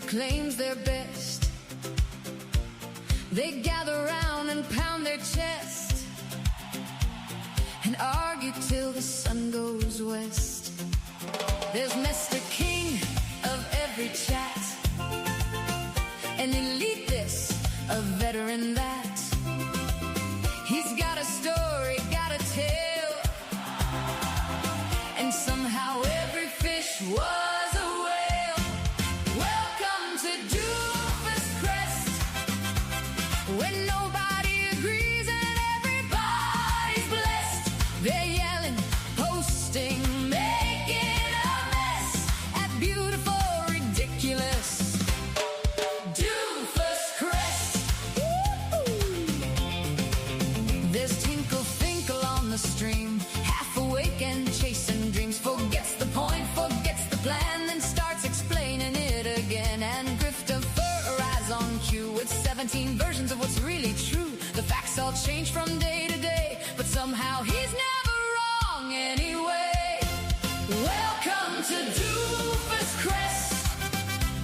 proclaims their best. They gather round and pound their chest and argue till the sun goes west. There's Mr. King of every chat, an elite this, a veteran that. He's got a story, got a tale, and somehow every fish was a whale. Welcome to Doofus Crest, when nobody agrees and everybody's blessed. They're yelling, posting, making a mess at beautiful, ridiculous Doofus Crest. There's Tinkle Finkle on the stream, half awake and chasing dreams. Forgets the point, forgets the plan, then starts explaining it again. And Grifter arrives on cue with 17 versions of what's really true. The facts all change from day to day, but somehow he's never wrong anyway. Welcome to Doofus Crest,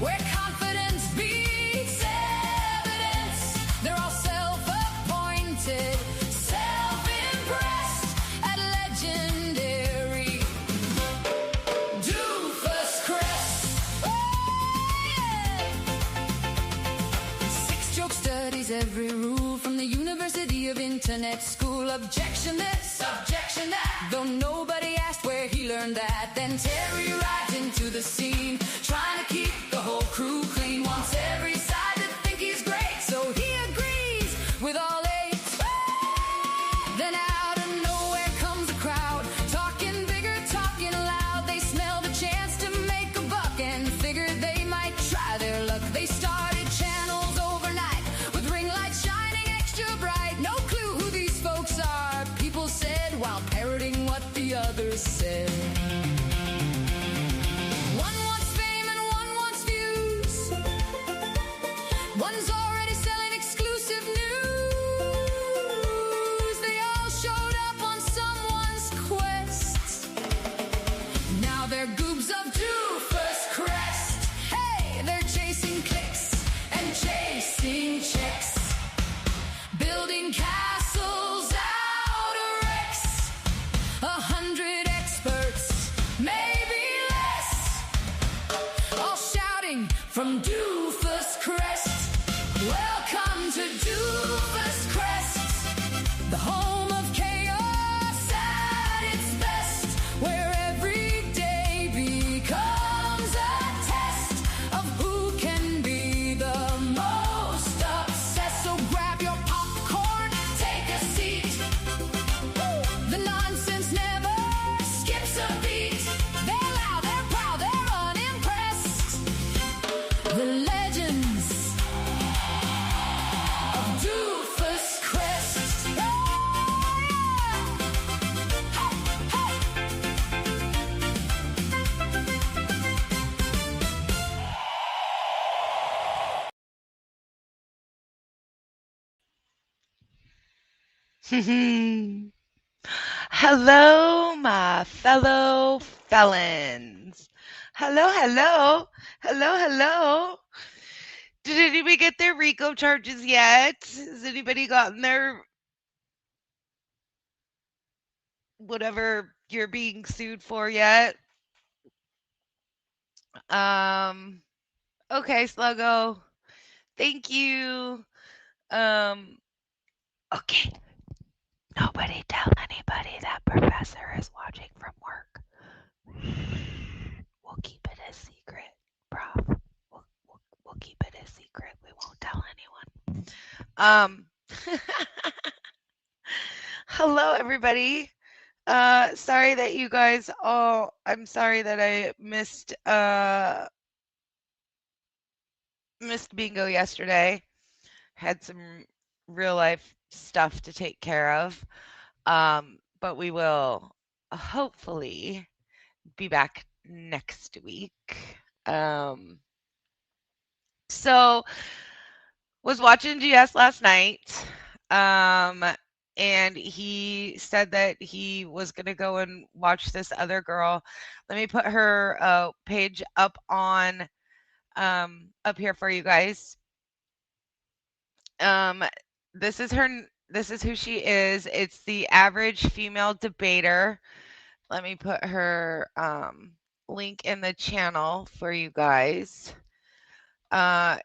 where confidence beats evidence. They're all self-appointed, self-impressed at legendary Doofus Crest. Oh, yeah. 6 joke studies every rule from the University of Internet School. Objection this, objection that, though nobody asked where he learned that. Then Terry rides into the scene, trying to keep the whole crew clean. Wants every side to think he's great, so he agrees with all 8. Then out of nowhere comes a crowd, talking bigger, talking loud. They smelled a chance to make a buck and figured they might try their luck. They started channels overnight with ring lights shining extra bright. No clue who these folks are, people said, while parroting what the others said. One wants fame and one wants views. One's already selling exclusive news. They all showed up on someone's quest. Now they're goobs of Doofus Crest. Hey, they're chasing clicks and chasing chicks, building castles out of wrecks. 100 experts, maybe less, all shouting from Doofus Crest. Welcome to Doofus Crest, the home of chaos at its best, where every day becomes a test of who can be the most obsessed. So grab your popcorn, take a seat. The nonsense never skips a beat. They're loud, they're proud, they're unimpressed. The legends of Doofus Crest. Oh, Hello, my fellow felons. Hello, hello, hello, hello. Did anybody get their RICO charges yet? Has anybody gotten their whatever you're being sued for yet? Okay, Sluggo. Thank you. Okay. Nobody tell anybody that Professor is watching from work. We'll keep it a secret, Prof. We'll keep it a secret. We won't tell anyone. Hello, everybody. Sorry that you guys all. I'm sorry that I missed bingo yesterday. Had some real life stuff to take care of. But we will hopefully be back next week. So was watching GS last night. And he said that he was going to go and watch this other girl. Let me put her page up on up here for you guys. This is her. This is who she is. It's the average female debater. Let me put her link in the channel for you guys.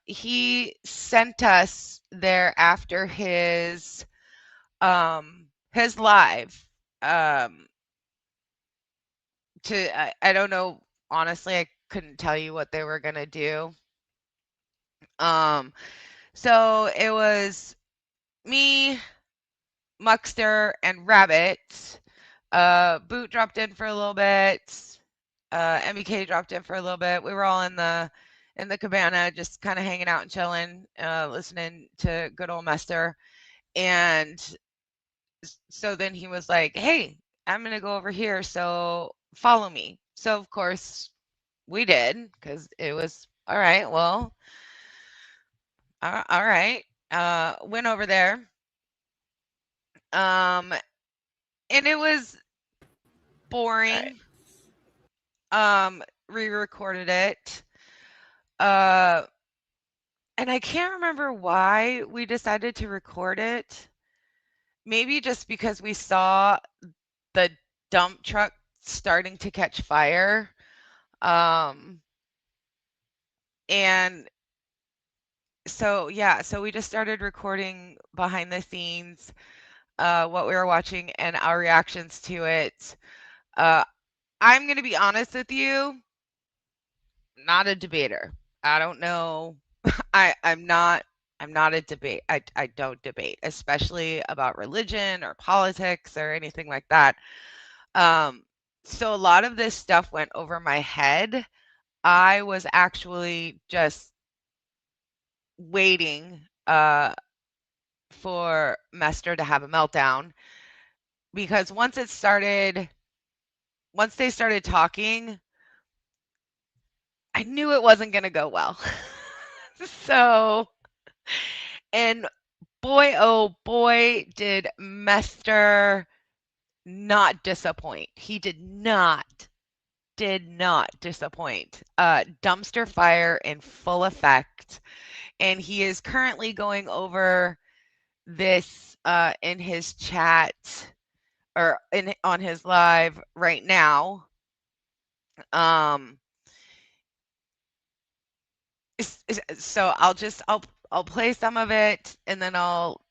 He sent us there after his live. I don't know, honestly, I couldn't tell you what they were gonna do. So it was me, Muckster, and Rabbit. Boot dropped in for a little bit. MBK dropped in for a little bit. We were all in the cabana, just kind of hanging out and chilling, listening to good old Mester. And so then he was like, "Hey, I'm gonna go over here, so follow me." So of course we did, because it was all right. Well, all right. Went over there. And it was boring. Re-recorded it. And I can't remember why we decided to record it. Maybe just because we saw the dump truck starting to catch fire. And so, yeah, so we just started recording behind the scenes, what we were watching and our reactions to it. I'm going to be honest with you, not a debater. I don't know. I'm not a debate. I don't debate, especially about religion or politics or anything like that. So a lot of this stuff went over my head. I was actually just waiting for Mester to have a meltdown, because once they started talking, I knew it wasn't going to go well. So, and boy, oh boy, did Mester not disappoint. He did not disappoint. Dumpster fire in full effect. And he is currently going over this in his chat, or on his live right now. So I'll play some of it, and then I'll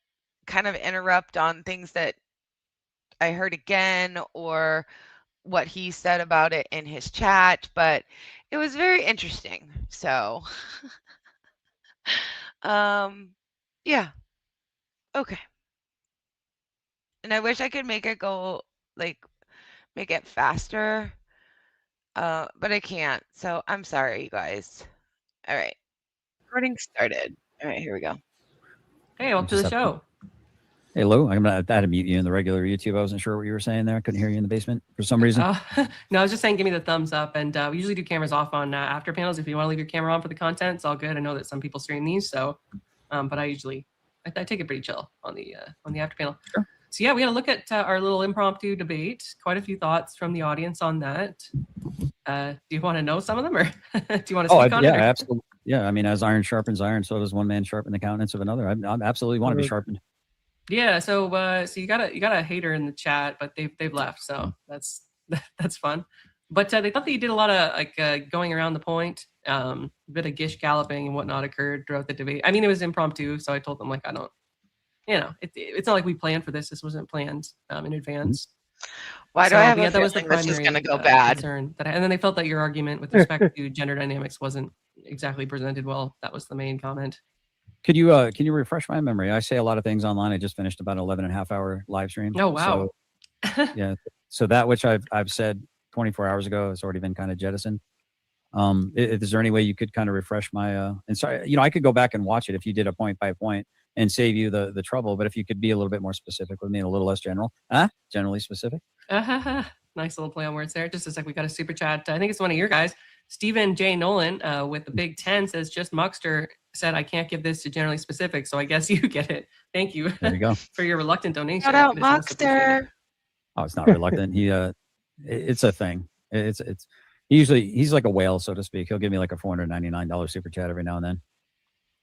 kind of interrupt on things that I heard again, or what he said about it in his chat, but it was very interesting. So yeah. Okay. And I wish I could make it go, like, make it faster, but I can't. So I'm sorry, you guys. All right. Recording started. All right, here we go. Hey, welcome to the show. Hey, Lou, I had to mute you in the regular YouTube. I wasn't sure what you were saying there. I couldn't hear you in the basement for some reason. No, I was just saying, give me the thumbs up. And we usually do cameras off on after panels. If you want to leave your camera on for the content, it's all good. I know that some people stream these, so but I take it pretty chill on the after panel. Sure. So yeah, we had to look at our little impromptu debate. Quite a few thoughts from the audience on that. Do you want to know some of them, or do you want to speak on it? Yeah, absolutely. Yeah, I mean, as iron sharpens iron, so does one man sharpen the countenance of another. I absolutely want to be sharpened. Yeah, so you got a hater in the chat, but they've left, so that's fun. But they thought that you did a lot of going around the point, a bit of gish galloping and whatnot occurred throughout the debate. I mean, it was impromptu, so I told them, like, I don't, it's not like we planned for this. This wasn't planned in advance. Why do I have a feeling this is going to go bad? And then they felt that your argument with respect to gender dynamics wasn't exactly presented well. That was the main comment. Can you refresh my memory? I say a lot of things online. I just finished about an 11.5-hour live stream. Oh, wow. So, yeah. So that which I've said 24 hours ago has already been kind of jettisoned. Is there any way you could kind of refresh my, and sorry, I could go back and watch it if you did a point by point and save you the trouble. But if you could be a little bit more specific with me and a little less general, generally specific. Nice little play on words there. Just a sec, we got a super chat. I think it's one of your guys. Stephen J. Nolan with the Big 10 says, just Muckster said, I can't give this to generally specific, so I guess you get it. Thank you. There you go. For your reluctant donation. Shout out Muckster. Oh, it's not reluctant. He it's a thing. It's he's like a whale, so to speak. He'll give me like a $499 super chat every now and then.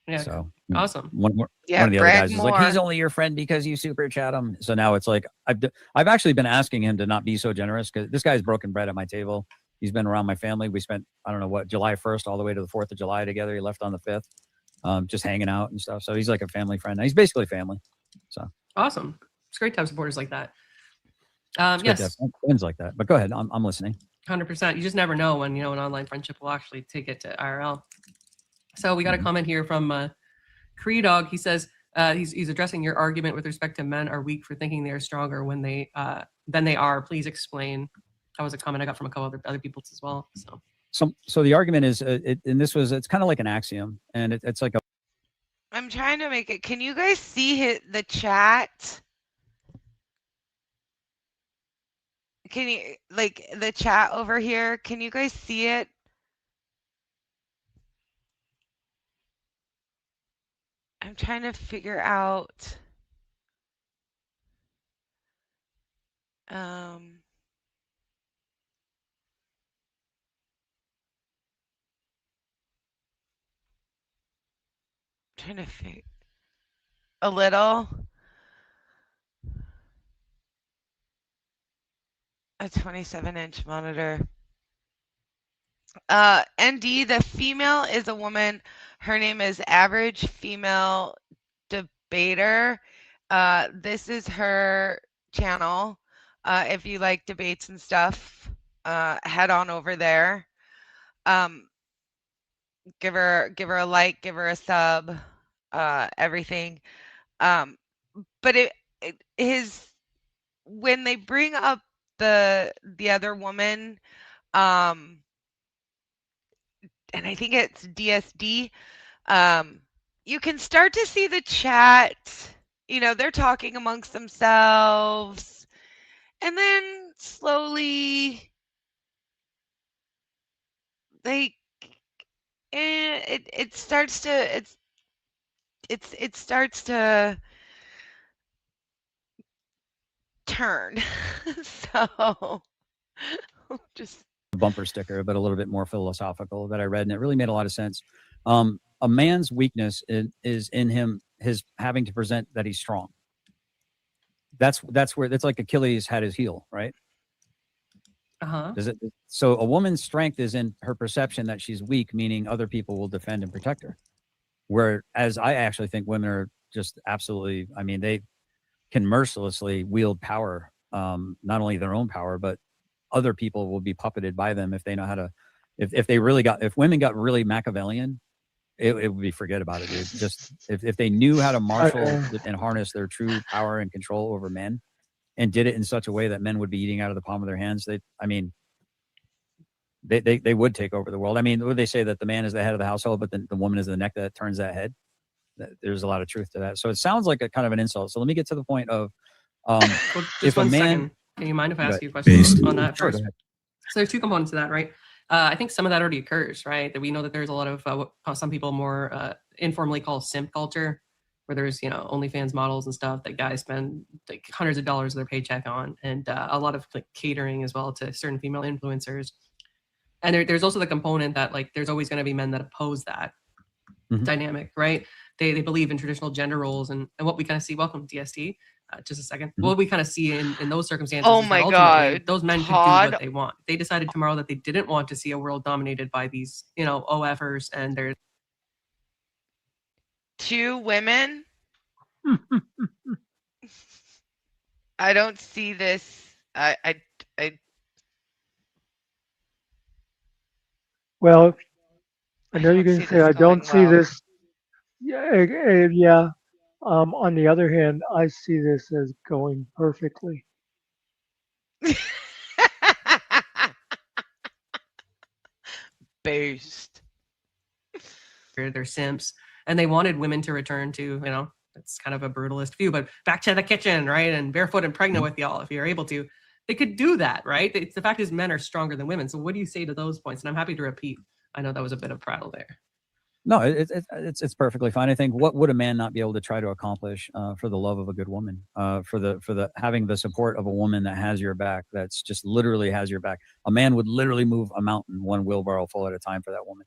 Yeah. So Awesome. one Yeah, of the other brag guys is like, he's more. only your friend because you super chat him. So now it's like I've actually been asking him to not be so generous, because this guy's broken bread at my table. He's been around my family. We spent, I don't know what, July 1st all the way to the 4th of July together. He left on the 5th, just hanging out and stuff. So he's like a family friend. He's basically family. So Awesome. It's great to have supporters like that. it's good to Yes, have friends like that. But go ahead, I'm listening. 100%. You just never know when, an online friendship will actually take it to IRL. So we got a comment here from Cree Dog. He says he's addressing your argument with respect to men are weak for thinking they are stronger when than they are. Please explain. That was a comment I got from a couple other people as well. So the argument is, it's kind of like an axiom, and it's like I'm trying to make it. Can you guys see the chat? Can you, like, the chat over here? Can you guys see it? I'm trying to figure out. Trying to figure a little. A 27-inch monitor. ND, the female is a woman. Her name is Average Female Debater. This is her channel. If you like debates and stuff, head on over there. Give her a like, give her a sub, everything. But when they bring up the other woman, and I think it's DSD, you can start to see the chat. They're talking amongst themselves, and then slowly it starts to turn. So just a bumper sticker, but a little bit more philosophical, that I read, and it really made a lot of sense. A man's weakness is in his having to present that he's strong. That's like Achilles had his heel, right? So a woman's strength is in her perception that she's weak, meaning other people will defend and protect her. Whereas I actually think women are just absolutely, they can mercilessly wield power, not only their own power, but other people will be puppeted by them if they know how to. If women got really Machiavellian, it would be, forget about it, dude. Just if they knew how to marshal and harness their true power and control over men, and did it in such a way that men would be eating out of the palm of their hands, they would take over the world. Would they say that the man is the head of the household, but the woman is the neck that turns that head? There's a lot of truth to that. So it sounds like a kind of an insult. So let me get to the point of, if a man, second. Can you mind if I ask you a question on that first? So there's two components to that, right? I think some of that already occurs, right? That we know that there's a lot of what some people more informally call simp culture, where there's OnlyFans models and stuff that guys spend like hundreds of dollars of their paycheck on, and a lot of like catering as well to certain female influencers. And there's also the component that like there's always going to be men that oppose that dynamic, right? They believe in traditional gender roles, and what we kind of see. Welcome, DST. Just a second. What we kind of see in those circumstances. Oh my God, those men can do what they want. They decided tomorrow that they didn't want to see a world dominated by these, OFers, and there's two women. I don't see this. Well, I know you can say I don't see this. Yeah. On the other hand, I see this as going perfectly. Boost. They're simps, and they wanted women to return to, it's kind of a brutalist view, but back to the kitchen, right? And barefoot and pregnant with y'all if you're able to. They could do that, right? The fact is men are stronger than women. So what do you say to those points? And I'm happy to repeat. I know that was a bit of prattle there. No, it's perfectly fine. I think what would a man not be able to try to accomplish for the love of a good woman, for the having the support of a woman that has your back, that's just literally has your back. A man would literally move a mountain one wheelbarrow full at a time for that woman.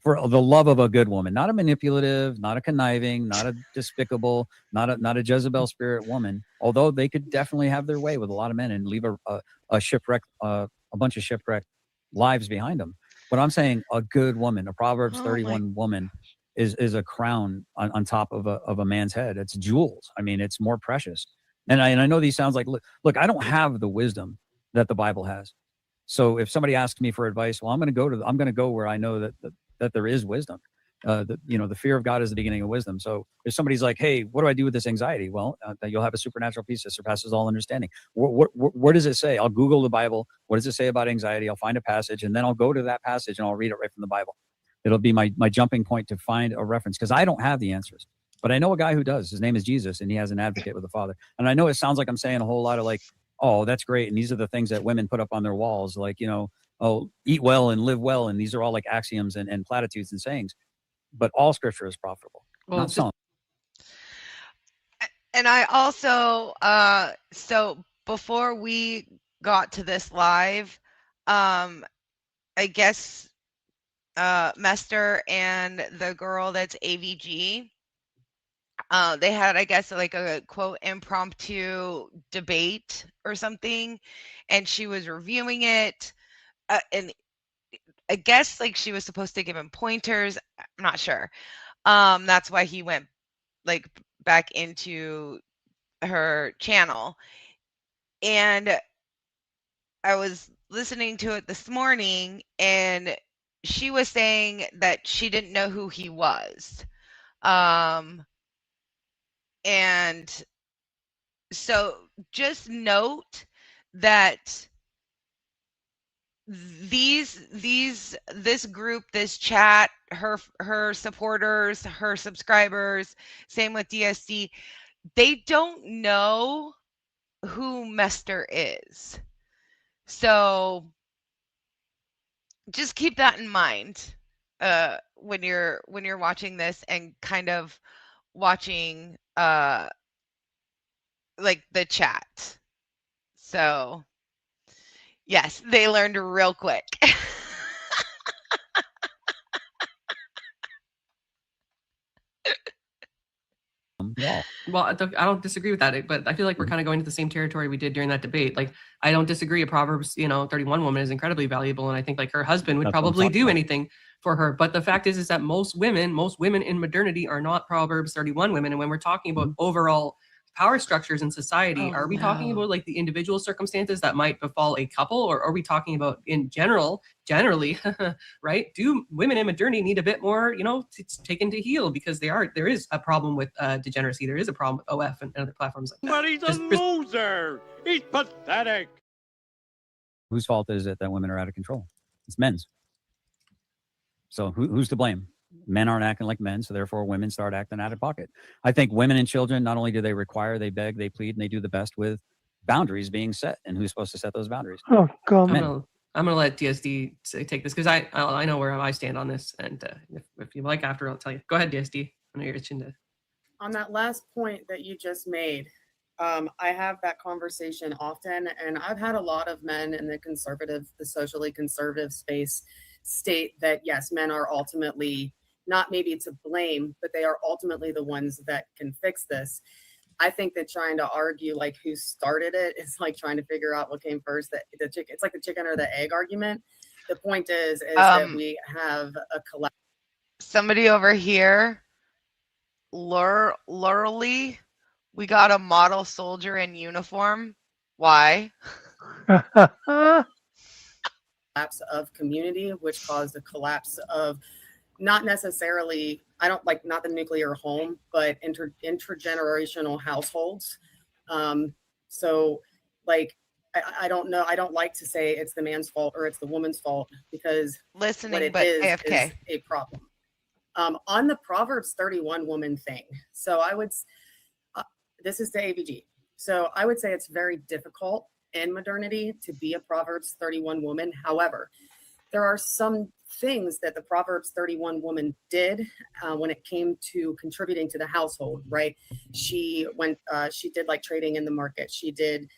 For the love of a good woman, not a manipulative, not a conniving, not a despicable, not a Jezebel spirit woman. Although they could definitely have their way with a lot of men and leave a shipwreck, a bunch of shipwrecked lives behind them. But I'm saying a good woman, a Proverbs 31 woman, is a crown on top of a man's head. It's jewels. I mean, it's more precious. And I know these sounds like, look, I don't have the wisdom that the Bible has. So if somebody asks me for advice, well, I'm going to go where I know that there is wisdom. The fear of God is the beginning of wisdom. So if somebody's like, hey, what do I do with this anxiety? Well, that you'll have a supernatural peace that surpasses all understanding. Where does it say? I'll Google the Bible. What does it say about anxiety? I'll find a passage, and then I'll go to that passage and I'll read it right from the Bible. It'll be my jumping point to find a reference, because I don't have the answers. But I know a guy who does. His name is Jesus, and he has an advocate with the Father. And I know it sounds like I'm saying a whole lot of like, oh, that's great. And these are the things that women put up on their walls, like, oh, eat well and live well. And these are all like axioms and platitudes and sayings. But all scripture is profitable, not some. And I also, so before we got to this live, I guess Mester and the girl that's AVG, they had, I guess, like a quote impromptu debate or something, and she was reviewing it, and I guess like she was supposed to give him pointers. I'm not sure. That's why he went like back into her channel. And I was listening to it this morning, and she was saying that she didn't know who he was. And so just note that this group, this chat, her supporters, her subscribers, same with DSD, they don't know who Mester is. So just keep that in mind when you're watching this and kind of watching like the chat. So yes, they learned real quick. Well, I don't disagree with that, but I feel like we're kind of going to the same territory we did during that debate. Like, I don't disagree. A Proverbs, 31 woman is incredibly valuable, and I think like her husband would probably do anything for her. But the fact is that most women in modernity are not Proverbs 31 women. And when we're talking about overall power structures in society, are we talking about like the individual circumstances that might befall a couple, or are we talking about in generally, right? Do women in modernity need a bit more, it's taken to heal, because there is a problem with degeneracy. There is a problem with OF and other platforms like that. But he's a loser. He's pathetic. Whose fault is it that women are out of control? It's men's. So who's to blame? Men aren't acting like men, so therefore women start acting out of pocket. I think women and children, not only do they require, they beg, they plead, and they do the best with boundaries being set. And who's supposed to set those boundaries? Oh, God. I'm gonna let DSD take this, because I know where I stand on this, and if you like after, I'll tell you. Go ahead, DSD. I know you're itching to. On that last point that you just made, I have that conversation often, and I've had a lot of men in the socially conservative space state that yes, men are ultimately not maybe to blame, but they are ultimately the ones that can fix this. I think that trying to argue like who started it is like trying to figure out what came first. It's like the chicken or the egg argument. The point is that we have a collapse. Somebody over here, Lurley, we got a model soldier in uniform. Why? Collapse of community, which caused a collapse of not necessarily, not the nuclear home, but intergenerational households. So like, I don't know. I don't like to say it's the man's fault or it's the woman's fault, because listening, what it but is AFK. a problem. On the Proverbs 31 woman thing. So I would, this is the AVG. So I would say it's very difficult in modernity to be a Proverbs 31 woman. However, there are some things that the Proverbs 31 woman did when it came to contributing to the household, right? She did like trading in the market. She did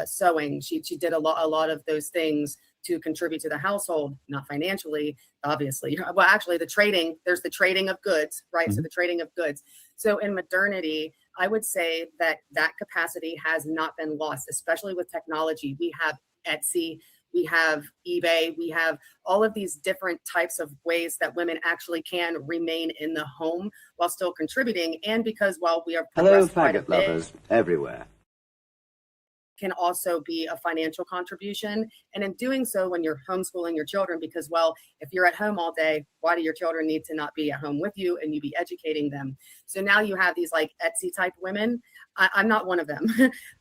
sewing. She did a lot of those things to contribute to the household, not financially, obviously. Well, actually, there's the trading of goods, right? So the trading of goods. So in modernity, I would say that capacity has not been lost, especially with technology. We have Etsy, we have eBay, we have all of these different types of ways that women actually can remain in the home while still contributing. And because while we are Hello, faggot lovers everywhere. Can also be a financial contribution. And in doing so, when you're homeschooling your children, because, well, if you're at home all day, why do your children need to not be at home with you and you be educating them? So now you have these like Etsy type women. I'm not one of them,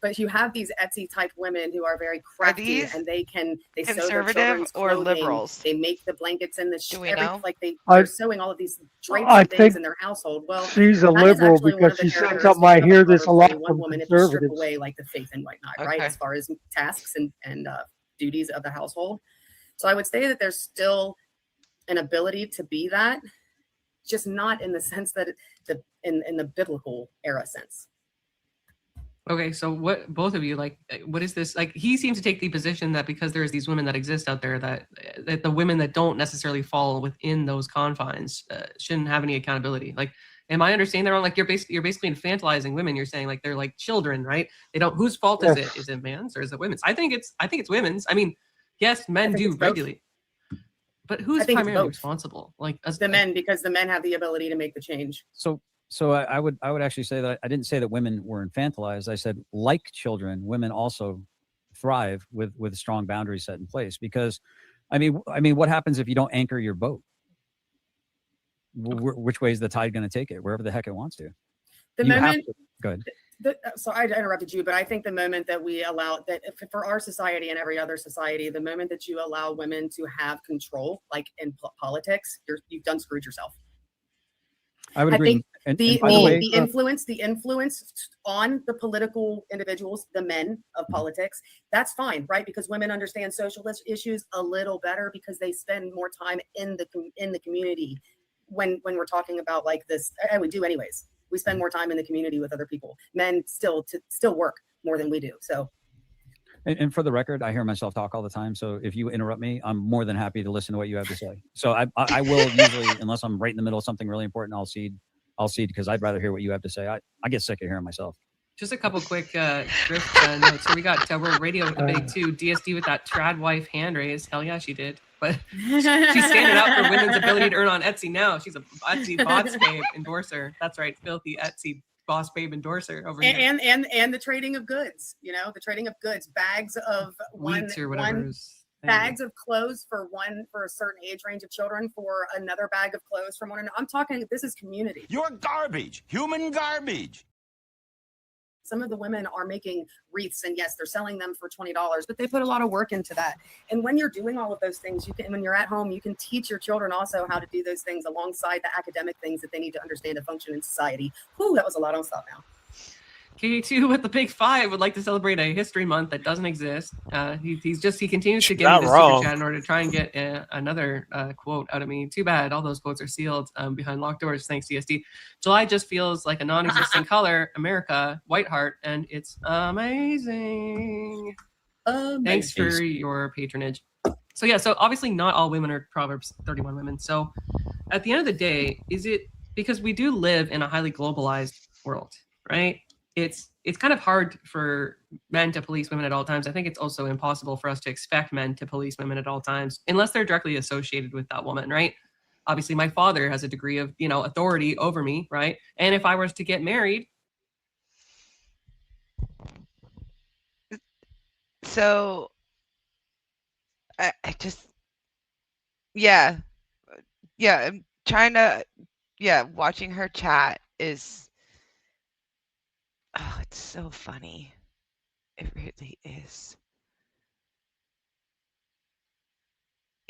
but you have these Etsy type women who are very crafty, and they sew their conservative children's or clothing. liberals? They make the blankets and Do we know? like they're sewing all of these drapes I and things think in their household. Well, she's a that is liberal actually one because of the she said characteristics something. I of hear the this a Proverbs lot 31 from woman if you strip conservatives. away like the faith and whatnot, right? Okay. As far as tasks and duties of the household. So I would say that there's still an ability to be that, just not in the sense that in the biblical era sense. Okay, so what both of you like? What is this like? He seems to take the position that because there's these women that exist out there, that the women that don't necessarily fall within those confines shouldn't have any accountability. Like, am I understanding that wrong? Like, you're basically infantilizing women. You're saying like they're like children, right? They don't. Whose fault is it? Is it man's or is it women's? I think it's women's. I mean, yes, men do regularly, but who's primarily responsible? Like the men, because the men have the ability to make the change. So I would actually say that I didn't say that women were infantilized. I said, like children, women also thrive with strong boundaries set in place. Because, I mean, what happens if you don't anchor your boat? Which way is the tide going to take it? Wherever the heck it wants to. Go ahead. So I interrupted you, but I think the moment that we allow that for our society and every other society, the moment that you allow women to have control, like in politics, you've done screwed yourself. I would agree. Think the influence on the political individuals, the men of politics, that's fine, right? Because women understand social issues a little better because they spend more time in the community. When we're talking about like this, and we do anyways. We spend more time in the community with other people. Men still work more than we do. So. And for the record, I hear myself talk all the time. So if you interrupt me, I'm more than happy to listen to what you have to say. So I will usually, unless I'm right in the middle of something really important, I'll cede because I'd rather hear what you have to say. I get sick of hearing myself. Just a couple quick drift notes. So we got World Radio debate too. DSD with that trad wife hand raise. Hell yeah, she did. But she's standing up for women's ability to earn on Etsy now. She's a Etsy boss babe endorser. That's right, filthy Etsy boss babe endorser over here. And the trading of goods, the trading of goods, bags of bags of clothes for a certain age range of children, for another bag of clothes from one another. I'm talking, this is community. You're garbage, human garbage. Some of the women are making wreaths, and yes, they're selling them for $20, but they put a lot of work into that. And when you're doing all of those things, when you're at home, you can teach your children also how to do those things alongside the academic things that they need to understand to function in society. Whew, that was a lot. I'll stop now. K2 with the Big Five would like to celebrate a history month that doesn't exist. He continues to give me the super chat in order to try and get another quote out of me. Too bad all those quotes are sealed behind locked doors. Thanks, DSD. July just feels like a non-existent color. America, Whiteheart, and it's amazing. Thanks for your patronage. So yeah, so obviously not all women are Proverbs 31 women. So at the end of the day, is it because we do live in a highly globalized world, right? It's kind of hard for men to police women at all times. I think it's also impossible for us to expect men to police women at all times unless they're directly associated with that woman, right? Obviously, my father has a degree of, authority over me, right? And if I was to get married. So I just, I'm trying to, watching her chat is, oh, it's so funny. It really is.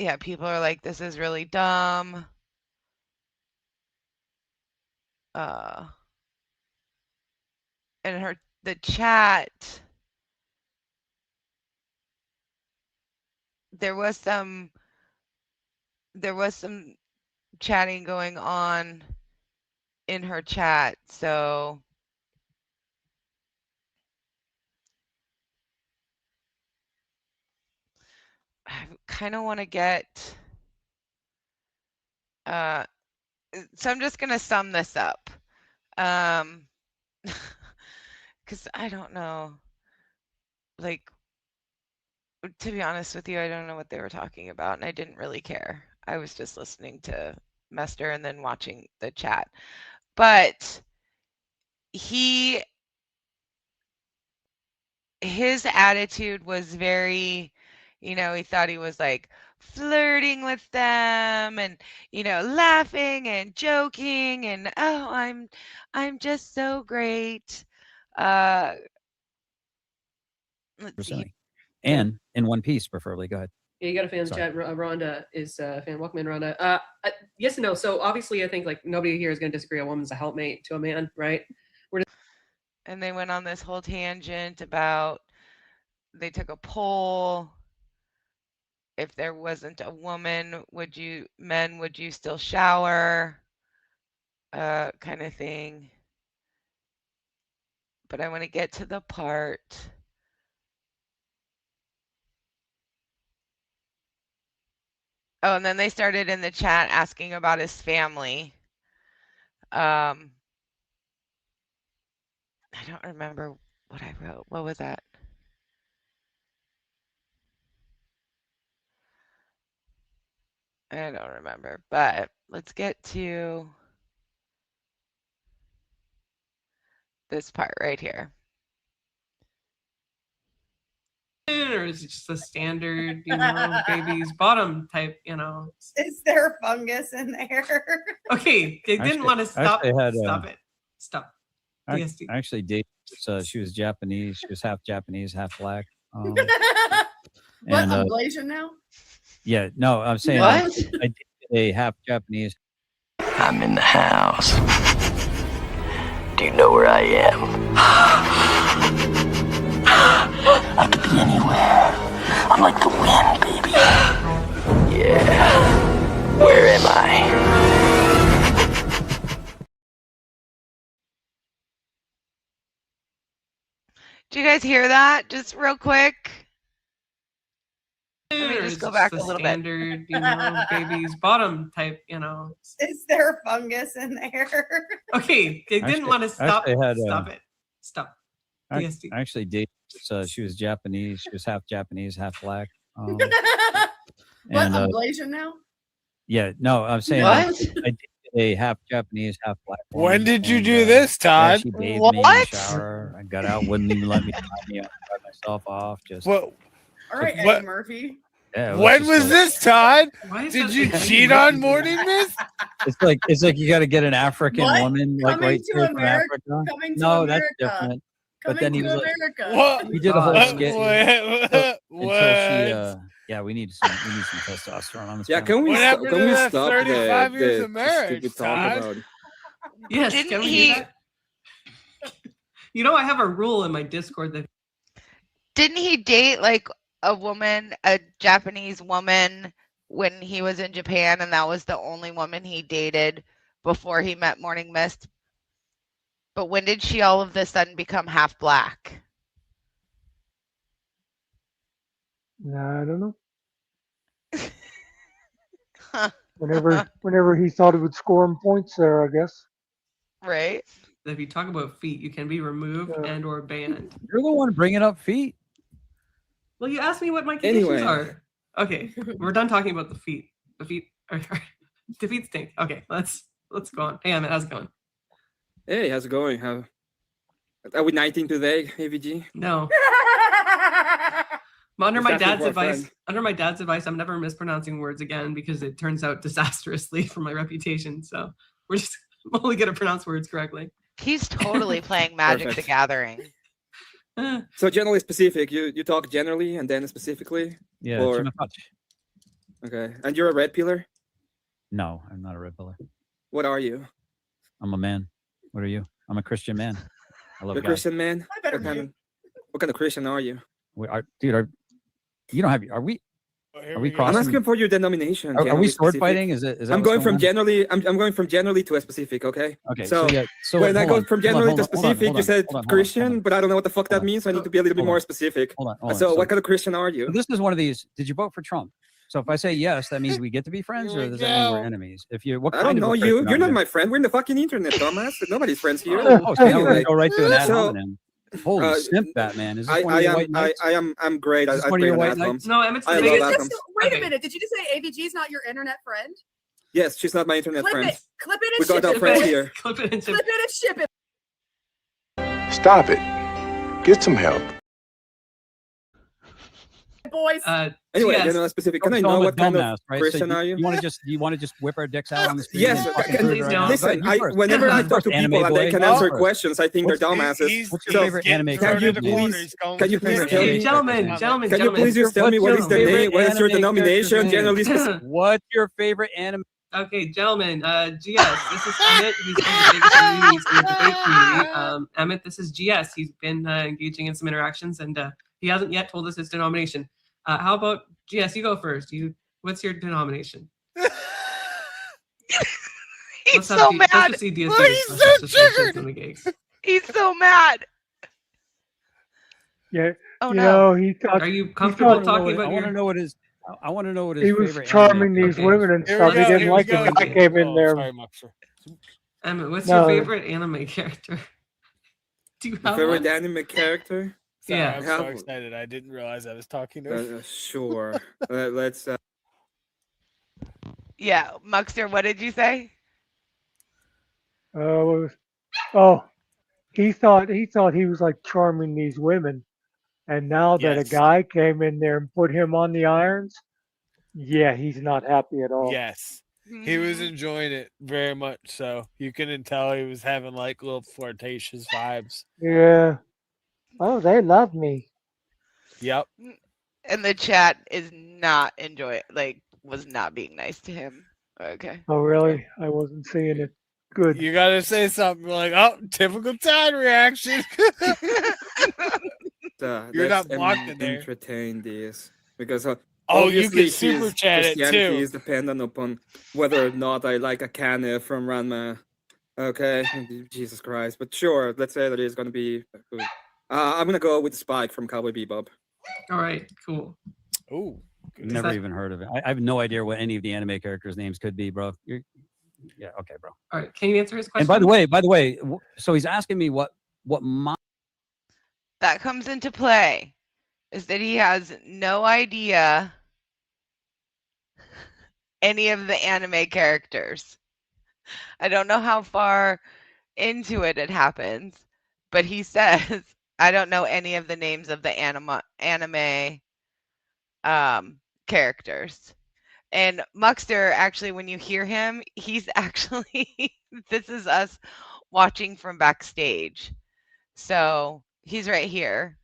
Yeah, people are like, this is really dumb. And the chat, there was some there was some chatting going on in her chat, so I kind of want to get so I'm just gonna sum this up, because I don't know, like, to be honest with you, I don't know what they were talking about, and I didn't really care. I was just listening to Mester and then watching the chat, but his attitude was very, he thought he was like flirting with them and laughing and joking and, oh, I'm just so great. Let's see. Personally. And in one piece, preferably. Go ahead. Yeah, you got a fan in the Sorry. chat. Rhonda is a fan. Welcome in, Rhonda. Yes and no. So obviously, I think like nobody here is going to disagree. A woman's a helpmate to a man, right? And they went on this whole tangent about they took a poll. If there wasn't a woman, would you still shower? Kind of thing. But I want to get to the part. Oh, and then they started in the chat asking about his family. I don't remember what I wrote. What was that? I don't remember, but let's get to this part right here. Or is it just a standard, baby's bottom type, Is there fungus in there? Okay, they didn't want to stop. actually had, Stop it. Stop. I DSD. actually dated. She was Japanese. She was half Japanese, half black. What, and, I'm Malaysian now? yeah, no, I'm saying What? I dated a half Japanese. I'm in the house. Do you know where I am? I could be anywhere. I'm like the wind, baby. Yeah. Where am I? Do you guys hear that? Just real quick. Let me Or just is go it back just a little bit. standard, baby's bottom type, Is there fungus in there? Okay, they didn't Actually- want to stop. actually had, Stop it. Stop. I DSD. actually dated. She was Japanese. She was half Japanese, half black. What, and, I'm Malaysian now? yeah, no, I'm saying What? I dated a half Japanese, half black. When woman, did you and, do this, Todd? She bathed me in the What? shower. I got out, wouldn't even let me dry me up, dry myself off. Just What? All right, What- Eddie Murphy. yeah, it When just was like- this, Todd? Why is Did that you the- cheat on Morning Mist? It's like you got to get an African What? woman like Coming right to here from America- Africa. Coming to No, America. that's different. Coming then he to was like- America. What? We did a whole God. skit What? until she. Yeah, we need some testosterone on this. Yeah, panel. can we What stop? happened Can to we that stop 35 the, years the of marriage, stupid talk Todd? about? Yes, Didn't can we do he- that? I have a rule in my Discord that Didn't he date like a Japanese woman when he was in Japan, and that was the only woman he dated before he met Morning Mist? But when did she all of a sudden become half black? Nah, I don't know. Huh, Whenever he thought he would score him points there, I guess. right? if you talk about feet, you can be removed Yeah. and or banned. You're the one bringing up feet. Well, you asked me what my conditions Anyway. are. Okay, we're done talking about the feet. The feet the feet stink. Okay, let's go on. Hey, Amit, how's it going? Hey, how's it going? Are we 19 today, AVG? No. Under Just my asking dad's for a advice, friend. I'm never mispronouncing words again because it turns out disastrously for my reputation. So we're just I'm only gonna pronounce words correctly. He's totally playing Magic the Perfect. Gathering. Eh, So generally specific, you talk generally and then specifically. Yeah. Or- Chimafach. Okay, and you're a red pillar. No, I'm not a red pillar. What are you? I'm a man. What are you? I'm a Christian man. I love You're a God. Christian man. I better What kind, mute. of, what kind of Christian are you? We are, dude. You don't have. Are we? Are we I'm crossing? asking for your denomination. Are we generally sword specific. fighting? Is that I'm what's going from on? generally. I'm going from generally to a specific. Okay. Okay. So, yeah. So when I hold go on, from hold on, generally hold to on, hold on, specific, hold you on, said hold on, hold on, Christian, hold on. but I don't know what the fuck that Hold on. means. So I need to be a little bit Hold more on. specific. Hold on. So, So what kind of Christian are you? this is one of these. Did you vote for Trump? So if I say yes, that means we get to be friends, Here or we does that mean we're go. enemies? If you, what I kind don't of know a you. Christian You're are not you? my friend. We're in the fucking internet, dumbass. Nobody's friends here. Oh, so now we're Anyway, gonna go right to an ad so hominem. Holy simp, Batman! Is this I one of your white am knights? I'm great. Is this I one of play your on white ad knights? homes. No, Emmett's I the love biggest. ad homes. Wait Okay. a minute. Did you just say AVG's not your internet friend? Yes, she's not my internet Clip friend. it. Clip it We and got ship our it. friends boys. here. Clip it into. Clip it and ship it, Stop it. Get some help. boys. Anyway, GS. you know, specific. Can I So know I'm a what kind dumbass, of right? Christian so are you? You want to just whip our dicks out on the street? Yes. and fucking Okay, prove it please right don't. now? Listen, You first. whenever I You talk first, to anime people and they boy. can You answer first. questions, I think they're What's- dumbasses. What's your So, favorite anime can character? you the please- corner, he's going can you for please the tell Okay, me- gentlemen, Can you please just tell me what is the favorite name? What is your anime denomination? character's Generally name? specific. What's your favorite anime? Okay, gentlemen, GS, this is Emmett. He's one of the biggest communities in the debate community. Emmett, this is GS. He's been engaging in some interactions, and he hasn't yet told us his denomination. How about GS? You go first. What's your denomination? He's so mad. Let's just see DS. Look, he's so triggered. He's so mad. Yeah. Oh you no. know, he thought Are you he comfortable thought- talking I about want to your? know what his. I want to know what his he was favorite charming anime these Okay. women and Here stuff. we He go, didn't here like we it. go. The guy came in Oh, there. sorry, Muxer. Emmett, what's No. your favorite anime character? Do you Your have favorite one? anime character? Sorry, Yeah. I'm How- so excited. I didn't realize I was talking to him. Sure. Let's. Yeah, Muxter, what did you say? Oh, he thought he was like charming these women, and now that a Yes. guy came in there and put him on the irons, yeah, he's not happy at all. Yes. He was enjoying it very much so. You couldn't tell he was having like little flirtatious vibes. Yeah. Oh, they love me. Yep. And the chat is not was not being nice to him. Okay. Oh, really? I wasn't seeing it. Good. You gotta say something like, "Oh, typical Todd reaction." You're let's not blocked in there. entertain this because Oh, you obviously can super his chat it Christianity too. is dependent upon whether or not I like a Akane from Ranma. Okay, Jesus Christ. But sure, let's say that it's gonna be. I'm gonna go with Spike from Cowboy Bebop. All right, cool. Oh, Never that- even heard of it. I have no idea what any of the anime characters' names could be, bro. Yeah, okay, bro. All right, can you answer his question? And by the way, so he's asking me what my That comes into play is that he has no idea any of the anime characters. I don't know how far into it happens, but he says I don't know any of the names of the anime characters. And Muxter, actually, when you hear him, he's actually this is us watching from backstage. So he's right here.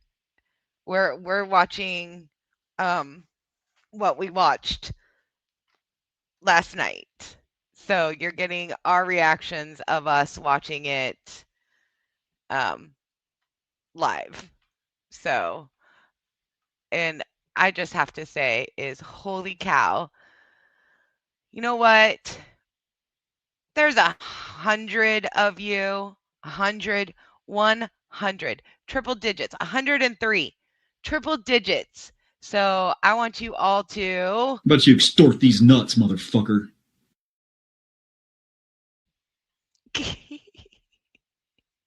We're watching what we watched last night. So you're getting our reactions of us watching it live. So, and I just have to say is holy cow. You know what? There's 100 of you, 100, 100, triple digits, 103, triple digits. So I want you all to. But you extort these nuts, motherfucker.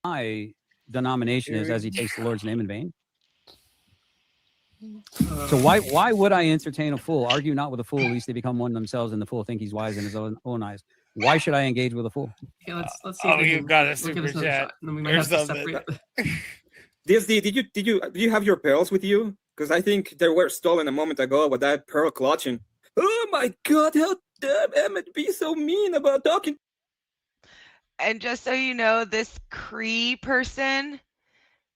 my denomination is as he takes the Lord's name in vain. So why would I entertain a fool? Argue not with a fool, at least they become one themselves, and the fool think he's wise in his own eyes. Why should I engage with a fool? Okay, let's see. Oh, if we you can- got a we'll give super this another chat. shot, and then we might Or have to something. separate. DSD, did you have your pearls with you? Because I think they were stolen a moment ago with that pearl clutching. Oh my God! How dare Emmett be so mean about talking? And just so you know, this Cree person,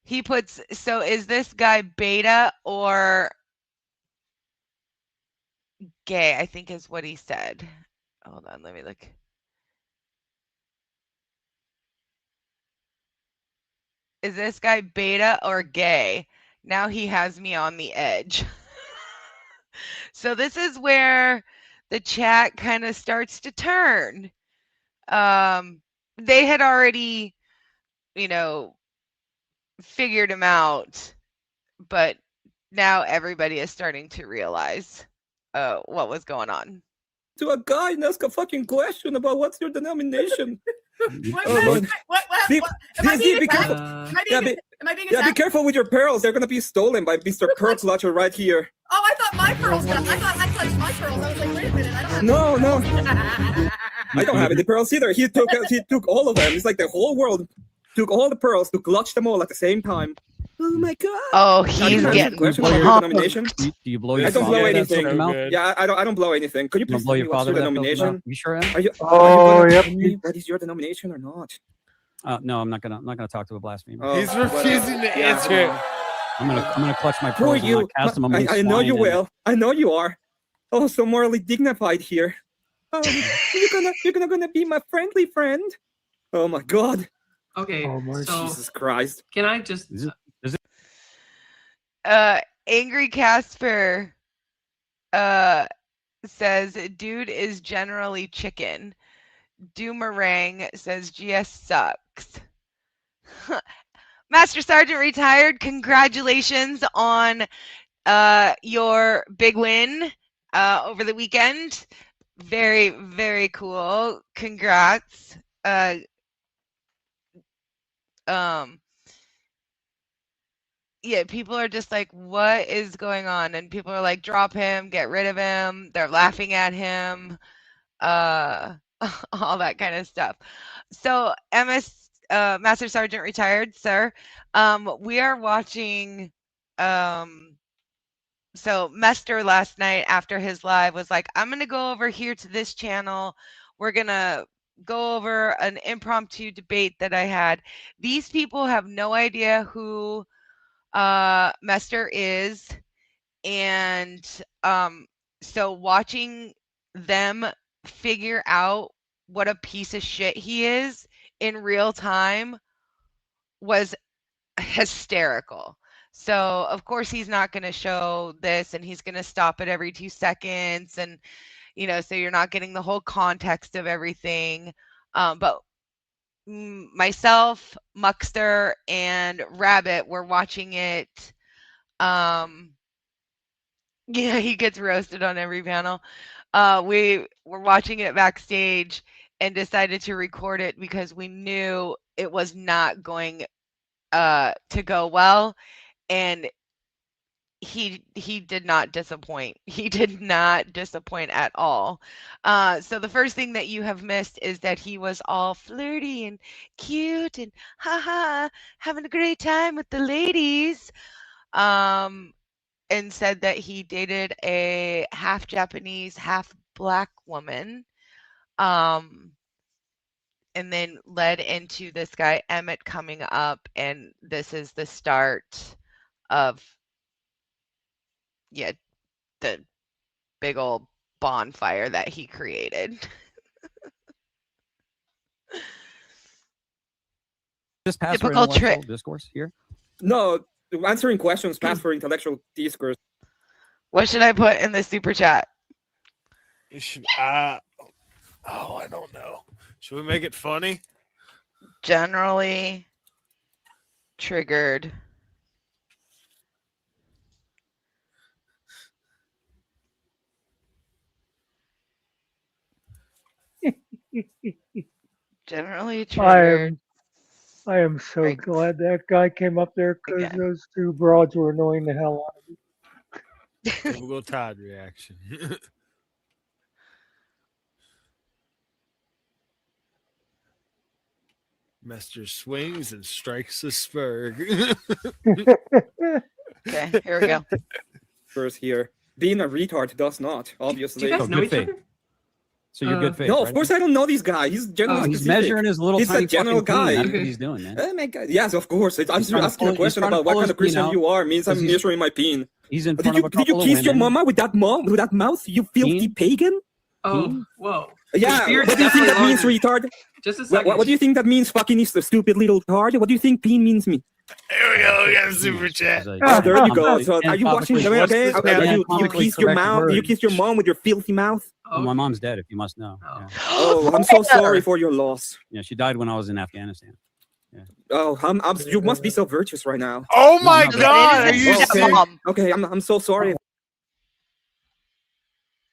he puts, so is this guy beta or gay? I think is what he said. Hold on, let me look. Is this guy beta or gay? Now he has me on the edge. So this is where the chat kind of starts to turn. They had already, figured him out, but now everybody is starting to realize what was going on. To a guy and ask a fucking question about what's your denomination. What? Be Be careful with your pearls. They're gonna be stolen by Mr. Pearl Clutcher right here. Oh, I thought my pearls. I thought I touched my pearls. I was like, wait a minute. I don't have No. I don't have any pearls either. He took all of them. It's like the whole world took all the pearls to clutch them all at the same time. Oh my god. Oh, he's getting question about your denomination. Do you blow your I don't father blow with that anything. sort of mouth? Yeah, I don't blow anything. Could you You don't please blow tell me your what's father your with that filthy denomination? mouth? You sure am? Are you Oh, gonna yep. tell me that is your denomination or not? No, I'm not gonna talk to a blasphemer. Oh, He's refusing to answer it. I'm gonna clutch my Who are pearls and you? not cast them among I know swine you and- will. I know you are. Oh, so morally dignified here. Oh, you're gonna be my friendly friend. Oh my god. Okay, Oh my so Jesus Christ. can I just? Angry Casper says dude is generally chicken. Doomerang says GS sucks. Master Sergeant retired. Congratulations on your big win over the weekend. Very, very cool. Congrats. Yeah, people are just like, what is going on? And people are like, drop him, get rid of him. They're laughing at him, all that kind of stuff. So, Master Sergeant retired, sir. We are watching. So Mester last night after his live was like, I'm gonna go over here to this channel. We're gonna go over an impromptu debate that I had. These people have no idea who Mester is, and so watching them figure out what a piece of shit he is in real time was hysterical. So of course he's not going to show this, and he's going to stop it every 2 seconds, and so you're not getting the whole context of everything. But myself, Muckster, and Rabbit were watching it. He gets roasted on every panel. We were watching it backstage and decided to record it because we knew it was not going to go well, and he did not disappoint. He did not disappoint at all. So the first thing that you have missed is that he was all flirty and cute and haha, having a great time with the ladies, and said that he dated a half Japanese, half black woman, and then led into this guy Emmett coming up, and this is the start of the big old bonfire that he created. Just pass for Typical intellectual trick. discourse here. No, answering questions pass for intellectual discourse. What should I put in the super chat? You should, I don't know. Should we make it funny? Generally triggered. Generally triggered. I am so Right. glad that guy came up there because Again. those two broads were annoying the hell out of me. Google Todd reaction. Mester swings and strikes a spur. Okay, here we go. First here. Being a retard does not, Do obviously. you guys Oh, know good each faith. other? So you're good faith. No, right? of course I don't know this guy. He's generally He's specific. measuring his little He's tiny a general fucking peen. guy. That's what he's doing, man. Oh my god. Yes, of course. I'm trying to asking a pull- question he's trying to about what pull kind his of Christian peen out you are means I'm because he's- measuring my peen. He's in Did front you, of a did you couple kiss of your women. mama with that mouth? You filthy Peen? pagan? Oh, Peen? whoa. Yeah. beard's What do you think that definitely means, retard? Just a second. What do you think that means, fucking stupid little tard? What do you think peen means me? There we go. We got a super chat. Oh, there you go. So And are you watching? publicly- Okay. what's Okay. this You publicly kiss your corrected mouth. her. You kiss your mom with your filthy mouth. Well, my mom's dead, if you must know. Oh. Yeah. Oh, I'm so sorry for your loss. Yeah, she died when I was in Afghanistan. Oh, you must be so virtuous right now. Oh my No, God! Are It is you his serious? stepmom. Okay, I'm so sorry.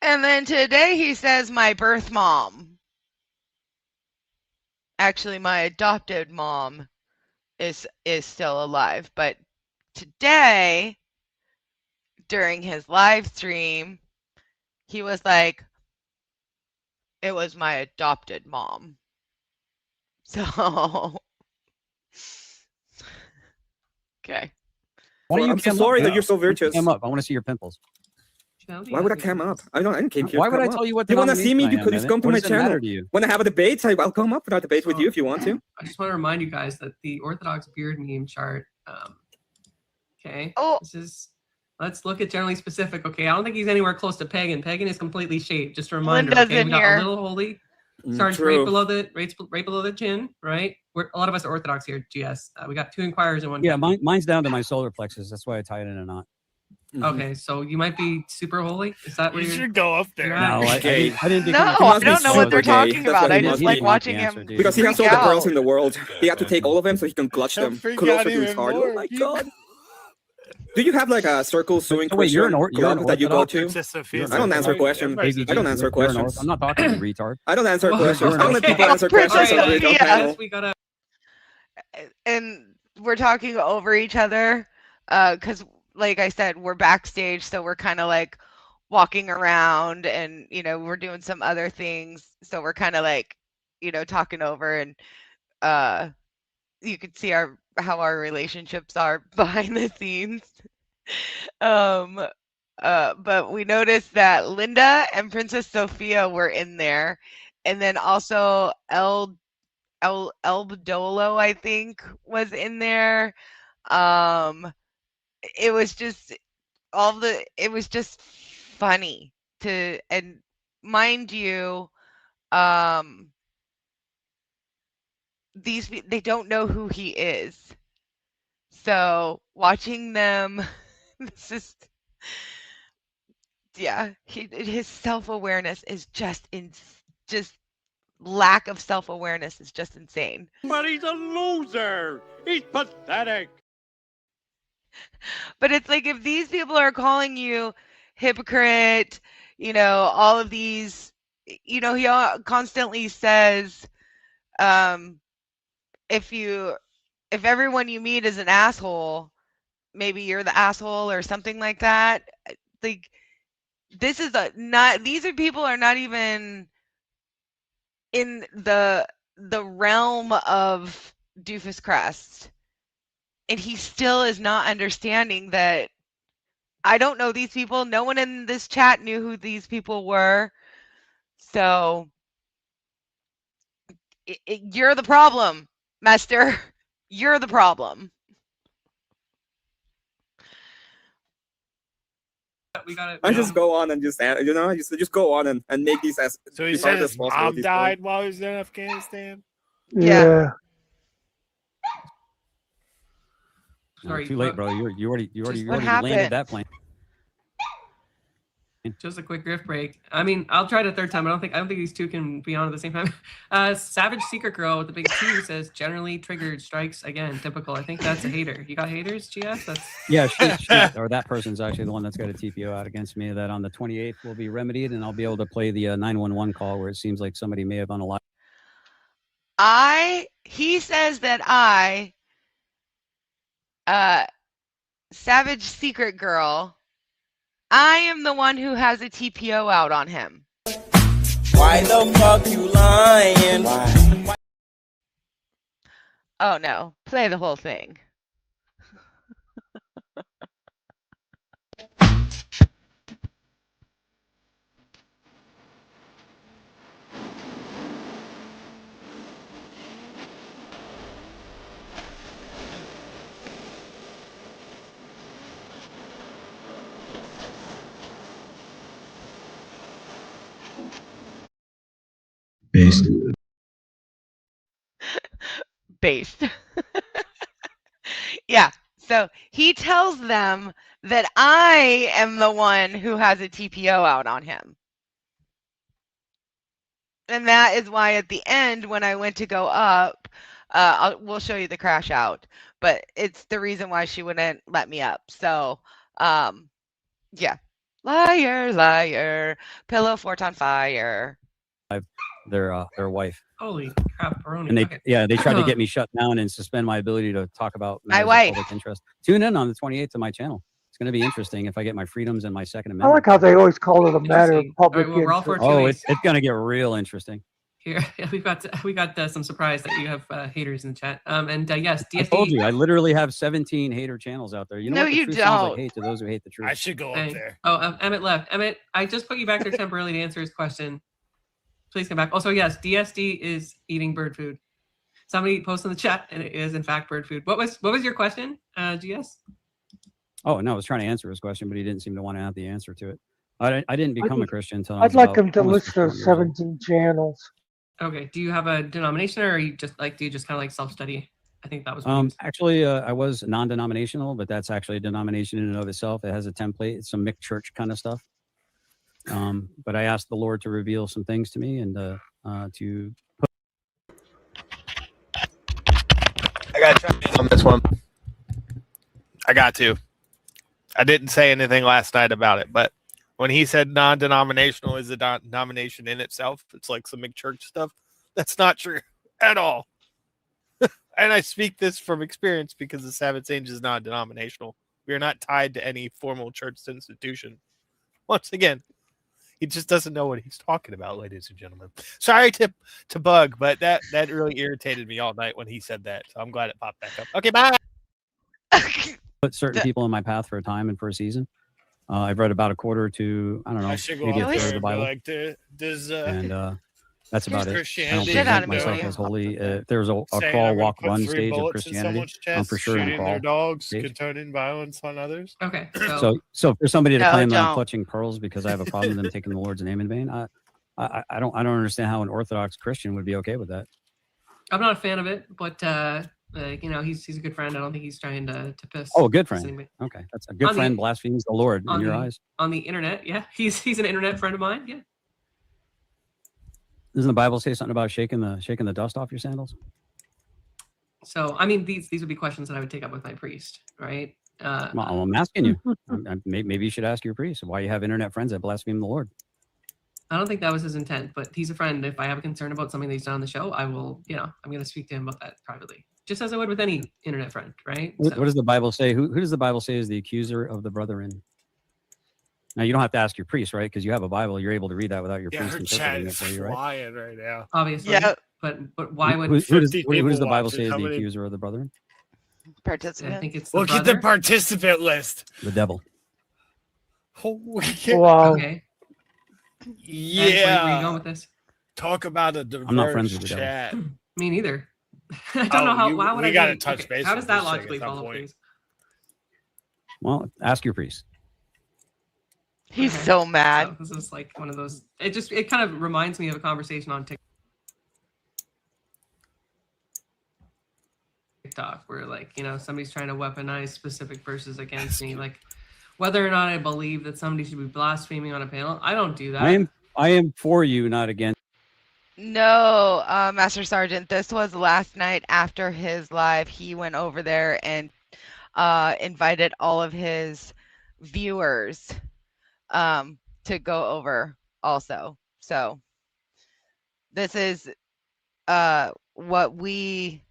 And then today he says my birth mom. Actually, my adopted mom is still alive, but today during his live stream, he was like, it was my adopted mom. So okay. Why don't you I'm so cam sorry up? that you're so Why don't you virtuous. Cam up. I want to see your pimples. Why would I cam up? I didn't came here. Why to would come I tell up. you what? You want to see me? denomination I am, Please man? come to What my does it matter channel. to you? Want to have a debate? I'll come up for a debate with you if you want to. I just want to remind you guys that the Orthodox beard meme chart. Okay. Oh. This is. Let's look at generally specific. Okay, I don't think he's anywhere close to pagan. Pagan is completely shaved. Just a reminder. Linda's Okay, in we got here. a little holy. Starts True. right below the chin. Right. A lot of us are Orthodox here. GS. We got 2 inquirers and 1. Yeah, mine's down to my solar plexus. That's why I tie it in a knot. Okay, so you might be super holy. Is that what You you're? should go up there. you're No, at? I didn't. No, He I must be don't know what super they're gay. talking That's about. what I he just must like be. watching Not the answer, him. dude. Because he has all freak the out. girls in the world. He had to take all of them so he can clutch She'll them freak closer out to his even heart. more. Oh my You- God. Do you have like a circle suing So wait, you're an club that you go Orthodox? to? Princess Sophia. I don't answer questions. Everybody's I don't answer You're an questions. I'm not talking to you, retard. I don't answer Well, questions. I don't let okay. people answer Princess questions. on Sophia. the panel. We gotta. And we're talking over each other because like I said, we're backstage, so we're kind of like walking around and we're doing some other things, so we're kind of like talking over, and you can see how our relationships are behind the scenes. But we noticed that Linda and Princess Sophia were in there, and then also El Bdolo, I think, was in there. It was just it was just funny and mind you, they don't know who he is. So watching them, this is, yeah, his self-awareness is just lack of self-awareness is just insane. But he's a loser. He's pathetic. But it's like, if these people are calling you hypocrite, all of these, he constantly says, if everyone you meet is an asshole, maybe you're the asshole or something like that. Like, these people are not even in the realm of Doofus Crest, and he still is not understanding that I don't know these people. No one in this chat knew who these people were. So you're the problem, Master. You're the problem. We gotta. I just go on and just go on and make these as So he as said hard as his possible at mom this died point. while he was in Afghanistan. Yeah. Sorry, Too late, bro. You already what landed happened? that plane. Just a quick grift break. I mean, I'll try it a third time. I don't think these two can be on at the same time. Savage Secret Girl with the big Q says generally triggered strikes again. Typical. I think that's a hater. You got haters, GS? That's Yeah, or that person's actually the one that's got a TPO out against me. That on the 28th will be remedied, and I'll be able to play the 911 call where it seems like somebody may have unalive. He says that Savage Secret Girl, I am the one who has a TPO out on him. Why the fuck you lying? Why? Oh no, play the whole thing. Based. Based. Yeah, So he tells them that I am the one who has a TPO out on him. And that is why at the end, when I went to go up, we'll show you the crash out, but it's the reason why she wouldn't let me up. So, yeah. Liar, liar, pillow fort on fire. Their wife. Holy crap, Baroni. And they Okay. they tried to get me shut down and suspend my ability to talk about My matters of wife. public interest. Tune in on the 28th to my channel. It's going to be interesting if I get my freedoms and my Second I Amendment. like how they always call it a matter of Interesting. public All right, well, we're all for interest. Oh, Achilles. it's going to get real interesting. Here, we got some surprise that you have haters in the chat. And yes, I told DSD. you, I literally have 17 hater channels out there. You know No, what? The you truth sounds like don't. hate to those who hate the truth. I should go up there. Oh, Emmett left. Emmett, I just put you back there temporarily to answer his question. Please come back. Also, yes, DSD is eating bird food. Somebody posted in the chat, and it is in fact bird food. What was your question, GS? Oh no, I was trying to answer his question, but he didn't seem to want to have the answer to it. I didn't become a Christian until I was I'd like about them to almost list 21 those years old. 17 channels. Okay. Do you have a denomination, or are you just like do you just kind of like self-study? I think that was. what he was- Actually, I was non-denominational, but that's actually a denomination in and of itself. It has a template. It's some mixed church kind of stuff. But I asked the Lord to reveal some things to me and to put. I got to chime in on this one. I got to. I didn't say anything last night about it, but when he said non-denominational is a denomination in itself, it's like some McChurch stuff. That's not true at all. And I speak this from experience because the Sabbath Saints is non-denominational. We are not tied to any formal church institution. Once again, he just doesn't know what he's talking about, ladies and gentlemen. Sorry to bug, but that really irritated me all night when he said that. So I'm glad it popped back up. Okay, bye. Put certain people in my path for a time and for a season. I've read about a quarter to, I don't know, I should go maybe a up third there of the and be Bible. like, does And that's about it. I don't Christianity Shit out present of me, myself William. as holy. If there's a saying crawl, I'm gonna walk, put run 3 stage of bullets in Christianity, someone's chest, I'm for sure in shooting the their crawl dogs, stage. condoning violence on others. Okay. So for somebody to No, claim that I'm don't. clutching pearls because I have a problem with them taking the Lord's name in vain, I don't understand how an Orthodox Christian would be okay with that. I'm not a fan of it, but he's a good friend. I don't think he's trying to piss. Oh, a good piss friend. anybody. Okay, that's a good On the- friend blasphemes the Lord in your eyes. On the internet, yeah, he's an internet friend of mine. Yeah. Doesn't the Bible say something about shaking the dust off your sandals? So I mean, these would be questions that I would take up with my priest, right? Well, I'm asking you. Maybe you should ask your priest why you have internet friends that blaspheme the Lord. I don't think that was his intent, but he's a friend. If I have a concern about something that he's done on the show, I will, I'm going to speak to him about that privately, just as I would with any internet friend, right? What does the Bible say? Who does the Bible say is the accuser of the brethren? Now you don't have to ask your priest, right? Because you have a Bible, you're able to read that without your Yeah, priest her chat interpreting it is for you, right? flying right now. Obviously. Yeah. But why would Who does 50 what does the people Bible watching? say is How the many- accuser of the brethren? Participant. I think it's the Look at the brother. participant list. The devil. Holy Wow. Okay. Where are you going with this? Talk about a diverse not friends with the devil. chat. Me neither. I don't know how. Why would we I? gotta be- touch okay, base How with does that this thing at logically some follow, point. please? Well, ask your priest. He's Okay. so mad. So this is like one of those. It kind of reminds me of a conversation on TikTok where somebody's trying to weaponize specific verses against me, like whether or not I believe that somebody should be blaspheming on a panel. I don't do that. I am for you, not against. No, Master Sergeant, this was last night after his live. He went over there and invited all of his viewers to go over also. So this is what we,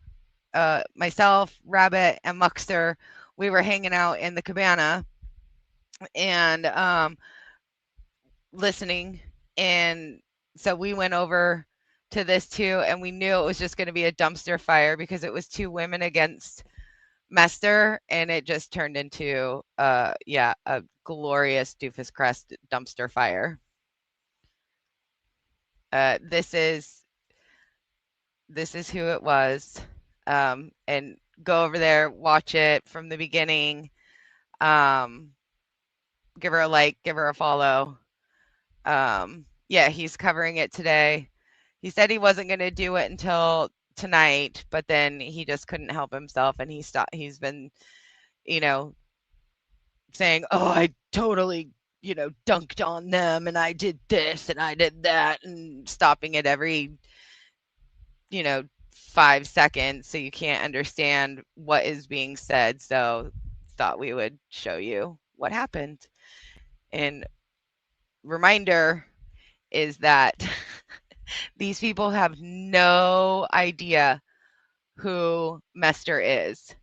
myself, Rabbit, and Muckster, we were hanging out in the cabana and listening. And so we went over to this too, and we knew it was just going to be a dumpster fire because it was 2 women against Mester, and it just turned into a glorious doofus crest dumpster fire. This is who it was, and go over there, watch it from the beginning. Give her a like, give her a follow. Yeah, he's covering it today. He said he wasn't going to do it until tonight, but then he just couldn't help himself, and he stopped. He's been you know, saying, "Oh, I totally, dunked on them and I did this and I did that," and stopping it every, 5 seconds so you can't understand what is being said. So thought we would show you what happened. And reminder is that these people have no idea who Mester is.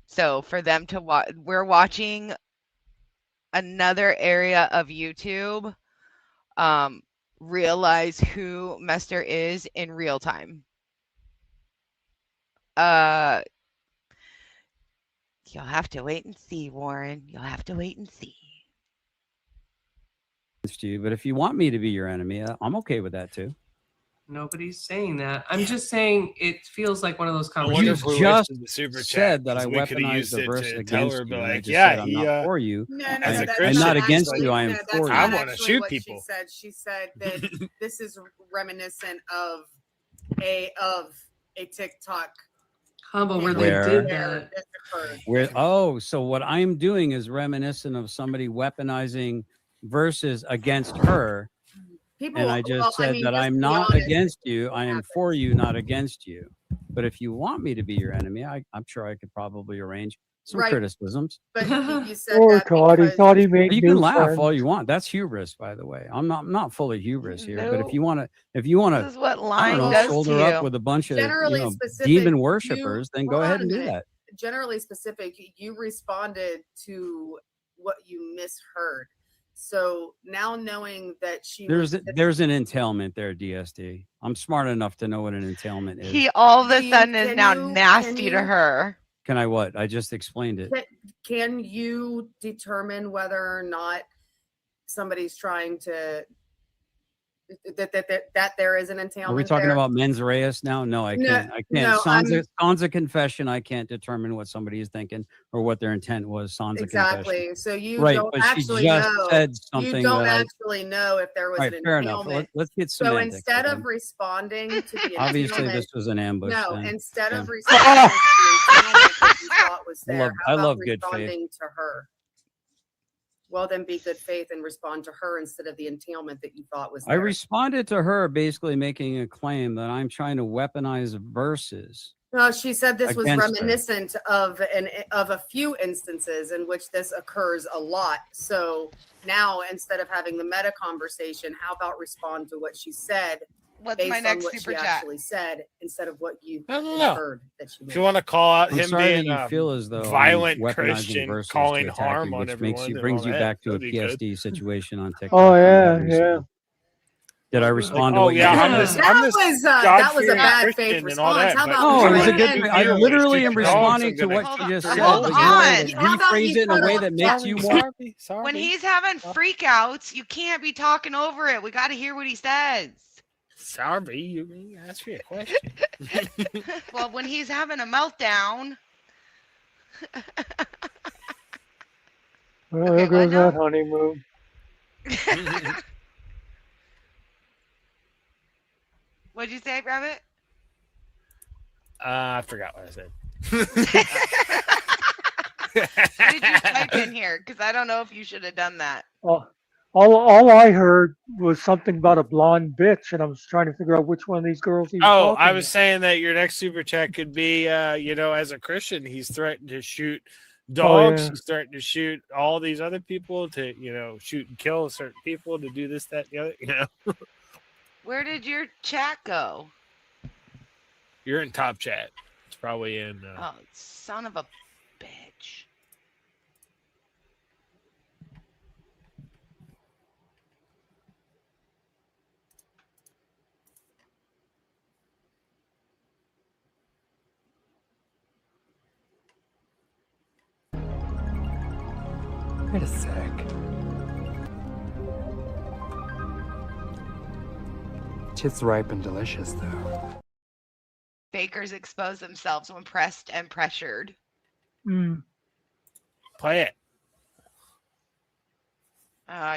So for them to watch, we're watching another area of YouTube realize who Mester is in real time. You'll have to wait and see, Warren. You'll have to wait and see. You, but if you want me to be your enemy, I'm okay with that too. Nobody's saying that. I'm just saying it feels like one of those You conversations. just the super said that I weaponized the verse against you. And I just said I'm not for you. I'm not against you. I am for you. I want to shoot people. She said that this is reminiscent of a TikTok combo where they did that. So what I'm doing is reminiscent of somebody weaponizing verses against her. And I just said that I'm not against you. I am for you, not against you. But if you want me to be your enemy, I'm sure I could probably arrange some criticisms. But you said Poor Todd. He thought he made You new can laugh friends. all you want. That's hubris, by the way. I'm not full of hubris here. But if No. you want to, This is what lying does shoulder to up you. with a bunch of Generally specific, demon you- worshippers, then go hold ahead on and a do minute. that. Generally specific, you responded to what you misheard. So now knowing that she There's an entailment there, DSD. I'm smart enough to know what an entailment is. He all of a sudden is now nasty to her. Can I what? I just explained it. can you determine whether or not somebody's trying to that there is an entailment? Are we talking there? about mens reis now? No, I No, can't. I no, can't. I'm- Sansa confession. I can't determine what somebody is thinking or what their intent was. Sansa confession. Exactly. So you Right, don't but she actually just know. said something You don't that I- actually know if there was Right, an fair enough. entailment. Let's get So semantics. instead then. of responding to the Obviously, entailment, this was an ambush. no, then. instead of Yeah. responding to the entailment that you thought was I there, love- how I about love good faith. responding to her? Well, then be good faith and respond to her instead of the entailment that you thought was I there. responded to her basically making a claim that I'm trying to weaponize verses. No, she said this was against her. reminiscent of a few instances in which this occurs a lot. So now, instead of having the meta conversation, how about respond to what she said What's based my on next what super she chat? actually said instead of what you I don't know. heard that she If you want to call out I'm him sorry being that you a feel as though I'm violent weaponizing Christian verses calling to attack harm you, on which everyone, makes you then brings all you that, back to a that'd be good. PSD situation on TikTok. Oh, yeah, recently. yeah. Did I respond to oh what yeah, you I'm said? this, That I'm this was that was a God-fearing bad faith Christian and all response. that, How but about No, it was a try good. and- I literally am Shoot your dogs, responding I'm to gonna what Hold you on, just hold said. on. but you wanted to How about rephrase you it in a put way up- that makes you more. Sorry. When he's having freakouts, you can't be talking over it. We got to hear what he says. Sorry, you mean ask me a question. Well, when he's having a meltdown. Well, Okay, there goes what now? that honeymoon. What'd you say, Rabbit? I forgot what I said. What did you type in here? Because I don't know if you should have done that. All I heard was something about a blonde bitch, and I was trying to figure out which one of these girls he was Oh, talking I was about. saying that your next super chat could be, as a Christian, he's threatened to shoot dogs. yeah. He's threatened to shoot all these other people to, shoot and kill certain people to do this, that, and the other. Where did your chat go? You're in top chat. It's probably in. Oh, son of a bitch. Wait a sec. Shit's ripe and delicious, though. Fakers expose themselves when pressed and pressured. Play it.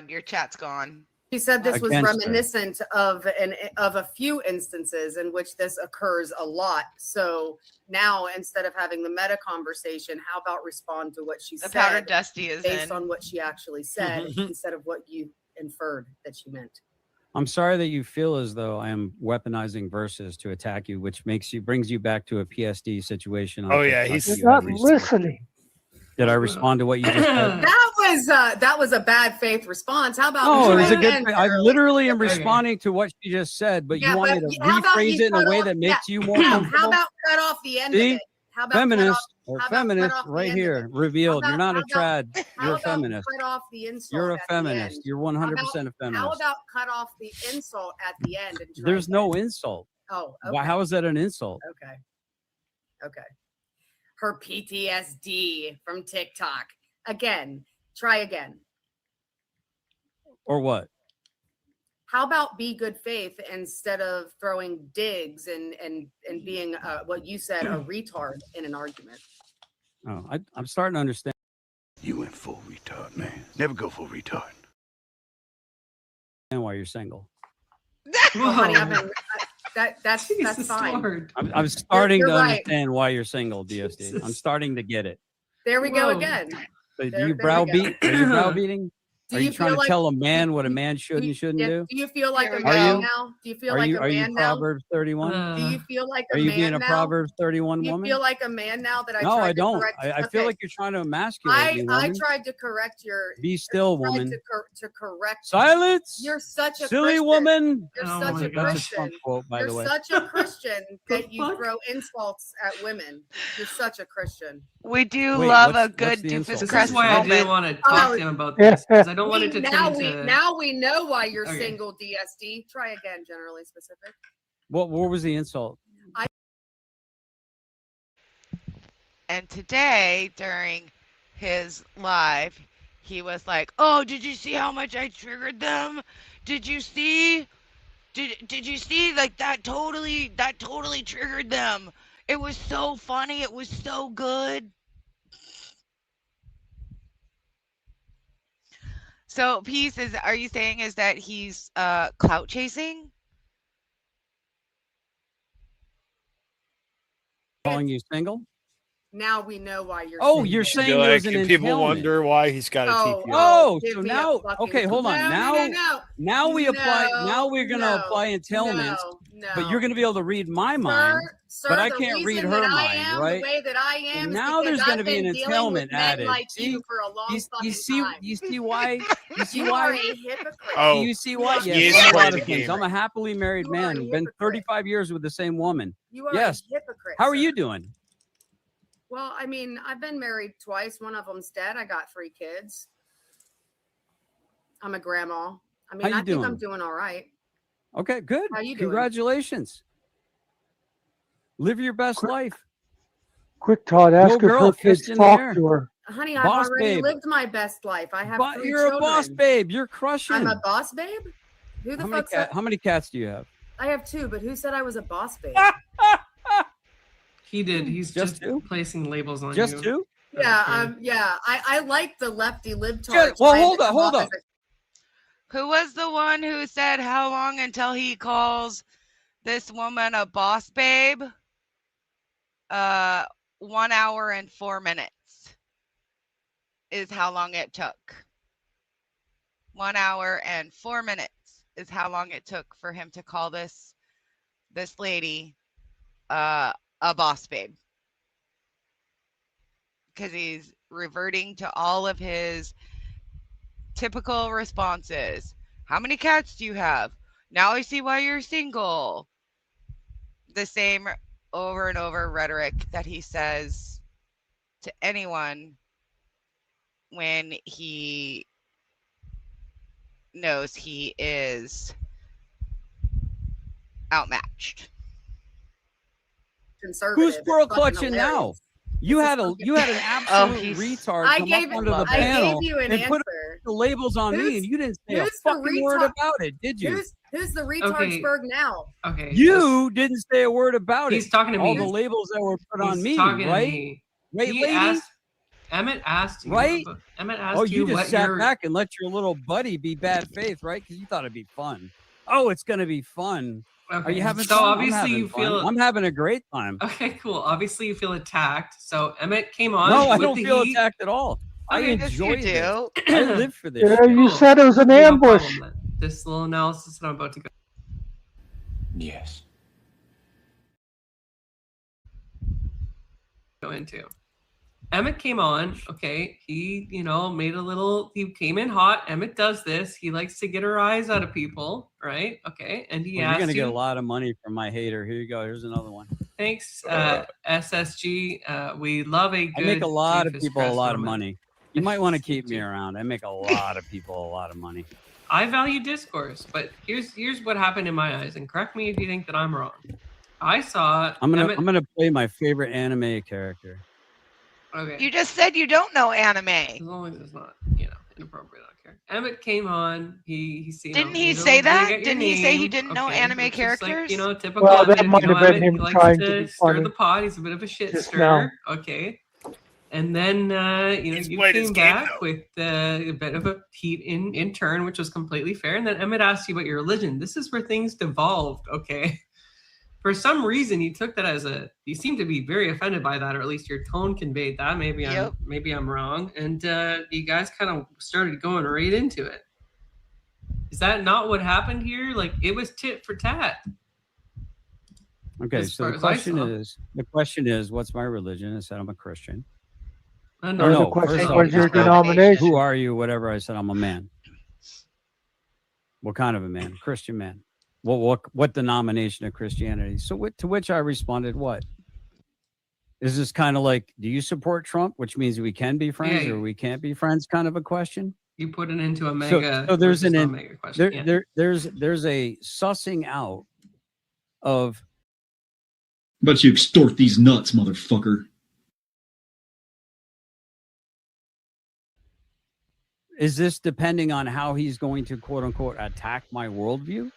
Your chat's gone. She said this was Against her. reminiscent of a few instances in which this occurs a lot. So now, instead of having the meta conversation, how about respond to what she The powder said Dusty is based in. on what she actually said instead of what you inferred that she meant. I'm sorry that you feel as though I am weaponizing verses to attack you, which brings you back to a PSD situation. on Oh, yeah, TikTok he's that You're you had not recently. listening. Did I respond to what you just said? That was a bad faith response. How about No, it we was a try good. again, I Shirley? literally am Okay. responding to what she just said, but Yeah, you want me but to how about rephrase you it in a cut way off- that makes you more How comfortable. about cut off the end See? of it? How about cut Feminist off- or how about cut feminist off the right end of here it? revealed. How You're not a about- trad. How You're a about feminist. cut off the insult You're a at the feminist. end? You're 100% a How feminist. about cut off the insult at the end? And try There's again? no insult. Oh, Why? okay. How is that an insult? Okay. Her PTSD from TikTok. Again, try again. Or what? How about be good faith instead of throwing digs and being what you said, a retard in an argument? Oh, I'm starting to understand. You went full retard, man. Never go full retard. Why you're single? Well, honey, I've been, that's Jesus fine. Lord. I'm starting you're to right. understand why you're single, DSD. I'm Jesus. starting to get it. There we go Whoa. again. So There- do you there we go. browbeat? Are you browbeating? Do Are you feel trying to like- tell a man what a man should and shouldn't yeah, do? Do you feel like Here a we man go. now? Do you feel Are like you a man now? Proverbs 31? Do you feel like Are a you man being a now? Proverbs 31 Do you woman? feel like a man now that I No, tried I to don't. correct? I feel Okay. like you're trying to emasculate me, I woman. tried to correct your. Be still, tried woman. to correct. Silence. You're such a silly Christian. woman. You're Oh such my a gosh. That's a Trump Christian. quote, by You're the way. such a Christian that you fuck? throw insults at women. You're such a Christian. We do Wait, love what's- a good what's the doofus insult? This crest is why I moment. didn't want to talk to him about this because I don't want it to now turn we into. now we know why you're Okay. single, DSD. Try again, generally specific. What was the insult? And today, during his live, he was like, "Oh, did you see how much I triggered them? Did you see? Did you see? Like that totally triggered them. It was so funny. It was so good." So, Peace, are you saying is that he's clout chasing? Calling you single? Now we know why you're. Oh, single. you're saying You're there's like, an and people entailment. wonder why he's got a Oh, TPO. Oh, give so me a now, fucking- okay, hold on. No. Now we apply. No, Now we're gonna no, apply entailments, No, but you're gonna be able to read my mind. Sir, but I the can't read reason her that I mind, am right? The way that I am. And is now because there's gonna I've be an been dealing entailment with men added. Like See? you for a long You fucking see? time. You see why? You see You are why? a hypocrite. Oh, Do you see why? He Yes, is a playing lot the of things. game. I'm a happily married You are a man. Been hypocrite. 35 years with the same woman. You are Yes. a hypocrite. How are sir. you doing? Well, I mean, I've been married twice. One of them's dead. I got 3 kids. I'm a grandma. I mean, How you I think I'm doing? doing all right. Okay, good. How you doing? Congratulations. Live your best life. Quick, Todd, ask if girl, her kids fist in the talk air. to her. Honey, I've Boss already babe. lived my best life. I have 3 You're children. a boss babe. You're crushing. I'm a boss babe? Who the fuck said? How many cats do you have? I have 2, but who said I was a boss babe? He did. He's Just two? placing labels on Just you. 2? Yeah. I like the lefty libtard. Well, trying hold to up, come hold off up. as Who was the one who said how long until he calls this woman a boss babe? 1 hour and 4 minutes is how long it took. 1 hour and 4 minutes is how long it took for him to call this lady a boss babe. Because he's reverting to all of his typical responses. How many cats do you have? Now I see why you're single. The same over and over rhetoric that he says to anyone when he knows he is outmatched. conservative. Who's It's squirrel fucking clutching now? hilarious. You had an absolute he's- retard I come gave- up onto the I gave panel you an and put answer. the labels on me, Who's- and you didn't say a who's the fucking word retard- about it, did you? Who's the retardsburg now? Okay. You didn't say a word about He's it. talking to All me. the labels that were put on He's me, talking to right? me. Right, He lady? asked- Emmett asked you. Right? Emmett asked Oh, you you what just sat your back and let your little buddy be bad faith, right? Because you thought it'd be fun. Oh, it's gonna be fun. Are Okay, you having so fun? obviously I'm having you fun. feel I'm having a great time. okay, cool. Obviously you feel attacked. So Emmett came on. No, I with don't the feel heat. attacked at all. I Okay, yes, you enjoy this. do. I live for this. Yeah, shit. you Cool. said it was an Okay, no ambush. problem then. This little analysis that I'm about to go Yes. into. Emmett came on, okay. He, made a little, he came in hot. Emmett does this. He likes to get a rise out of people, right? Okay. And he Well, you're asked gonna you, get a lot of money from my hater. Here you go. Here's another one. thanks, SSG. We love a good I make a lot of Doofus people a Press lot of moment. money. You might want to keep me around. I make a lot of people a lot of money. I value discourse, but here's what happened in my eyes, and correct me if you think that I'm wrong. I saw I'm Emmett, gonna play my favorite anime character. okay. You just said you don't know As anime. long as it's not, inappropriate, I don't care. Emmett came on. He Didn't he say that? Didn't he say he didn't know anime Like, characters? typical Well, that Emmett. might have been Emmett, him he likes trying to to be stir funny the pot. He's a bit of a shit just stirrer. Okay. And then He's you played his came game, back though. with a bit of a heat in turn, which was completely fair. And then Emmett asked you about your religion. This is where things devolved. Okay. For some reason, you took that as you seem to be very offended by that, or at least your tone conveyed that. Maybe I'm wrong. And you guys kind of started going right into it. Is that not what happened here? Like, it was tit for tat. Okay, As so far the as I question is, what's my religion? I said I'm a Christian. No, Or the question first was off, your you said, denomination. Who are you? Whatever. I said I'm a man. What kind of a man? Christian man. What denomination of Christianity? So to which I responded, what? Is this kind of like, do you support Trump, which means we can be friends or we can't be friends? Kind of a question. You put it into a mega. So there's versus an non-mega question. there's a sussing out of. But you extort these nuts, motherfucker. Is this depending on how he's going to quote unquote attack my worldview?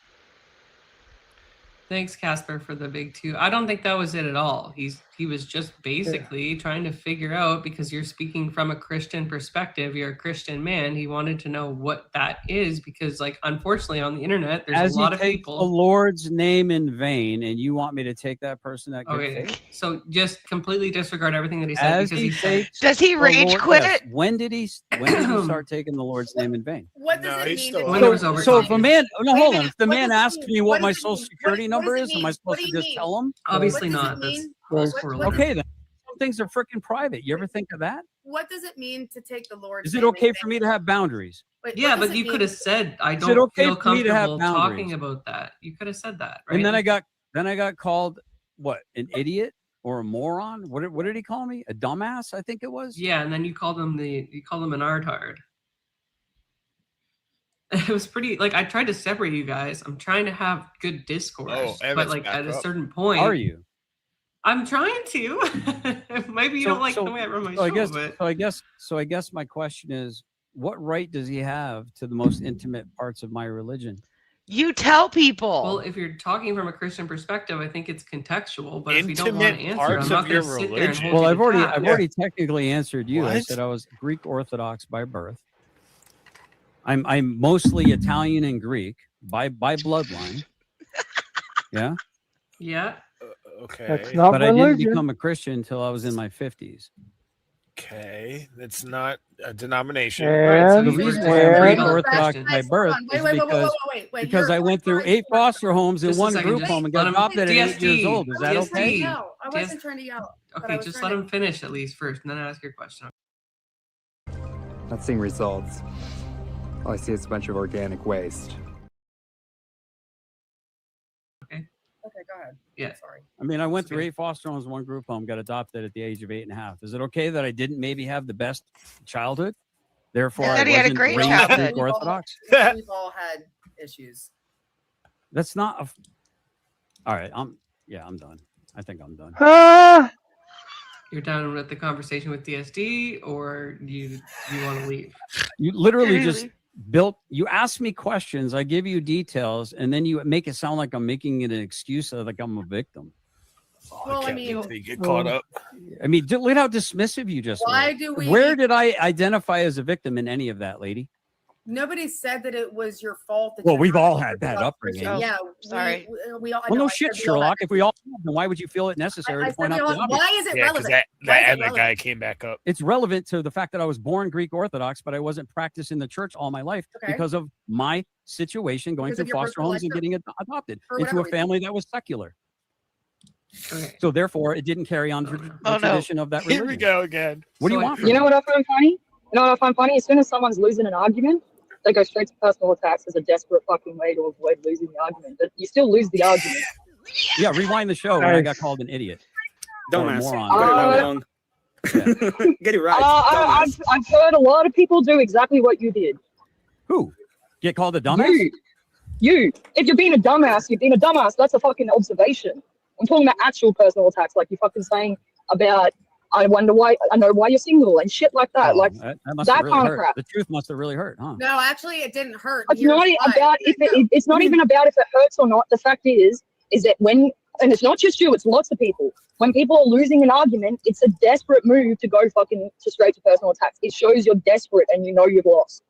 Thanks, Casper, for the big two. I don't think that was it at all. He was just basically trying to figure out, because you're speaking from a Christian perspective, you're a Christian man. He wanted to know what that is, because, like, unfortunately on the internet, there's a lot of people. The Lord's name in vain, and you want me to take that person at good Okay, faith? so just completely disregard everything that he said, because he said. Does he the rage Lord- quit? yes. When did he start taking the Lord's name in vain? What does it mean? When it was over. So if a man, no, Wait a hold on. minute, If the what man does it asks mean? me What what my does it social mean? security What number does it is, am I mean? supposed What to do you just mean? tell him? Obviously What does it not. That's mean? false What- correlation. Okay, then some things are freaking private. You ever think of that? What does it mean to take the Lord's Is it name in okay for vain? me to have boundaries? Wait, Yeah, what does but it you mean? could have said, I Is it don't okay feel for me to have comfortable boundaries? talking about that. You could have said that, right? And then I got called what? An idiot or a moron? What did he call me? A dumbass? I think it was. Yeah, and then you called him an artard. It was pretty, like, I tried to separate you guys. I'm trying to have good discourse, but Emmett's like back at a up. certain point, Are you? I'm trying to. Maybe you don't like the way I run my show, but I guess my question is, what right does he have to the most intimate parts of my religion? You tell people. well, if you're talking from a Christian perspective, I think it's contextual. But if you don't want to Intimate answer, parts I'm not of going your to sit there and religion? hold Well, you I've to already task. I've already technically answered you. I What? said I was Greek Orthodox by birth. I'm mostly Italian and Greek by bloodline. Yeah, Yeah. Okay. That's not but I didn't religion. become a Christian until I was in my 50s. Okay. It's not a denomination. And, The reason why and- I'm Greek Hold on. Orthodox Guys, by hold birth on. is Wait. because You're I went through sorry. 8 foster homes in Just a one second, group just home and let got him- adopted at 8 years DSD. old. Is that I wasn't trying to okay? yell. I wasn't trying to yell. but I Okay, was just trying let to- him finish at least first, and then ask your question. Not seeing results. All I see is a bunch of organic waste. Okay, go ahead. Yeah. Sorry. I mean, I went through Okay. 8 foster homes, one group home, got adopted at the age of 8.5. Is it okay that I didn't maybe have the best childhood? Therefore, He I said he had a wasn't great raised childhood. Greek Orthodox? We've all had issues. That's not a. All right, I'm done. I think I'm done. Ah, You're done with the conversation with DSD, or you want to leave? You literally just you ask me questions, I give you details, and then you make it sound like I'm making it an excuse, like I'm a victim. Well, I mean, They get caught up. I mean, look at how dismissive you just Why were. do we- Where did I identify as a victim in any of that, lady? nobody said that it was your fault. That Well, you're we've not all a had that good upbringing. person. Yeah, sorry. We all. I Well, know, no I shit, said we all had- Sherlock. If we all, then why would you feel it necessary I to point said out we the all- obvious? why is it Yeah, because relevant? that Why is it Emmett relevant? guy came back up. It's relevant to the fact that I was born Greek Orthodox, but I wasn't practicing the church all my life Okay. because of my situation going Because through of your foster homes and personal getting adopted For into whatever a reason. family that was secular. Okay. So therefore, it didn't carry on the Oh, no. tradition of that Here religion. we go again. What do you So want? From You me? know what I find funny? You know what I find funny? As soon as someone's losing an argument, they go straight to personal attacks as a desperate fucking way to avoid losing the argument. But you still lose the argument. Yeah, rewind the show when I got called an idiot. Or a Dumbass. moron. Get it right. I've heard a lot of people do exactly what you did. Who? Get called a dumbass? You. If you're being a dumbass, you're being a dumbass. That's a fucking observation. I'm talking about actual personal attacks, like you're fucking saying about, I know why you're single and shit like that. Oh, like that that, must have really kind of hurt. crap. The truth must have really hurt, huh? No, actually, it didn't hurt. It's Here's not why. about if it's not even about if it hurts or not. The fact is that when, and it's not just you, it's lots of people. When people are losing an argument, it's a desperate move to go fucking straight to personal attacks. It shows you're desperate and you know you've lost.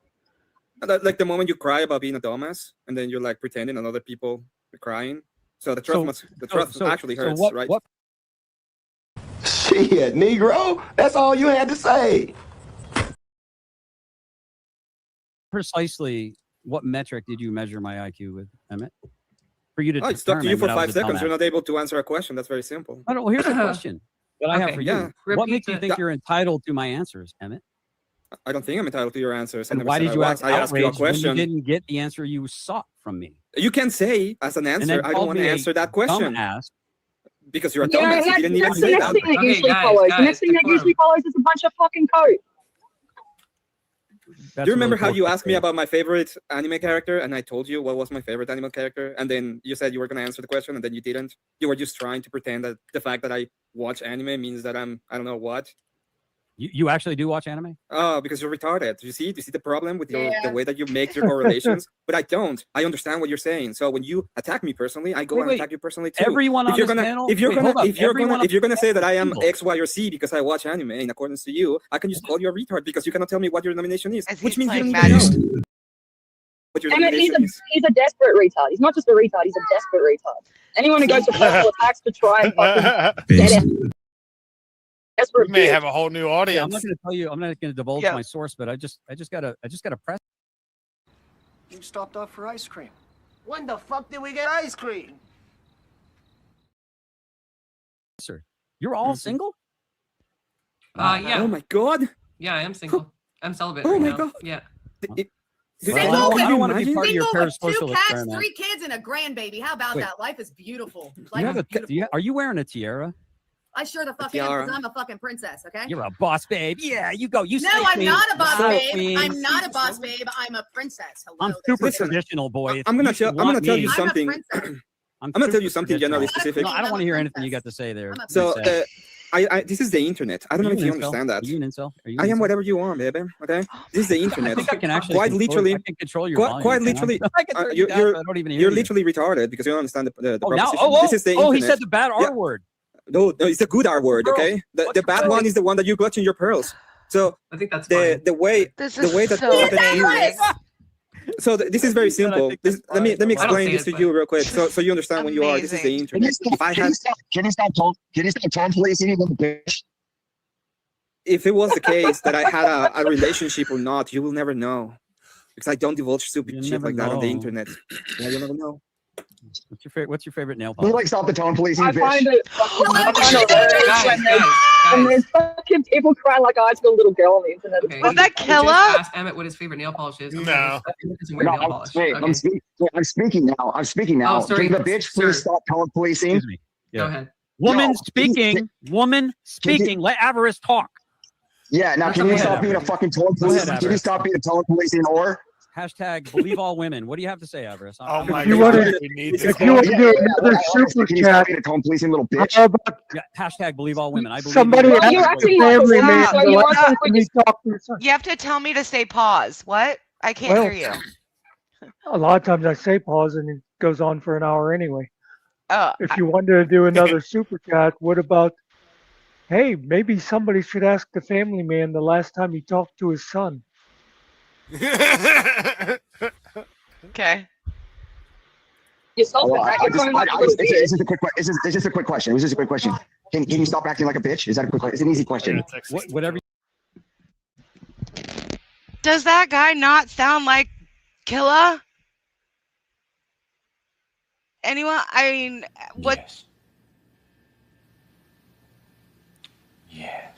Like the moment you cry about being a dumbass, and then you're like pretending, and other people are crying. So the trust actually hurts, right? What? Shit, Negro. That's all you had to say. Precisely what metric did you measure my IQ with, Emmett? For you to Oh, it's stuck to you determine for that I 5 was a seconds. You're dumbass. not able to answer a question. That's very simple. I don't, well, here's the question that I have Okay, for you. yeah. What Repeat makes you the- think you're entitled to my answers, Emmett? I don't think I'm entitled to your answers. I And never why said did I you was. act I asked you a outraged when you question. didn't get the answer you sought from me? You can say as an And answer, then I don't called want to me a answer that question dumbass. because you're a Yeah, dumbass. You didn't even that's the say next that. thing that Okay, usually guys, follows. The guys, next thing that decorum. usually follows is a bunch of fucking code. Do you remember how you asked me about my favorite anime character, and I told you what was my favorite anime character, and then you said you were going to answer the question, and then you didn't? You were just trying to pretend that the fact that I watch anime means that I don't know what. You actually do watch anime? Oh, because you're retarded. Do you see the problem with the Yeah. way that you make your correlations? But I don't. I understand what you're saying. So when you attack me personally, I go Wait, and wait. attack you personally too. Everyone if on you're this gonna, panel- if you're wait, gonna, hold up. if you're Everyone gonna, on if you're gonna say that I am single. X, Y, or Z because I watch anime in accordance to you, I can just call you a retard because you cannot tell me what your nomination is, As which he's means you don't playing even Madden. know what your And he's nomination is. a desperate retard. He's not just a retard, he's a desperate retard. Anyone who goes to personal attacks to try and fucking get it. We Desperate may bitch. have a whole new Yeah, I'm audience. not going to tell you. I'm not going to divulge Yeah. my source, but I just gotta press. You stopped off for ice cream. When the fuck did we get ice cream? Sir, you're all single? Yeah. Oh my god. Yeah, I am single. I'm celibate Oh right my now. God. Yeah. Well, Single I with- don't want to be imagine? part of your Single with 2 parasocial cats, experiment. 3 kids, and a grandbaby. How about Wait. that? Life is beautiful. You Life have is a, beautiful. are you wearing a tiara? I sure the fuck am, tiara. because I'm a fucking princess, okay? You're a boss, babe. Yeah, you go. You No, slay I'm queen. not a boss Slay babe. queen. I'm not a boss babe. I'm a princess. Hello. I'm there's super a difference. traditional, boy. I'm gonna You should tell. I'm gonna want tell me. you I'm a something. princess. I'm gonna tell you super something generally traditional. specific. No, I don't want to hear anything you got to say there. I'm a So, princess. this is the internet. I don't know Are if you you an incel? understand that. Are you an incel? Are you I an am incel? whatever you want, baby. Okay, this is the I internet. think I can actually quite control, literally, I can control your quite, volume. quite can I? literally, I can turn you down, you're but I don't even hear you're you. literally retarded because you don't understand the Oh, now, proposition. This is the he internet. said the bad R Yeah. word. No, it's a good R word. Girl, Okay, the what's bad girl? one is the one that you clutch in your pearls. So I think that's the fine. the way This the is way that so amazing. so this is very I think simple. that's Let me I don't explain see this it, to but- you real quick, so you understand when you are. This is the Amazing. internet. If I had, Can you stop tone policing, you little bitch? if it was the case that I had a relationship or not, you will never know, because I don't divulge stupid You'll shit never like that on the know. internet. Yeah, you'll never know. What's your favorite nail Can you polish? like stop the tone policing, I bitch? find it fucking I find it Guys, hilarious when there's fucking people crying like I to a little girl on the internet. Okay, Was we- that we just Killa? asked Emmett what his favorite nail polish is. Okay, No. it's some weird nail polish. Wait, Okay. I'm speaking now. I'm speaking now. Oh, sorry, Can the bitch sir. please stop tone policing? Excuse me. Go Yeah. ahead. Woman No, speaking. Woman speaking. Let Avarice talk. Yeah, now That's can you okay. stop being a fucking tone Go ahead, policing? Can you Avarice. stop being a tone policing or? Hashtag believe all women. What do you have to say, Avarice? Oh my If you god, wanna- we need If this. you want to do Yeah, another super can you stop chat, being a tone policing little bitch? how about Yeah, hashtag believe all women. I believe somebody you. Well, you're ask acting the like a family woman, man so to you let want some quick me talk to your son? You have to tell me to say pause. What? I can't Well, hear you. A lot of times I say pause and it goes on for an hour anyway. Oh, if you wanted to do another super chat, what about, hey, maybe somebody should ask the family man the last time he talked to his son. okay. Yourself, Well, right? Your phone like a little bitch. it's just a quick question. It's just a quick question. It was just a quick question. Can you stop acting like a bitch? Is that a quick? It's an easy question. Whatever. Does that guy not sound like Killa? Anyone? I mean, what? Yes.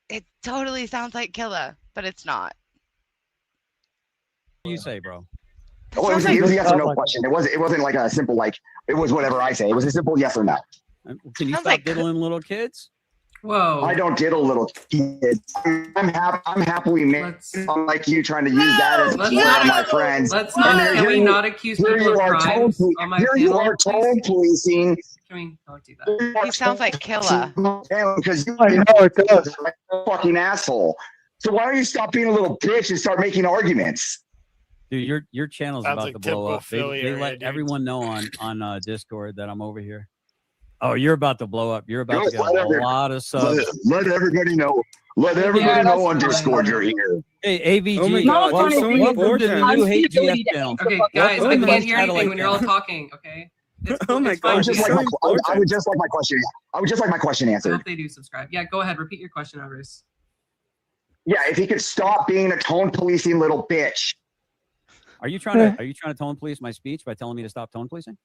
It totally sounds like Killa, but it's not. What do you say, bro? Oh, it was a yes or no question. It wasn't like a simple like. It was whatever I say. It was a simple yes or no. Can you Sounds stop like- diddling little kids? Whoa. I don't diddle little kids. I'm happily married. Unlike you trying to use that as Let's one not- of my friends. Let's not. And Can we here not accuse here people you of are crimes tone- on my Here you panel, are tone policing. Can we not do that? He sounds like Killa. Because you I know it does. like a fucking asshole. So why don't you stop being a little bitch and start making arguments? Dude, your channel's Sounds about like to blow typical up. Philly They area, let dude. everyone know on Discord that I'm over here. Oh, you're about to blow up. You're about to Guys, get let a lot of subs. Let everybody know. Let everybody know on Discord you're here. Hey, AVG. Oh my God, welcome, it's so welcome to important. the new I'm Hate still GF eating channel. it. Okay, guys, I Welcome to can't my hear anything satellite when you're all channel. talking. Okay. Oh my It's fine. I God, would just it's like so my, important. I would just like my question. I would just like my question I answered. hope they do subscribe. Yeah, go ahead. Repeat your question, Iris. Yeah, if he could stop being a tone policing little bitch. Are you trying to tone police my speech by telling me to stop tone policing?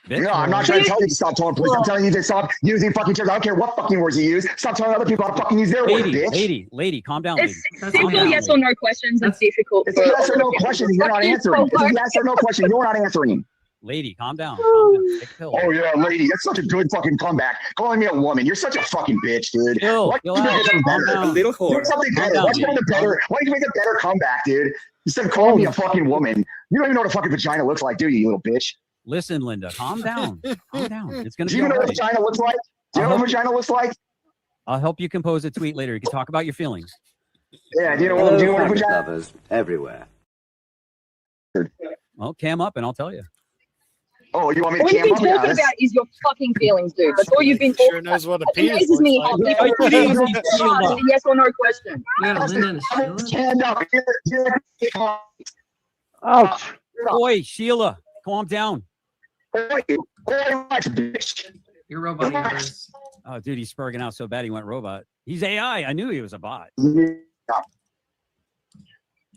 Bitch? No, I'm not trying to tell you to stop tone policing. I'm telling you to stop using fucking terms. I don't care what fucking words you use. Stop telling other people how to fucking use their words, bitch. Lady, calm down, lady. It's Calm simple down. yes or no questions are difficult. It's a yes or no question. You're not answering. It's a yes or no question. You're not answering. Lady, calm down. Calm down. Take a pill. Oh yeah, lady, that's such a good fucking comeback. Calling me a woman, you're such a fucking bitch, dude. Chill, Why chill don't you out. make something Calm better? A down. little Do whore. something Calm better. down, Why don't you make a lady. better? Why don't you make a better comeback, dude? Instead of calling me a fucking woman, you don't even know what a fucking vagina looks like, do you, you little bitch? Listen, Linda, calm down. Calm down. It's gonna Do be you even know what a alright. vagina looks like? Do you know what a vagina looks like? I'll help you compose a tweet later. You can talk about your feelings. Yeah, do you know what a Hello, vagina? lovers everywhere. Well, cam up and I'll tell you. Oh, you want me All to you've cam been up? talking Yeah, about is your fucking feelings, dude. That's all you've been Sure talking knows about. what a It penis amazes me looks how like. that Easy, is a yes or no question. Yeah, Linda and Sheila. stand up. Ouch. Boy, Sheila, calm down. Bitch. You're roboting Iris. Oh, dude, he's spurging out so bad he went robot. He's AI. I knew he was a bot.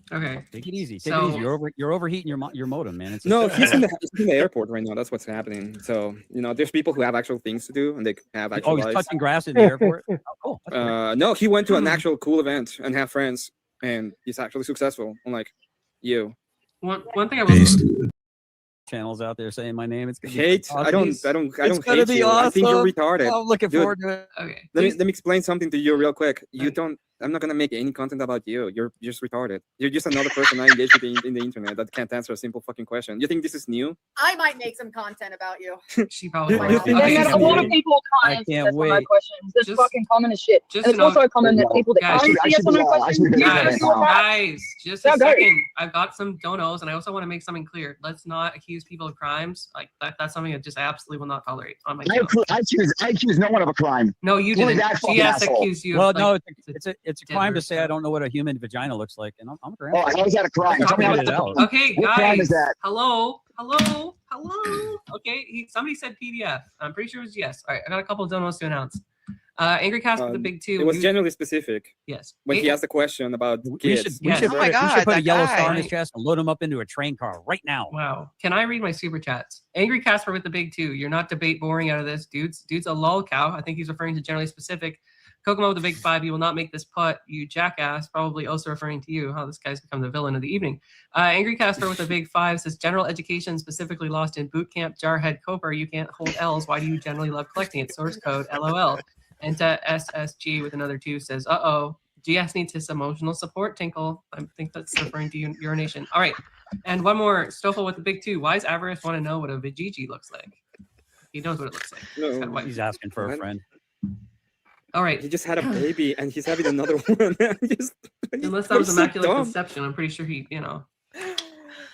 Okay. Take it easy. Take So- it easy. You're overheating your modem, man. It's No, he's in the airport right now. That's what's happening. So, there's people who have actual things to do and they have actual Oh, he's lives. touching grass in the airport. Oh, cool. That's great. No, he went to an actual cool event and have friends, and he's actually successful. Unlike you. One thing I will Channels out there saying my name. It's gonna be Hate. awesome. I don't It's gonna hate be you. I think you're awesome. retarded. I'm looking Dude, forward to it. Okay. Let me explain something to you real quick. I'm not gonna make any content about you. You're just retarded. You're just another person I engage with in the internet that can't answer a simple fucking question. You think this is new? I might make some content about you. She probably Wow. will. think And this then is a lot of new? people I can't answer can't yes or no wait. questions. That's Just- fucking common as shit. just And it's to know- also common that people that Guys, can't answer yes or no questions. Guys, just a Yeah, go. second. I've got some donos, and I also want to make something clear. Let's not accuse people of crimes. Like that's something I just absolutely will not tolerate on my channel. I accuse no one of a crime. No, you Only didn't. that fucking GS asshole. accused you. Well, of, no, like, it's a crime to say I don't know what a human vagina looks like, and I'm a Oh, grandpa. how is that a crime? Tell me how Figured that's it a out. crime. Okay, What crime is guys. that? Hello. Okay, somebody said PDF. I'm pretty sure it was yes. All right, I got a couple of donos to announce. Angry Cast with the big two. It was you- generally specific. Yes. When he asked the question about We kids. should, Yes. Oh my God, put a that yellow guy. star on his chest and load him up into a train car right now. Wow. Can I read my super chats? Angry Casper with the big two. You're not debate boring out of this. Dude's a lol cow. I think he's referring to generally specific. Kokomo with the big five. You will not make this putt, you jackass. Probably also referring to you. How this guy's become the villain of the evening. Angry Casper with the big five says general education specifically lost in boot camp. Jarhead Coper. You can't hold L's. Why do you generally love collecting it? Source code LOL. Enta SSG with another two says, GS needs his emotional support, Tinkle. I think that's referring to urination. All right. And one more, Stoffel with the big two. Why does Avarice want to know what a Vijiji looks like? He knows what it looks like. It's kinda white. He's asking for a What? friend. All right. He just had a baby and he's having another one. Unless that was You're so immaculate dumb. conception, I'm pretty sure he,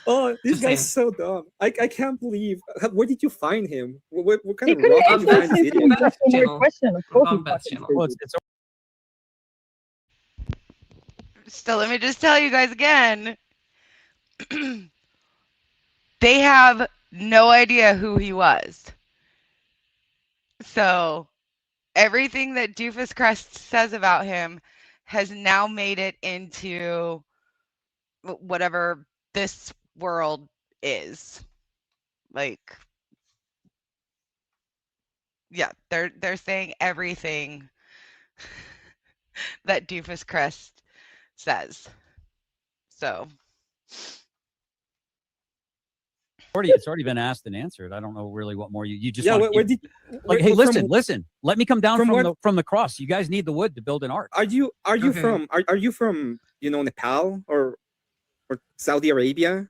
Oh, this Just guy's saying. so dumb. I can't believe. Where did you find him? What kind He of could rock have did you find answered this the idiot? question with a channel. question. Of course, he On Beth's fucking channel. Well, stupid. So let me just tell you guys again. They have no idea who he was. So everything that Doofus Crest says about him has now made it into whatever this world is. Like, yeah, they're saying everything that Doofus Crest says. So It's already been asked and answered. I don't know really what more you just Yeah, want where to did? like, where- hey, from- listen. Let me come down from what- from the cross. You guys need the wood to build an ark. Are you Okay. from? Are you from? Nepal or Saudi Arabia?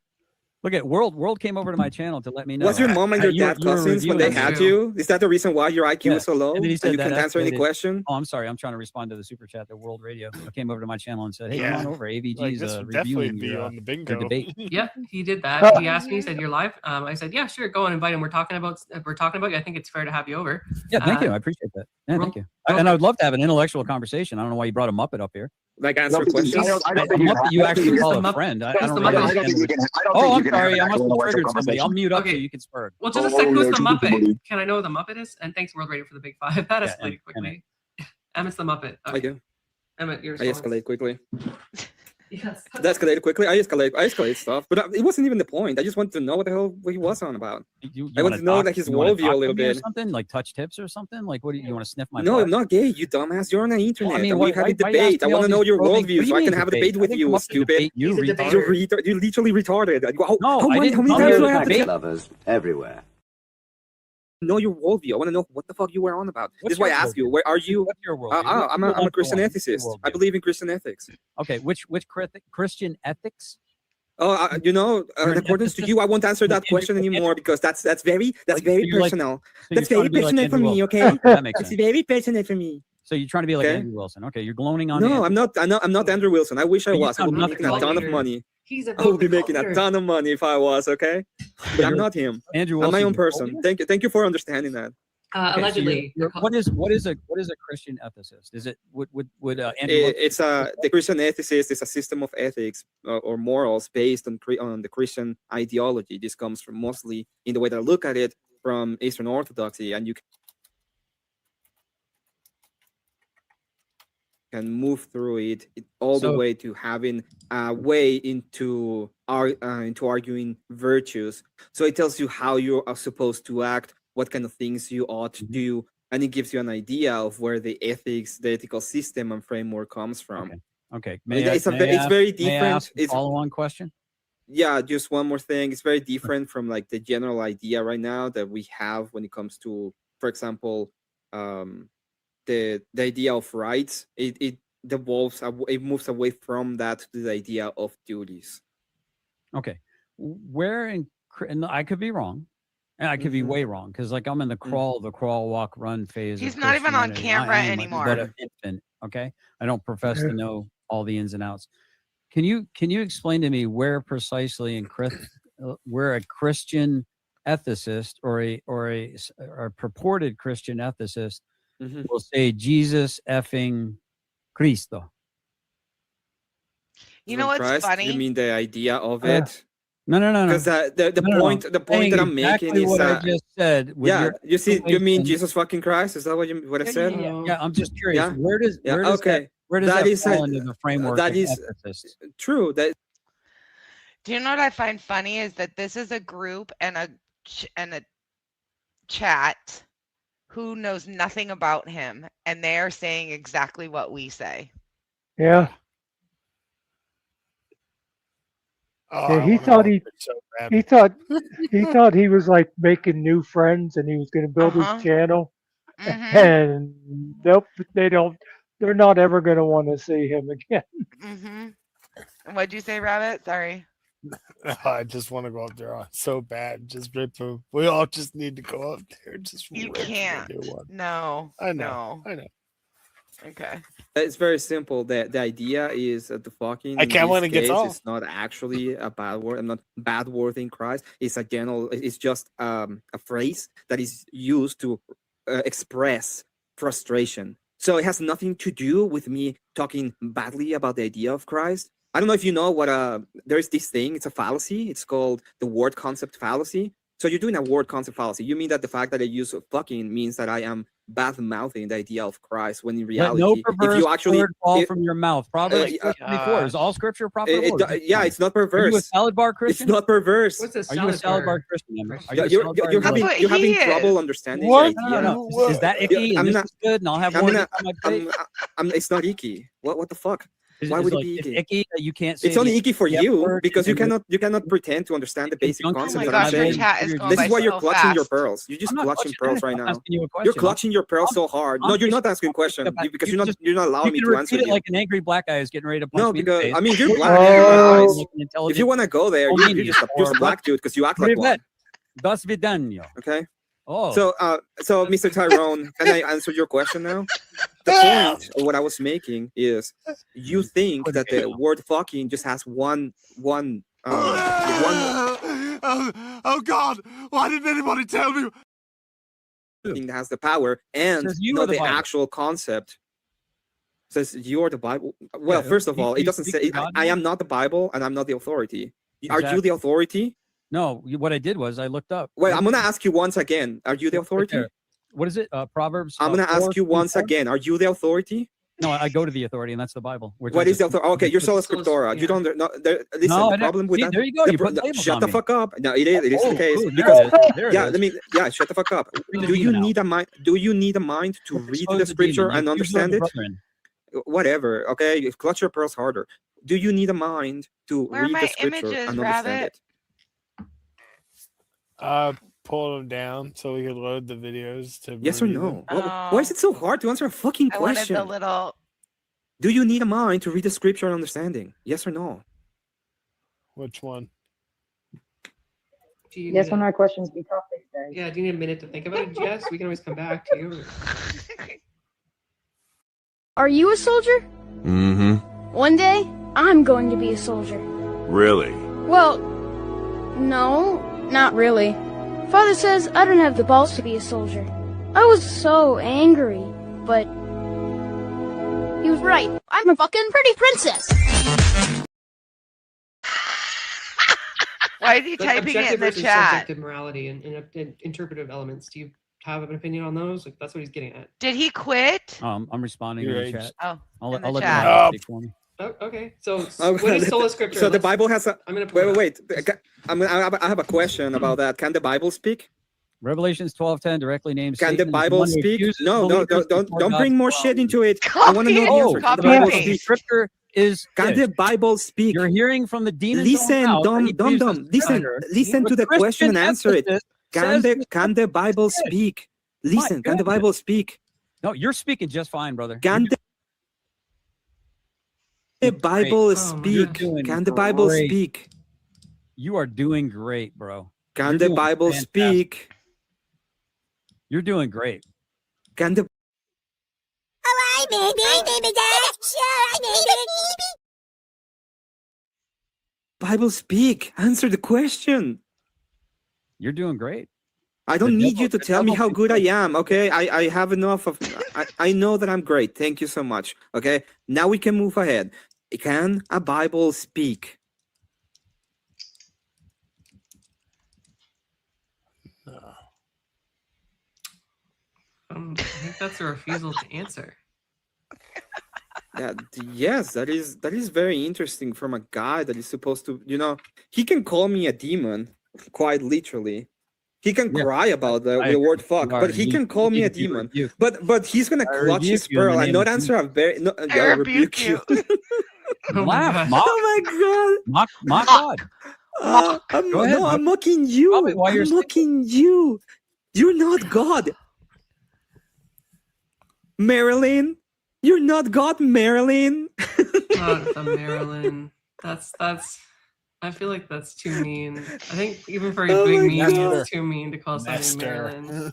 Look at World came over to my channel to let me know. Was your mom and your You were- dad you were cousins when they reviewing had it. True. you? Is that the reason why your IQ Yeah. is so low And then he and said you that can't answer any escalated. question? Oh, I'm sorry. I'm trying to respond to the super chat that World Radio came over to my channel and said, "Hey, Yeah. come on over. Like, AVG's this would definitely reviewing be your, on the your bingo. debate." Yeah, he did that. He asked me. He said, "You're live." I said, "Yeah, sure. Go and invite him. We're talking about you. I think it's fair to have you over." Yeah, thank you. I appreciate that. Yeah, World- thank you. And I would love to have an intellectual conversation. I don't know why you brought a Muppet up here. Like answer No, because questions? I don't A think you Muppet can- you I don't think actually you call can- a friend. I Who's don't the know. Muppet? I don't think you can. I don't Oh, think I'm you can have sorry. an I must actual have intellectual triggered somebody. I'll conversation. mute up so Okay. you can spur. Well, just a Oh, sec. Who's yeah, the keep it Muppet? moving. Can I know who the Muppet is? And thanks, World Radio, for the big five. That Yeah, escalated quickly. Emmett. Emmett's the Muppet. I Okay. do. Emmett, your I response. escalate quickly. Yes. That escalated quickly. I escalate stuff, but it wasn't even the point. I just wanted to know what the hell he was on about. You I want to know like his worldview a little or bit. something like touch tips or something. Like, what do you want to sniff my? No, butt? I'm not gay, you dumbass. You're on the internet. mean, and why- we have a why you debate. I asking me all want to know these your probing- what worldview do you so I mean can have a debate? debate I with didn't you, come up to stupid. debate you, He's a retard. debater. You're literally retarded. How No, how I many didn't times come do here I to have to debate. lovers everywhere. know your worldview? I want to know what the fuck you were on about. What's This is why I your asked you. worldview? Where are you? What's your worldview? I'm a Christian What's your ethicist. I worldview? believe in Christian ethics. Okay, which Christian ethics? Oh, in accordance to you, I won't answer that question anymore because that's very you're like- personal. So That's you're very trying to be like personal for Andrew me. Wilson. Okay, That makes that's sense. very personal for me. So you're trying to be like Okay. Andrew Wilson. Okay, you're gloating on. No, Andrew. I'm not. I'm not Andrew Wilson. I wish I But you was. I sound would be nothing making a like ton of Andrew. money. He's a I would be vocal making a leader. ton of money if I was. Okay, but I'm not him. Andrew I'm Wilson. my own person. Thank you for understanding that. Okay, so Allegedly. what is a Christian ethicist? Is it would Andrew Wilson? It's the Christian ethicist is a system of ethics or morals based on the Christian ideology. This comes from mostly in the way that I look at it from Eastern Orthodoxy, and you can move through it all the So- way to having a way into arguing virtues. So it tells you how you are supposed to act, what kind of things you ought to do, and it gives you an idea of where the ethical system and framework comes from. Okay, It's very may I different. ask a follow-on question. Yeah, just one more thing. It's very different from like the general idea right now that we have when it comes to, for example, the idea of rights. It devolves. It moves away from that to the idea of duties. Okay, where and I could be wrong, and I could be way wrong because like I'm in the crawl, walk, run phase. He's of not even on Christianity. camera I am anymore. but an infant. Okay, I don't profess to know all the ins and outs. Can you explain to me where precisely in where a Christian ethicist or a purported Christian ethicist will say Jesus effing Cristo? You know From what's Christ, funny? You mean the idea of it? No. Because the No, no, point the point Saying that I'm exactly making is what I that just said. with yeah, your you see, you mean explanation. Jesus fucking Christ? Is that what I said? Yeah, I'm just curious. Yeah. Where does okay. where does That that is fall a- into the framework that of is ethicists? true. That Do you know what I find funny is that this is a group and a chat who knows nothing about him, and they are saying exactly what we say. Yeah. Oh, Yeah, I he wanna thought watch he it so bad. he thought he was like making new friends and he was going to build Uh-huh. his channel. Mhm. And nope, they don't. They're not ever going to want to see him again. Mhm. What'd you say, Rabbit? Sorry. I just want to go up there so bad. Just rip him. We all just need to go up there. Just You rip him a can't. new one. No. I know. No. I know. Okay. It's very simple. The idea is that the fucking I can't in win this against case, all. it's not actually a bad word. I'm not bad word in Christ. It's a general. It's just a phrase that is used to express frustration. So it has nothing to do with me talking badly about the idea of Christ. I don't know if you know what there's this thing. It's a fallacy. It's called the word concept fallacy. So you're doing a word concept fallacy. You mean that the fact that I use fucking means that I am bad mouthing the idea of Christ, when in Let reality, no if perverse you actually word fall from your mouth. Proverbs uh, 24 is all scripture profitable. yeah, it's not Are you a perverse. salad bar It's Christian? not perverse. What's a Are you a salad salad bar bar? Christian? Are you a You're salad bar you're Christian? having what you're having he trouble is. understanding What? the No, idea. no, no. Is that icky? I'm And this not- is good, and I'll have I'm more gonna, on my plate. it's not icky. What the fuck? Why would it be it's icky? icky that you can't say It's only the icky for F you word because you and cannot pretend to understand the basic conjunction Oh concepts my that I'm gosh, your saying. chat is going This by is why you're so clutching your fast. pearls. You're just I'm not clutching clutching pearls right anything. I'm now. asking you a question. You're clutching your pearls I'm- so hard. I'm No, you're just not asking a question about- because you you're just- not allowing me you to can answer repeat it you. like an angry black guy is getting ready to punch No, me in the because face. I mean you're Or black. you You can have repeat it eyes. like an If intelligent you want to go there, Romanian you're just a or black dude because you act like one. Das vidania. Okay. Oh. So, Mr. Tyrone, can I answer your question now? The point of what I was making is, you think that the word "fucking" just has one. Oh God! Why didn't anybody tell me? Thing that has the power and Says you not or the the Bible? actual concept. Says you are the Bible. Well, Yeah, first of all, it you doesn't speak say to God I now? am not the Bible and I'm not the authority. Are you Exactly. the authority? No, what I did was I looked up. Wait, I'm gonna ask you once again. Are you the Right authority? there. What is it? Proverbs. I'm gonna ask you once 4:24? again. Are you the authority? No, I go to the authority, and that's the Bible. We're What talking is the just- authority? Okay, you're sola Sola scriptura. You yeah. don't. No, listen. No, I The don't- problem with see, that. there you go, you put labels Shut on the me. fuck up. No, it is the case There because it is. There it yeah. is. Let me. Yeah, shut the fuck up. Bring the Do you demon out. need a mind? Do you need a mind to Let's read expose the the scripture demon. and You understand the it? brethren. Whatever. Okay, you clutch your pearls harder. Do you need a mind to Where are read my the scripture images, and understand Rabbit? it? Pull them down so we could load the videos to. Yes or review no? them. Why is it so hard to answer a fucking I wanted question? the little. Do you need a mind to read the scripture and understanding? Yes or no? Which one? Do you Yes need or a- no questions be tough these days. Yeah, do you need a minute to think about it, Jess? We can always come back to you. Are you a soldier? Mm-hmm. One day, I'm going to be a soldier. Really? Well, no, not really. Father says I don't have the balls to be a soldier. I was so angry, but he was right. I'm a fucking pretty princess. Why is he But typing it objective in the versus chat? subjective morality and interpretive elements. Do you have an opinion on those? Like, that's what he's getting at. Did he quit? I'm responding Your in the age. chat. Oh, I'll in the let chat. the Bible speak for me. Oh, okay. So, Oh, what is sola scriptura? So the Let's- Bible has a. I'm gonna pull Wait. it up. I have a question about that. Can the Bible speak? Revelations 12:10 directly names. Can Satan the as Bible one who speak? accuses No, believers don't before bring God's more throne. shit into it. I want to know the Copy answer. it. Can the Copy Bible paste. speak? Scripture is Can this. the Bible speak? You're hearing from the demon's Listen, own mouth that dumb. he believes is Listen, better. listen The to the question and Christian answer it. emphasis Can says the Bible speak? Listen, can the goodness. Bible speak? No, you're speaking just fine, brother. Can the Bible You're speak? doing Can the Bible great. speak? You are doing great, bro. Can You're the doing Bible fantastic. speak? You're doing great. Can the Bible speak? Answer the question. You're doing great. I don't The need devil- you to the tell me devil how can good I speak. am, okay? I have enough of I know that I'm great. Thank you so much. Okay? Now we can move ahead. Can a Bible speak? I think that's a refusal to answer. Yeah, yes, that is very interesting from a guy that is supposed to, he can call me a demon, quite literally. He can Yeah, cry about the agree. word fuck, You are- but he can call me a you demon. rebuke. But he's gonna I clutch his rebuke you in the pearl and name not of answer a very no, I I'll rebuke you. Oh my Laugh, gosh. mock, Oh my mock God. god. I'm, Go ahead, no, bud. I'm mocking you. Tell me why you're I'm mocking you. You're not God. Marilyn. You're not God, Marilyn. Not the Marilyn. That's. I feel like that's too mean. I think even for Oh being my mean, God. it's too mean to call somebody Master. Marilyn.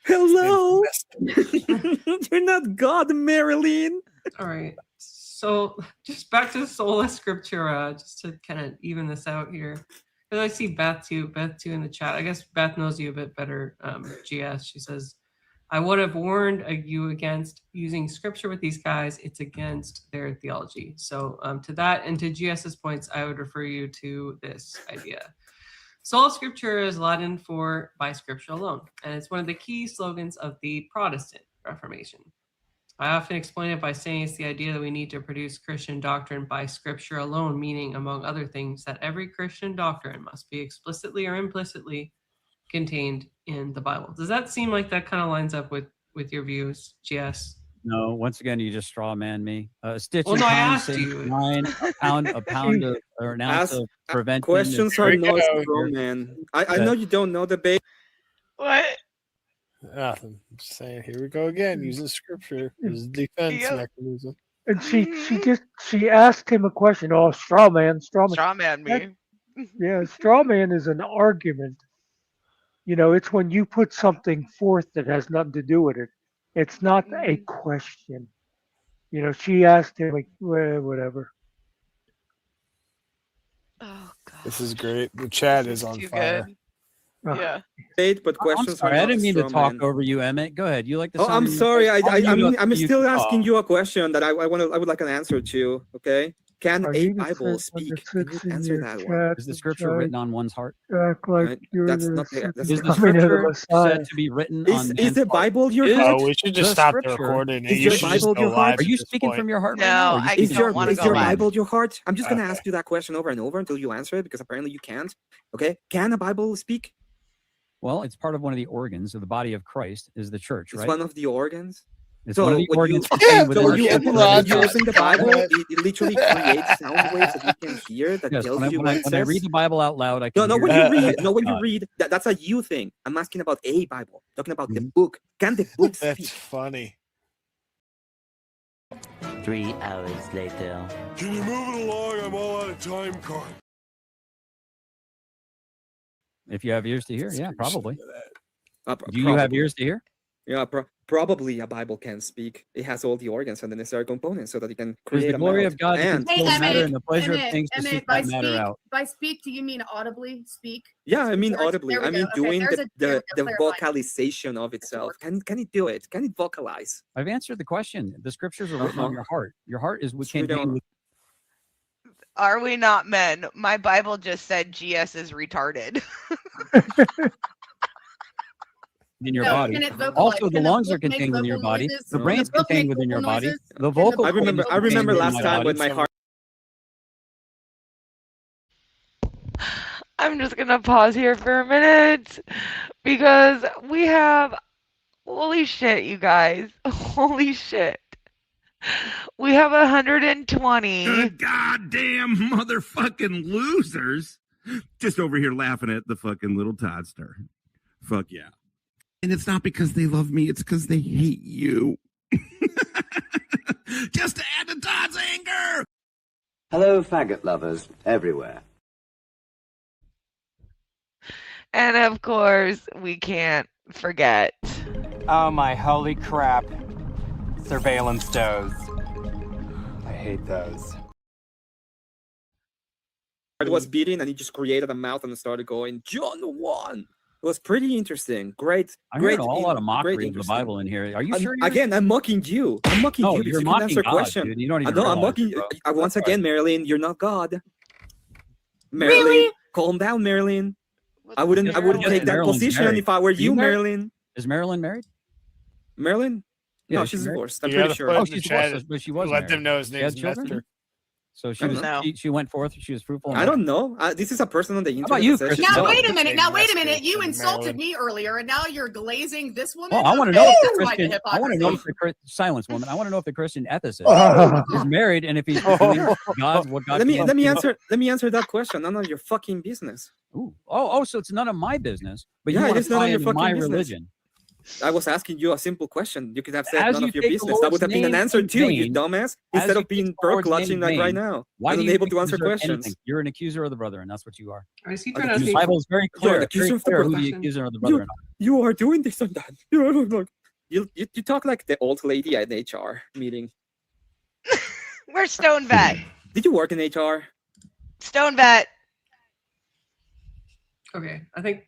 Hello. You're not God, Marilyn. All right. So just back to sola scriptura, just to kind of even this out here. Because I see Beth too in the chat. I guess Beth knows you a bit better. GS, she says, I would have warned you against using scripture with these guys. It's against their theology. So to that and to GS's points, I would refer you to this idea. Sola Scriptura is Latin for by scripture alone, and it's one of the key slogans of the Protestant Reformation. I often explain it by saying it's the idea that we need to produce Christian doctrine by scripture alone, meaning, among other things, that every Christian doctrine must be explicitly or implicitly contained in the Bible. Does that seem like that kind of lines up with your views, GS? No, once again, you just straw man me. Stitch Well, and no, I pound asked saves you. 9, a pound of, or an ounce of preventing. Questions are not straw man. I know you don't know the base. What? Nothing. I'm just saying, here we go again, using scripture as a defense mechanism. And she asked him a question. Oh, straw man. Straw man me. Yeah, straw man is an argument. You know, it's when you put something forth that has nothing to do with it. It's not a question. You know, she asked him, like, well, whatever. Oh, God. This is great. The chat is on fire. Yeah. But questions I'm sorry, are I didn't mean to straw talk man. over you, Emmett. Go ahead. You like the Oh, I'm sorry. I'm you still talk. asking you a question that I would like an answer to. Okay, can Are a you the Bible first one speak? that Can you sits in answer your that one? chat Is the and scripture tries written on one's heart? to act like Right, you're that's the not the- second that's Is the coming of the scripture Messiah. said to be written on Is man's the heart? Bible your Is heart? Oh, we should just the stop the scripture- recording. Is You your should just Bible go your live heart? at Are you this speaking point. from your heart No, right now? Or are you I speaking don't Is from wanna is go your live. Bible your heart? I'm just gonna Okay. ask you that question over and over until you answer it, because apparently you can't. Okay, can a Bible speak? Well, it's part of one of the organs of the body of Christ is the church, It's right? one of the organs. It's one of the when organs you, contained within so our you church. open Roger. you open the Bible, it literally creates sound waves that you can hear that Yes, tells when you when what it when I says. read the Bible out loud, I No, can no, hear when it. you read, no, when you God. read, that's a you thing. I'm asking about a Bible, talking about the Mhm. book. Can the book That's speak? funny. 3 hours later. Can you move it along? I'm all out of time card. If you have ears to hear, yeah, probably. Pro- Do you have probably. ears to hear? Yeah, probably a Bible can speak. It has all the organs and the necessary components so that it can Does create the a glory mouth. of God And Hey, conceal matter Emmett, and the pleasure of Emmett, things to Emmett, seek by that matter speak, out? by speak, do you mean audibly speak? yeah, I mean There- audibly. there we I mean go. Okay, doing there's the there we go, clarify. vocalization of itself. Can it do it? Can it vocalize? I've answered the question. The scriptures are written on Uh-huh. your heart. Your heart is what It's written contained on- Are we not men? My Bible just said GS is retarded. in your No, body. can it vocalize? Also, the Can the lungs are book make contained within your vocal body. noises? The No. brain's Can the book contained make within your vocal body. noises? The Can the vocal book I make remember. vocal I remember noises? last time when my heart. I'm just gonna pause here for a minute because we have holy shit, you guys. Holy shit. We have 120. Good goddamn motherfucking losers. Just over here laughing at the fucking little Toddster. Fuck yeah. And it's not because they love me, it's because they hate you. Just to add to Todd's anger. Hello, faggot lovers everywhere. And of course, we can't forget. Oh my holy crap. Surveillance does. I hate those. Heart was beating and he just created a mouth and started going, John 1. It was pretty interesting. Great. I'm great. hearing a whole lot of great mockery of the interesting. Bible in here. Are you sure? Again, I'm mocking you. I'm mocking No, you because you're you can mocking answer a God, question. dude. You don't even No, I'm realize mocking it, bro. once That's again, Marilyn, you're not God. Marilyn, Really? calm down, Marilyn. I What's wouldn't Marilyn? take that Marilyn's position married. if I were Are you you, married? Marilyn. Is Marilyn married? Marilyn? Yeah, No, is she she's married? divorced. I'm You pretty gotta sure. put Oh, in the she's chat, divorced, but she was let married. them know his She had name's children? Nestor. So she I was don't know. she went forth. She was fruitful. and I don't know. This is a person on the internet. about you, that says Chris? she's Now No. not. wait a minute. Now wait a Nestor minute. You and insulted Marilyn. me earlier, and now you're glazing this woman. Oh, I want to Okay, know if the that's why Christian. the I want to know if hypocrisy. the silence woman. I want to know if the Christian ethicist is married and if he's doing God what God. Let me commands. answer that question. None of your fucking business. Ooh. Oh, so it's none of my business. But Yeah, you it want is to none of pry your into my fucking business. religion. I was asking you a simple question. You could have said As none you of your take the business. That would Lord's have been an name answer in too, you vain, dumbass. as Instead you of take being the bird Lord's name clutching in like right vain, now, why and do you unable think to you answer deserve questions. anything? You're an accuser of the brethren. That's what you are. Is he Are trying to you ask accusing me? The Bible is very You're an clear. accuser Very of the clear who the brethren. accuser of the brethren are. You are doing this and that. You talk like the old lady at an HR meeting. Where's Stone Vet? Did you work in HR? Stone Vet. Okay, I think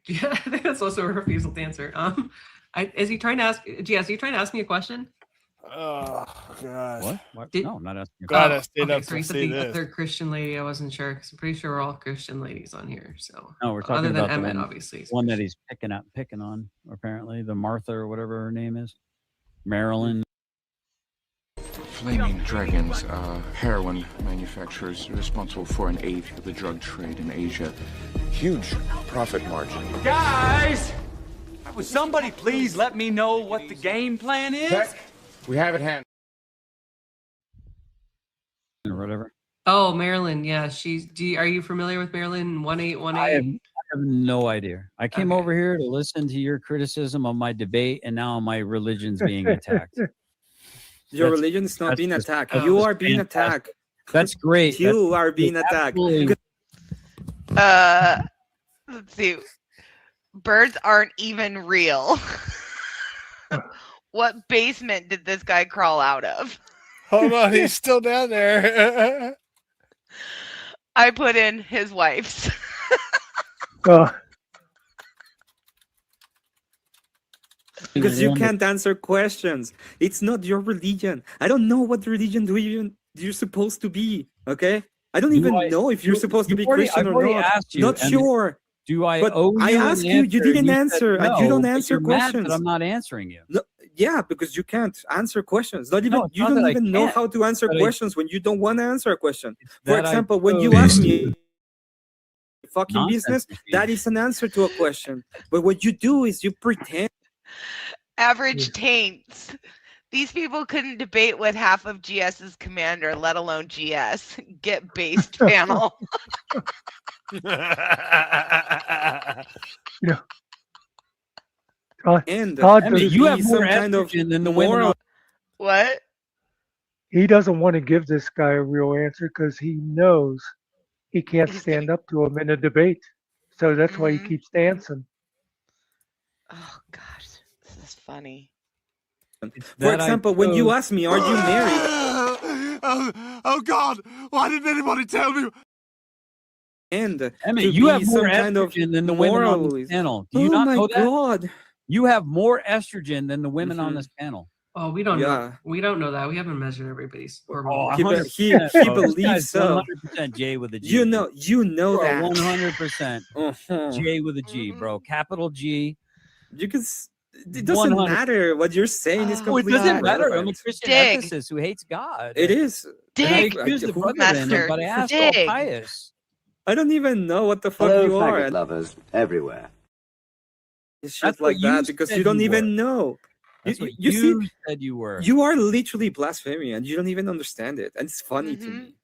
that's also a refusal to answer. Is he trying to ask? GS, are you trying to ask me a question? Oh gosh. What? Did- No, I'm not asking. you. Glad I stayed okay, up so to you said see the this. other Christian lady. I wasn't sure because I'm pretty sure we're all Christian ladies on here. So No, we're talking other than about the Emmett, one, obviously. one that he's picking on. Apparently, the Martha or whatever her name is, Marilyn. Flaming Dragons are heroin manufacturers responsible for an eighth of the drug trade in Asia. Huge profit margin. Guys! Would somebody please let me know what the game plan is? We have it handled. Or whatever. Oh, Marilyn. Yeah, she's. Are you familiar with Marilyn 1818? I have no idea. I came over here to listen to your criticism of my debate, and now my religion's being attacked. Your religion is not being just- attacked. that's You just are being fantastic. attacked. That's great. You That's are being attacked. absolutely- Let's see. Birds aren't even real. What basement did this guy crawl out of? Hold on, he's still down there. I put in his wife's. Because you can't answer questions. It's not your religion. I don't know what religion you're supposed to be. Okay, I don't even know if you're supposed to be Christian I've or already not. asked you, Not and sure. Do I But owe I you an asked you, you answer? didn't said answer, and no, you don't but answer you're mad questions. that I'm not answering you. No, yeah, because you can't answer questions. Not even No, it's you not don't that I even know can't. how to answer That I- questions when you don't want to answer a question. For that I example, when you chose ask to. me fucking Nonsense, business, Steve. that is an answer to a question. But what you do is you pretend. Average taints. These people couldn't debate with half of GS's commander, let alone GS. Get based panel. And Todd there doesn't- should you be have more some kind of estrogen than the women moral. on- What? He doesn't want to give this guy a real answer because he knows he can't stand up to him in a debate. So that's why he keeps dancing. Oh gosh, this is funny. For example, when you ask me, "Are you married?" Oh God! Why didn't anybody tell me? And Emmett, to you be have more some kind of estrogen than the women on moral- this panel. Do you Oh not my know that? God. You have more estrogen than the women on this panel. Oh, we don't know. Yeah. We don't know that. We haven't measured everybody's hormones. He- 100%, he bro. This believes guy's so. 100% J with a G. You know that. 100% Uh-huh. J with a G, bro. Capital G. You can. It doesn't 100. matter what you're saying. Is Oh, it completely doesn't matter. I'm a irrelevant. Christian Dig. ethicist who hates God. It is. And I Dig, accuse the Who- brethren, Master. but I ask all Dig. pious. I don't even know what the fuck Hello, you are. faggot lovers everywhere. It's shit That's what like that you because said you don't you even were. know. That's You, what you you see, said you were. you are literally blaspheming and you don't even understand it, and it's funny to me.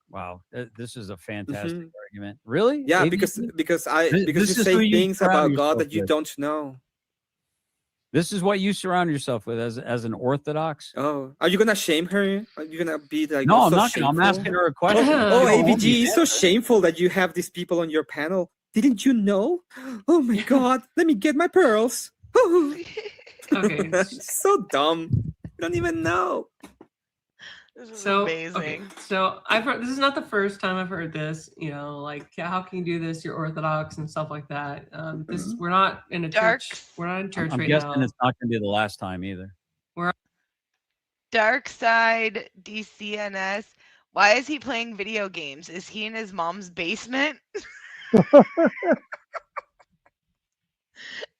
Wow, this is a fantastic Mhm. argument. Really? Yeah, ABC? because This- because you this is who say you things surround about God that yourself you with. don't know. This is what you surround yourself with as an Orthodox. Oh, are you gonna shame her? Are you gonna be like? No, oh, I'm so not. I'm shameful? asking her a question. Oh, You don't owe AVG, me it's so an shameful that you have these people on your panel. Didn't you know? Oh my God, let me get my pearls. Okay. So dumb. You don't even know. This is So amazing. okay, so I've heard this is not the first time I've heard this. You know, like how can you do this? You're Orthodox and stuff like that. This we're not in a Dark. church. We're not in church I'm right guessing now. it's not going to be the last time either. Dark Side DCNS. Why is he playing video games? Is he in his mom's basement?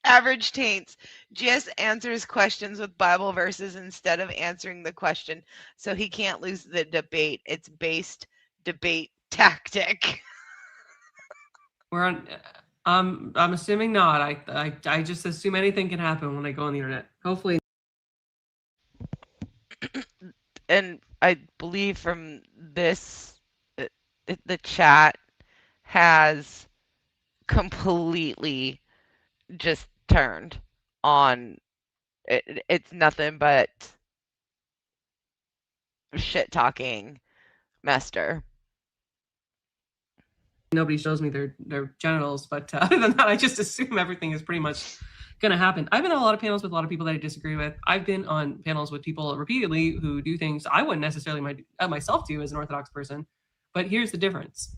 Average Taints. GS answers questions with Bible verses instead of answering the question, so he can't lose the debate. It's based debate tactic. We're on. I'm assuming not. I just assume anything can happen when I go on the internet. Hopefully. And I believe from this, the chat has completely just turned on It's nothing but shit talking Mester. Nobody shows me their genitals, but other than that, I just assume everything is pretty much going to happen. I've been on a lot of panels with a lot of people that I disagree with. I've been on panels with people repeatedly who do things I wouldn't necessarily myself do as an Orthodox person. But here's the difference.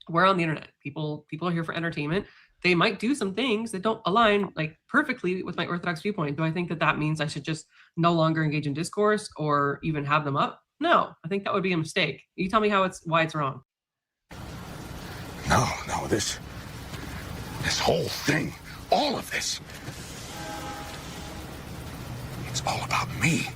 We're on the internet. People are here for entertainment. They might do some things that don't align like perfectly with my Orthodox viewpoint. Do I think that that means I should just no longer engage in discourse or even have them up? No, I think that would be a mistake. You tell me why it's wrong. No, this whole thing, all of this, it's all about me.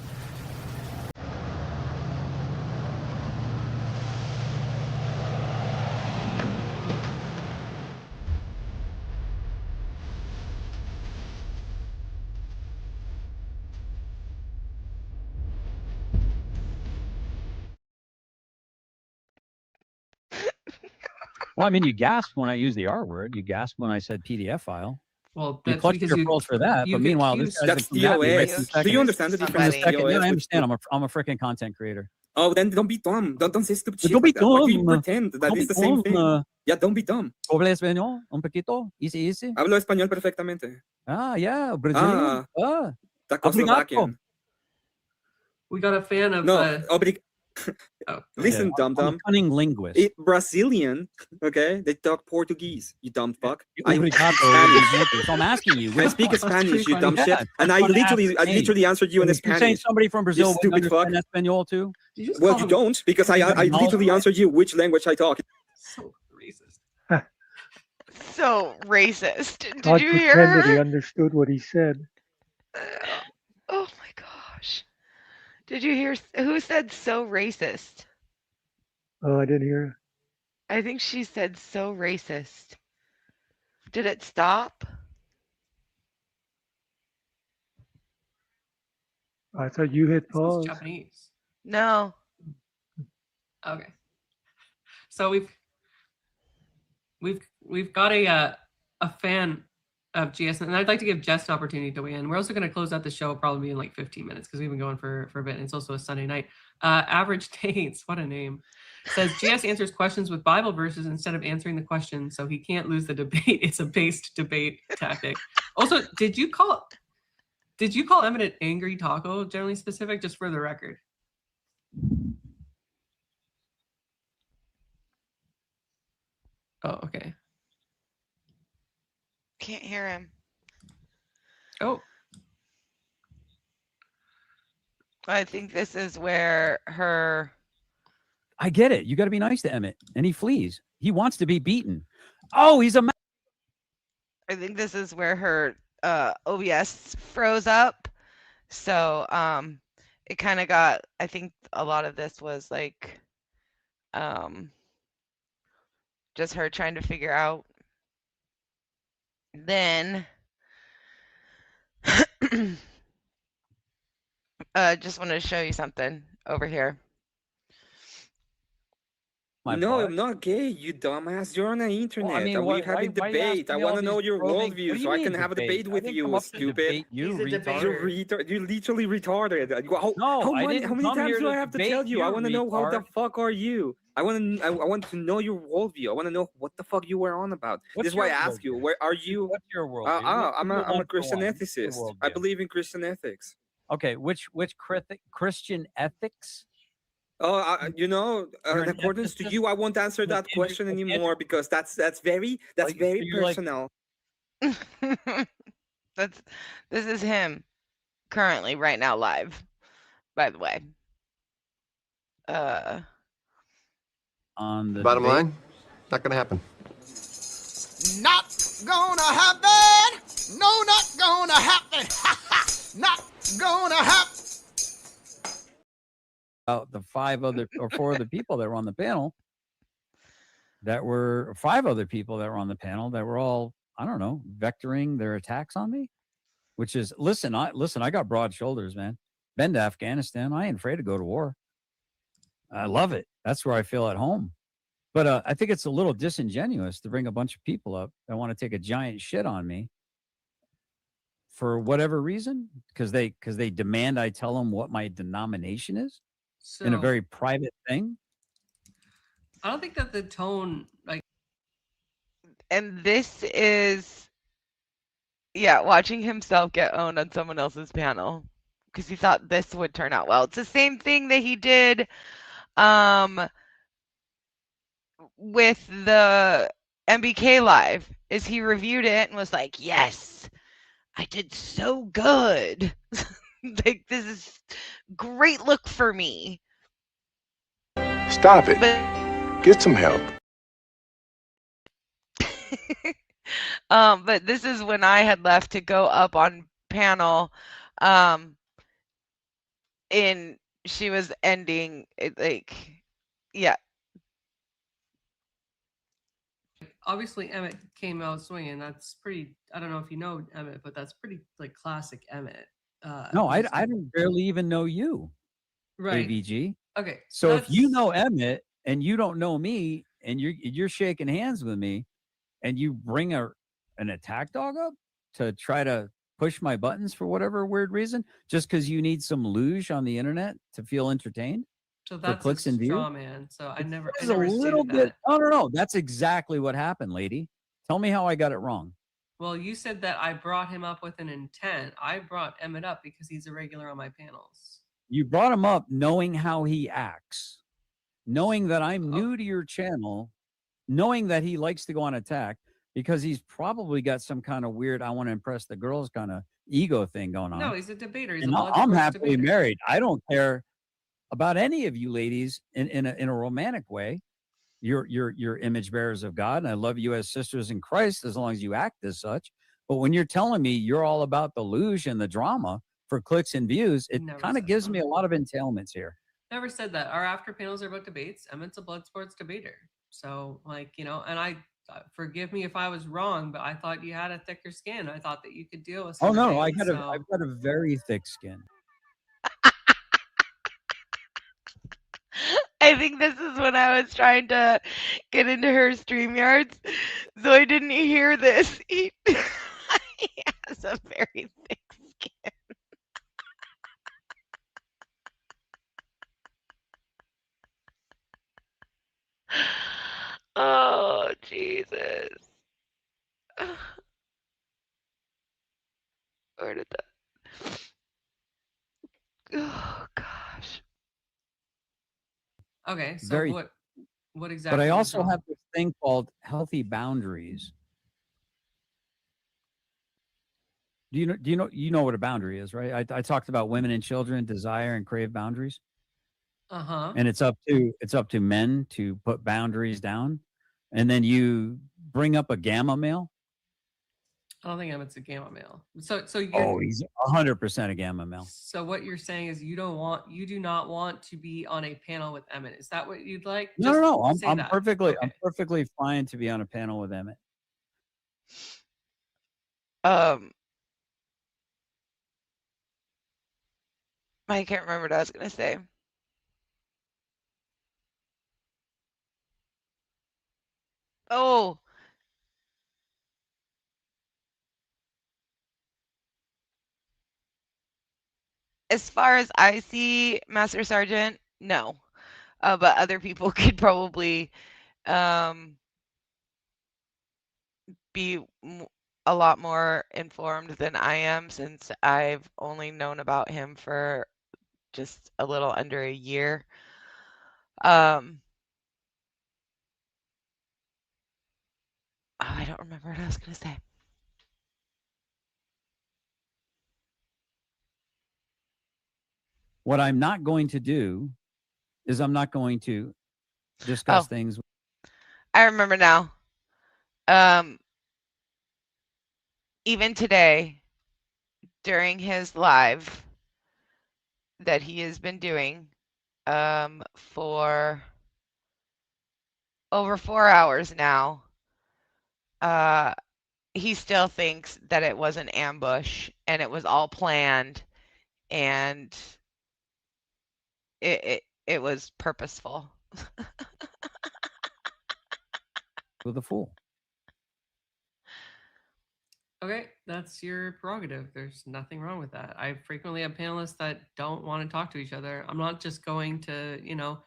Well, I mean, you gasped when I used the R word. You gasped when I said PDF file. Well, you that's clutched because your pearls for that. you But meanwhile, this confused- guy's That's a combatant right TOS. this Do you second. understand the difference Somebody. of Second, TOS? yeah, I with- understand. I'm a freaking content creator. Oh, then don't be dumb. Don't say stupid shit. Don't be like that. Why do you dumb. pretend that Don't it's be the same dumb. thing? Yeah, don't be dumb. ¿Habla español? Un poquito? Easy. Hablo español perfectamente. Ah, yeah, Brazilian. Ah, Czechoslovakian. We got a fan of No, oh, listen, Yeah, dumb I'm a dumb. cunning linguist. Brazilian, okay? They talk Portuguese. You dumb fuck. Obrigado. Spanish. So I'm asking you. I speak Spanish, you dumb shit. Yeah, And that's I what literally answered you in You're saying Spanish. somebody from Brazil You would stupid fuck. understand Espanol too? Well, you don't, because I literally answered you which language I talk. So racist. So racist. Did Todd you hear pretended he her? understood what he said. Oh my gosh. Did you hear who said so racist? Oh, I didn't hear. I think she said so racist. Did it stop? I thought you hit It's pause. Japanese. No. Okay. So we've got a fan of GS, and I'd like to give Jess an opportunity to weigh in. We're also going to close out the show probably in like 15 minutes because we've been going for a bit. And it's also a Sunday night. Average Dates, what a name, says GS answers questions with Bible verses instead of answering the question, so he can't lose the debate. It's a based debate tactic. Also, did you call Eminent Angry Taco generally specific, just for the record? Oh, okay. Can't hear him. Oh. I think this is where her I get it. You got to be nice to Emmett, and he flees. He wants to be beaten. Oh, he's a. I think this is where her OBS froze up. So it kind of got, I think a lot of this was like just her trying to figure out. Then just wanted to show you something over here. No, I'm not gay, you dumbass. You're on the internet. I mean, and why- we're having why you debate. asking I me all want to know these your probing- what worldview do you so I mean can have a debate I with didn't you, come up to stupid. debate you, He's a retard. debater. You're literally retarded. How, No, how I many, didn't how many come times here do to I have to debate tell you? you, I want to know how the retard. fuck are you? I want to know your worldview. I want to know what the fuck you were on about. What's This is why I your ask you, where are you? What's your worldview? I'm What's your a Christian one-for-one? What's your ethicist. I worldview? believe in Christian ethics. Okay, which Christian ethics? Oh, you know, You're in an accordance to ethicist? you, I won't answer that Like, question like, anymore because that's very Like, so very you're like- personal. This is him currently right now live, by the way. On the Bottom debate? line, not going to happen. Not gonna happen. No, not gonna happen. Not gonna happen. The 5 other or 4 other people that were on the panel that were 5 other people that were on the panel that were all, I don't know, vectoring their attacks on me, which is listen, I got broad shoulders, man. Been to Afghanistan. I ain't afraid to go to war. I love it. That's where I feel at home. But I think it's a little disingenuous to bring a bunch of people up that want to take a giant shit on me for whatever reason, because they demand I tell them what my denomination is in a So very private thing. I don't think that the tone, like, And this is, yeah, watching himself get owned on someone else's panel because he thought this would turn out well. It's the same thing that he did with the MBK Live, is he reviewed it and was like, yes, I did so good. Like, this is great look for me. Stop it. But, Get some help. but this is when I had left to go up on panel, and she was ending it, like, yeah. obviously Emmett came out swinging. That's pretty. I don't know if you know Emmett, but that's pretty like classic Emmett. No, I don't barely even know you, Right. AVG. Okay. So if you know Emmett and you don't know me, and you're shaking hands with me, and you bring an attack dog up to try to push my buttons for whatever weird reason, just because you need some luge on the internet to feel entertained. So for that's clicks a and views. straw man. So I never It's a little bit. No. That's exactly what happened, lady. Tell me how I got it wrong. Well, you said that I brought him up with an intent. I brought Emmett up because he's a regular on my panels. You brought him up knowing how he acts, knowing that I'm new to your channel, knowing that he likes to go on attack because he's probably got some kind of weird, I want to impress the girls kind of ego thing going on. No, he's a debater. He's And a I'm Bloodsports happily debater. married. I don't care about any of you ladies in a romantic way. You're image bearers of God, and I love you as sisters in Christ as long as you act as such. But when you're telling me you're all about the luge and the drama for clicks and views, it Never kind of said gives that. me a lot of entailments here. Never said that. Our after panels are about debates. Emmett's a Bloodsports debater. So, like, you know, and I forgive me if I was wrong, but I thought you had a thicker skin. I thought that you could deal with. Oh some no, things, I've got a very thick skin. I think this is when I was trying to get into her StreamYards, so I didn't hear this. He has a very thick skin. Oh, Jesus. Where did that? Oh, gosh. Okay, so Very- what exactly? But I is also wrong? have this thing called healthy boundaries. Do you know what a boundary is, right? I talked about women and children desire and crave boundaries. Uh-huh. And it's up to men to put boundaries down. And then you bring up a gamma male. I don't think Emmett's a gamma male. So you're, Oh, he's 100% a gamma male. so what you're saying is you do not want to be on a panel with Emmett. Is that what you'd like? No, Just no. say I'm that. perfectly Okay. I'm perfectly fine to be on a panel with Emmett. I can't remember what I was gonna say. Oh. As far as I see, Master Sergeant, no. But other people could probably be a lot more informed than I am, since I've only known about him for just a little under a year. I don't remember what I was gonna say. What I'm not going to do is I'm not going to discuss Oh. things. I remember now. Even today, during his live that he has been doing for over 4 hours now, he still thinks that it was an ambush and it was all planned, and it was purposeful. With a fool. Okay, that's your prerogative. There's nothing wrong with that. I frequently have panelists that don't want to talk to each other. I'm not just going to,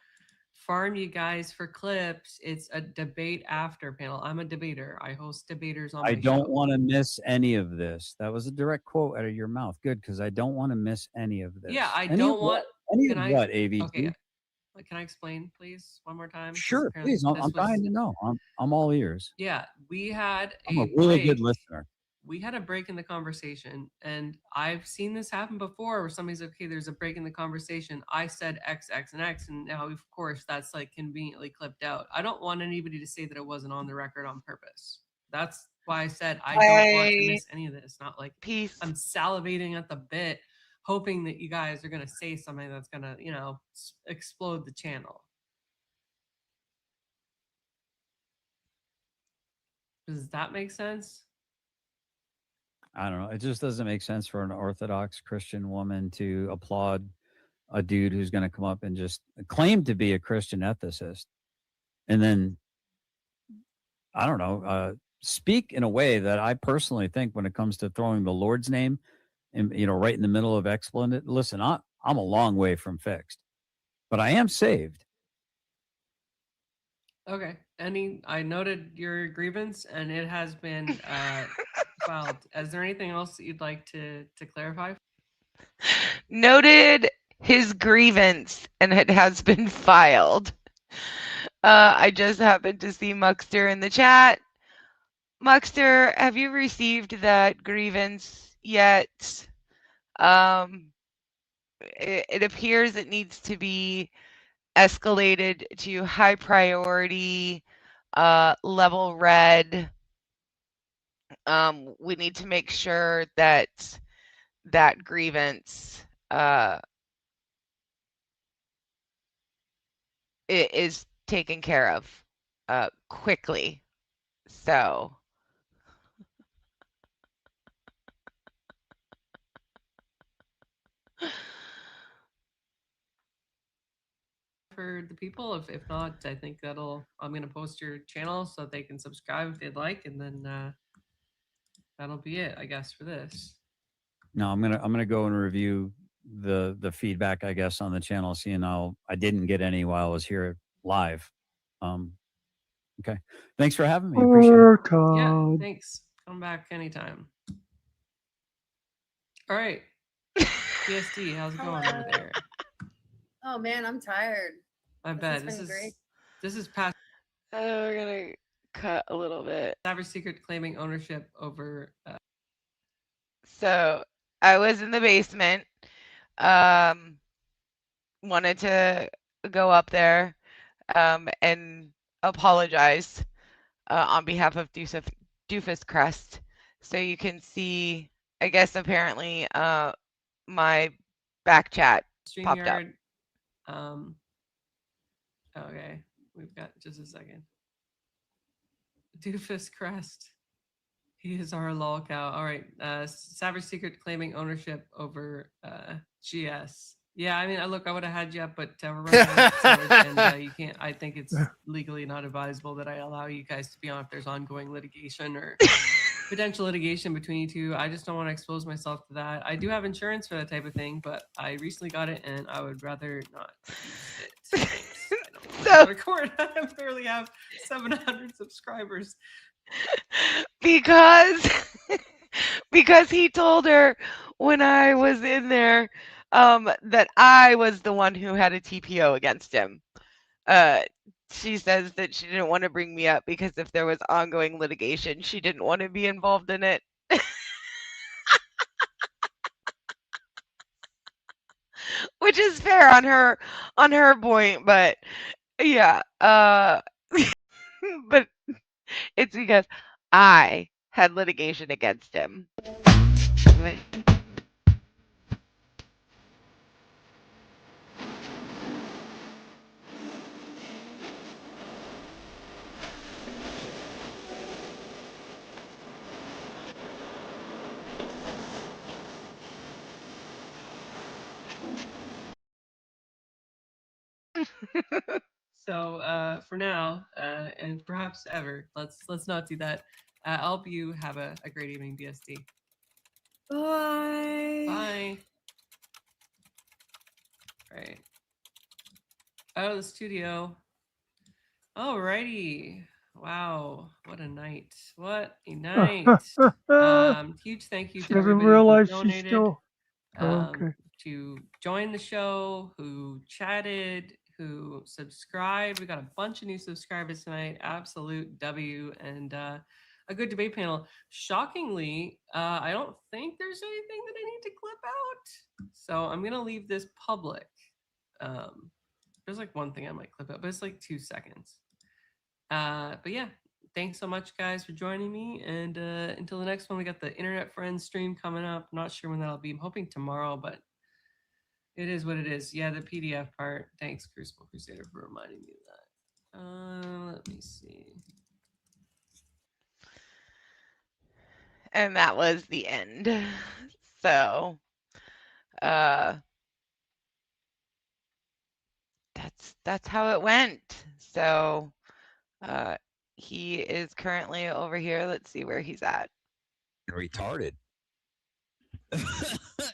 farm you guys for clips. It's a debate after panel. I'm a debater. I host debaters on I my don't show. want to miss any of this. That was a direct quote out of your mouth. Good, because I don't want to miss any of this. Yeah, I Any don't of want. Any Can of I? what, AVT? Okay, can I explain, please, one more time? 'Cause Sure, apparently please. I'm this was- dying to know. I'm all ears. Yeah, we had I'm a a really break. good listener. We had a break in the conversation, and I've seen this happen before where somebody's like, okay, there's a break in the conversation. I said X, X, and X, and now, of course, that's like conveniently clipped out. I don't want anybody to say that it wasn't on the record on purpose. That's why I said I don't want to miss any of this. Not like I'm salivating at the bit, hoping that you guys are going to say something that's going to, explode the channel. Does that make sense? I don't know. It just doesn't make sense for an Orthodox Christian woman to applaud a dude who's going to come up and just claim to be a Christian ethicist, and then I don't know, speak in a way that I personally think, when it comes to throwing the Lord's name, and right in the middle of expletive. Listen, I'm a long way from fixed, but I am saved. Okay. I noted your grievance, and it has been filed. Is there anything else that you'd like to clarify? Noted his grievance, and it has been filed. I just happened to see Muckster in the chat. Muckster, have you received that grievance yet? It appears it needs to be escalated to high priority, level red. We need to make sure that that grievance is taken care of quickly. So for the people. If not, I think I'm going to post your channel so they can subscribe if they'd like, and then that'll be it, I guess, for this. No, I'm gonna go and review the feedback, I guess, on the channel, seeing how I didn't get any while I was here live. Okay, thanks for having me. Appreciate it. Yeah, thanks. Come back anytime. All right. PSD, how's it going over there? Oh man, I'm tired. I bet This is past. We're gonna cut a little bit. Cyber Secret claiming ownership over. So I was in the basement. Wanted to go up there and apologize on behalf of Doofus Crest. So you can see, I guess, apparently my back chat popped up. Okay, we've got just a second. Doofus Crest. He is our lol cow. All right. Cyber Secret claiming ownership over GS. Yeah, I mean, I would have had you up, but we're running out of episodes, and you can't. I think it's legally not advisable that I allow you guys to be on if there's ongoing litigation or potential litigation between you two. I just don't want to expose myself to that. I do have insurance for that type of thing, but I recently got it, and I would rather not use it. So record. I barely have 700 subscribers. Because he told her when I was in there that I was the one who had a TPO against him. She says that she didn't want to bring me up because if there was ongoing litigation, she didn't want to be involved in it. Which is fair on her point, but yeah, but it's because I had litigation against him. So for now, and perhaps ever, let's not do that. I hope you have a great evening, BSD. Bye. Bye. All right. Out of the studio. Alrighty. Wow. What a night. What a night. Huge thank you She to doesn't everybody realize who she's donated still. Okay. to join the show, who chatted, who subscribed. We got a bunch of new subscribers tonight. Absolute W, and a good debate panel. Shockingly, I don't think there's anything that I need to clip out. So I'm gonna leave this public. There's like one thing I might clip out, but it's like 2 seconds. But yeah, thanks so much, guys, for joining me. And until the next one, we got the Internet Friends stream coming up. I'm not sure when that'll be. I'm hoping tomorrow, but it is what it is. Yeah, the PDF part. Thanks, Crucible Crusader, for reminding me of that. Let me see. And that was the end. So, that's how it went. So, he is currently over here. Let's see where he's at. Retarded.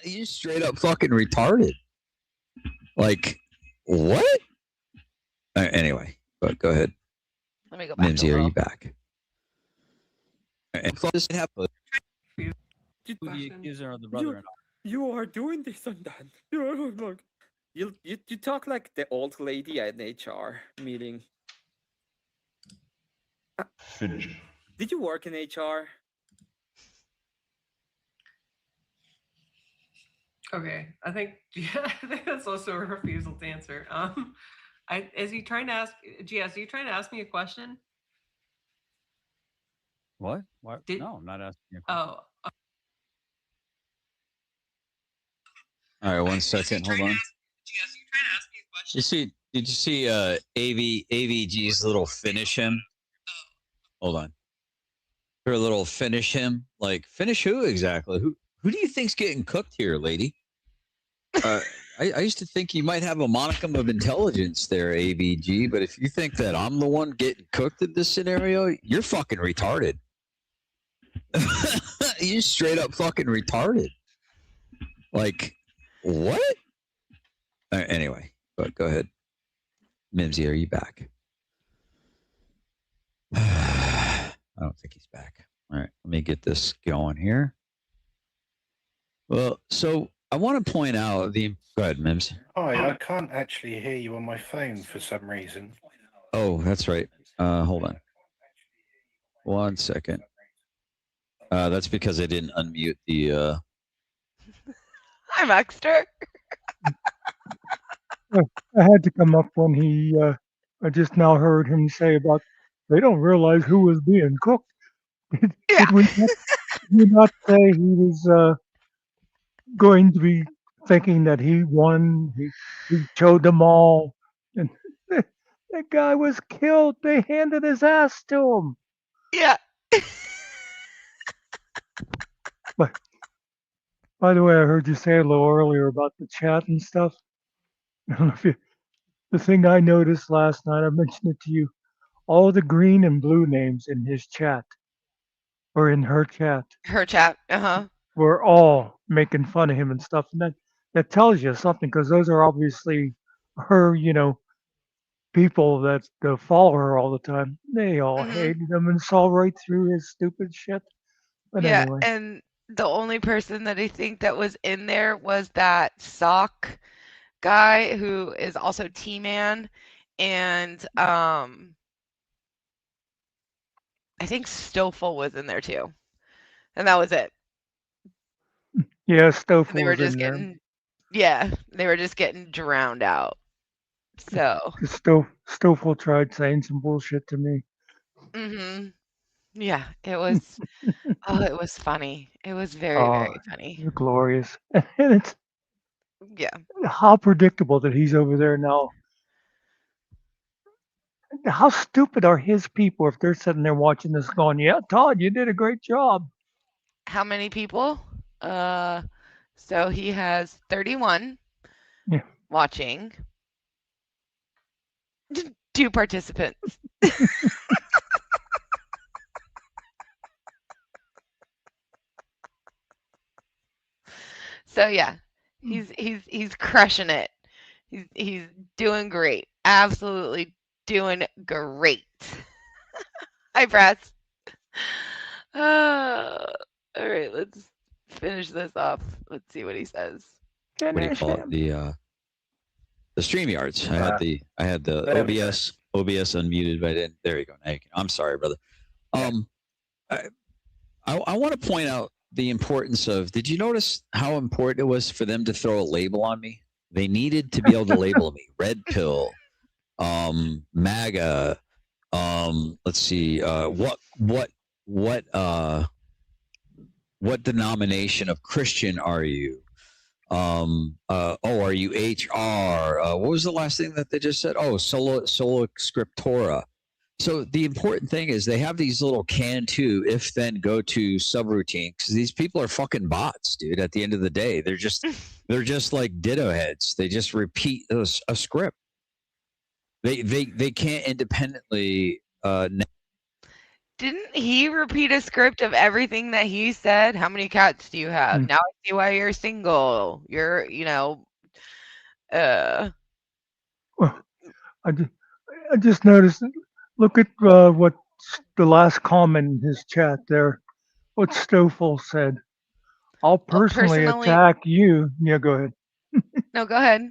You straight up fucking retarded. Like, what? Anyway, but go ahead. Let me go back. Mimsy, are you back? And this happen. The accuser of the brother-in-law. You are doing this and that. You talk like the old lady at an HR meeting. Finish. Did you work in HR? Okay, I think that's also a refusal to answer. Is he trying to ask? GS, are you trying to ask me a question? What? No, I'm not asking you. Oh. All right, 1 second. Hold on. Did you see AVG's little finish him? Hold on. Her little finish him? Like, finish who exactly? Who do you think's getting cooked here, lady? I used to think you might have a modicum of intelligence there, AVG, but if you think that I'm the one getting cooked in this scenario, you're fucking retarded. You straight up fucking retarded. Like, what? Anyway, but go ahead. Mimsy, are you back? I don't think he's back. All right, let me get this going here. Well, so I want to point out the... Go ahead, Mims. Hi, I can't actually hear you on my phone for some reason. Oh, that's right. Hold on. 1 second. That's because I didn't unmute the... Hi, Maxter. I had to come up when he. I just now heard him say about they don't realize who was being cooked. Did we not say he was going to be thinking that he won? He showed them all, and that guy was killed. They handed his ass to him. Yeah. But by the way, I heard you say a little earlier about the chat and stuff. I don't know if the thing I noticed last night, I mentioned it to you, all the green and blue names in his chat, or in her chat. Her chat, were all making fun of him and stuff. And that tells you something, because those are obviously her, people that follow her all the time. They all hated him and saw right through his stupid shit. But Yeah, anyway. and the only person that I think that was in there was that sock guy who is also T-Man, and I think Stoffel was in there too, and that was it. Yeah, Stoffel They were was just in there. they were just getting drowned out. So. Stoffel tried saying some bullshit to me. Yeah, it was. Oh, it was funny. It was very, very funny. Glorious. And it's Yeah. how predictable that he's over there now. How stupid are his people if they're sitting there watching this going, yeah, Todd, you did a great job. How many people? So he has 31 watching. 2 participants. So yeah, he's crushing it. He's doing great. Absolutely doing great. Hi, Press. All right, let's finish this off. Let's see what he says. What do you call it? The StreamYards. I had the There we go. OBS unmuted, but I didn't. There you go. Now you can. I'm sorry, brother. I want to point out the importance of. Did you notice how important it was for them to throw a label on me? They needed to be able to label me. Red pill, MAGA. Let's see. What denomination of Christian are you? Are you HR? What was the last thing that they just said? Oh, sola scriptura. So the important thing is they have these little can to, if then go to subroutine, because these people are fucking bots, dude. At the end of the day, they're just like ditto heads. They just repeat a script. They can't independently. Didn't he repeat a script of everything that he said? How many cats do you have? Now I see why you're single. You're, Well, I just noticed. Look at what the last comment in his chat there. What Stoffel said. I'll personally attack you. Yeah, go ahead. No, go ahead.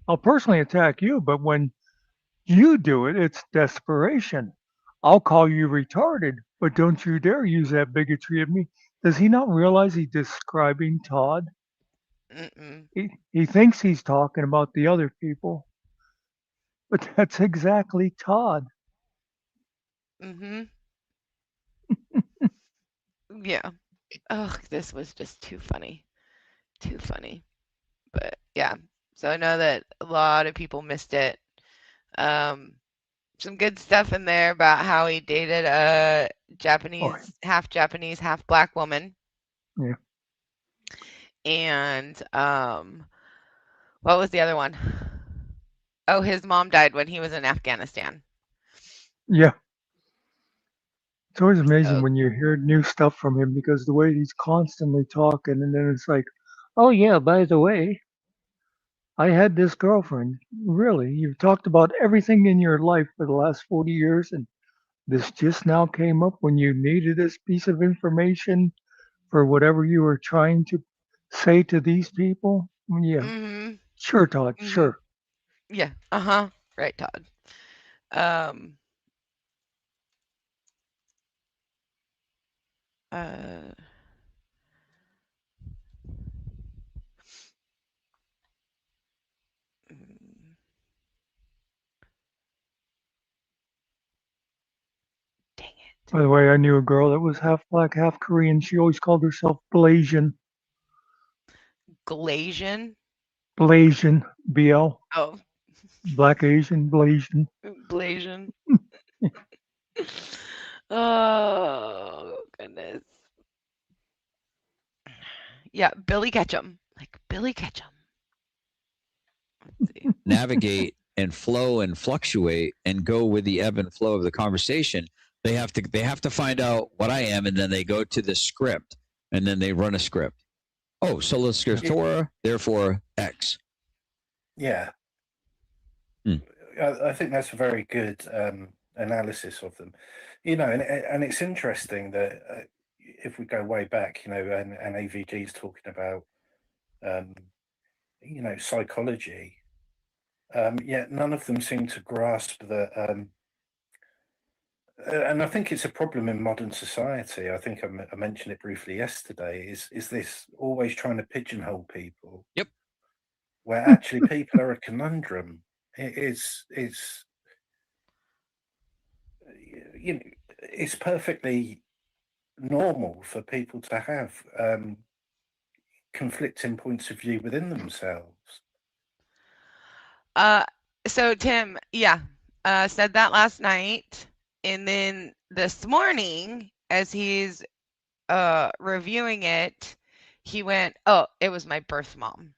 I'll personally attack you, but when you do it, it's desperation. I'll call you retarded, but don't you dare use that bigotry of me. Does he not realize he's describing Todd? He thinks he's talking about the other people, but that's exactly Todd. Mm-hmm. Yeah. Oh, this was just too funny. Too funny. But yeah. So I know that a lot of people missed it. Some good stuff in there about how he dated a half Japanese, half black woman. Yeah. And what was the other one? Oh, his mom died when he was in Afghanistan. Yeah. It's always amazing when you hear new stuff from him because the way he's constantly talking, and then it's like, oh yeah, by the way, I had this girlfriend. Really, you've talked about everything in your life for the last 40 years, and this just now came up when you needed this piece of information for whatever you were trying to say to these people. Yeah. Mm-hmm. Sure, Todd. Mm-hmm. Sure. Yeah. Uh-huh. Right, Todd. By the way, I knew a girl that was half black, half Korean. She always called herself Blasian. Glasian? Blasian. BL. Oh. Black Asian. Blasian. Blasian. Oh, goodness. Yeah, Billy Ketchum. Like Billy Ketchum. Let's see. Navigate and flow and fluctuate and go with the ebb and flow of the conversation. They have to find out what I am, and then they go to the script, and then they run a script. Oh, sola scriptura, therefore X. Yeah. I think that's a very good analysis of them. And it's interesting that if we go way back, and AVG is talking about, psychology, yet none of them seem to grasp that. And I think it's a problem in modern society. I think I mentioned it briefly yesterday. Is this always trying to pigeonhole people? Yep. Where actually people are a conundrum. It's perfectly normal for people to have conflicting points of view within themselves. So Tim, said that last night. And then this morning, as he's reviewing it, he went, oh, it was my birth mom.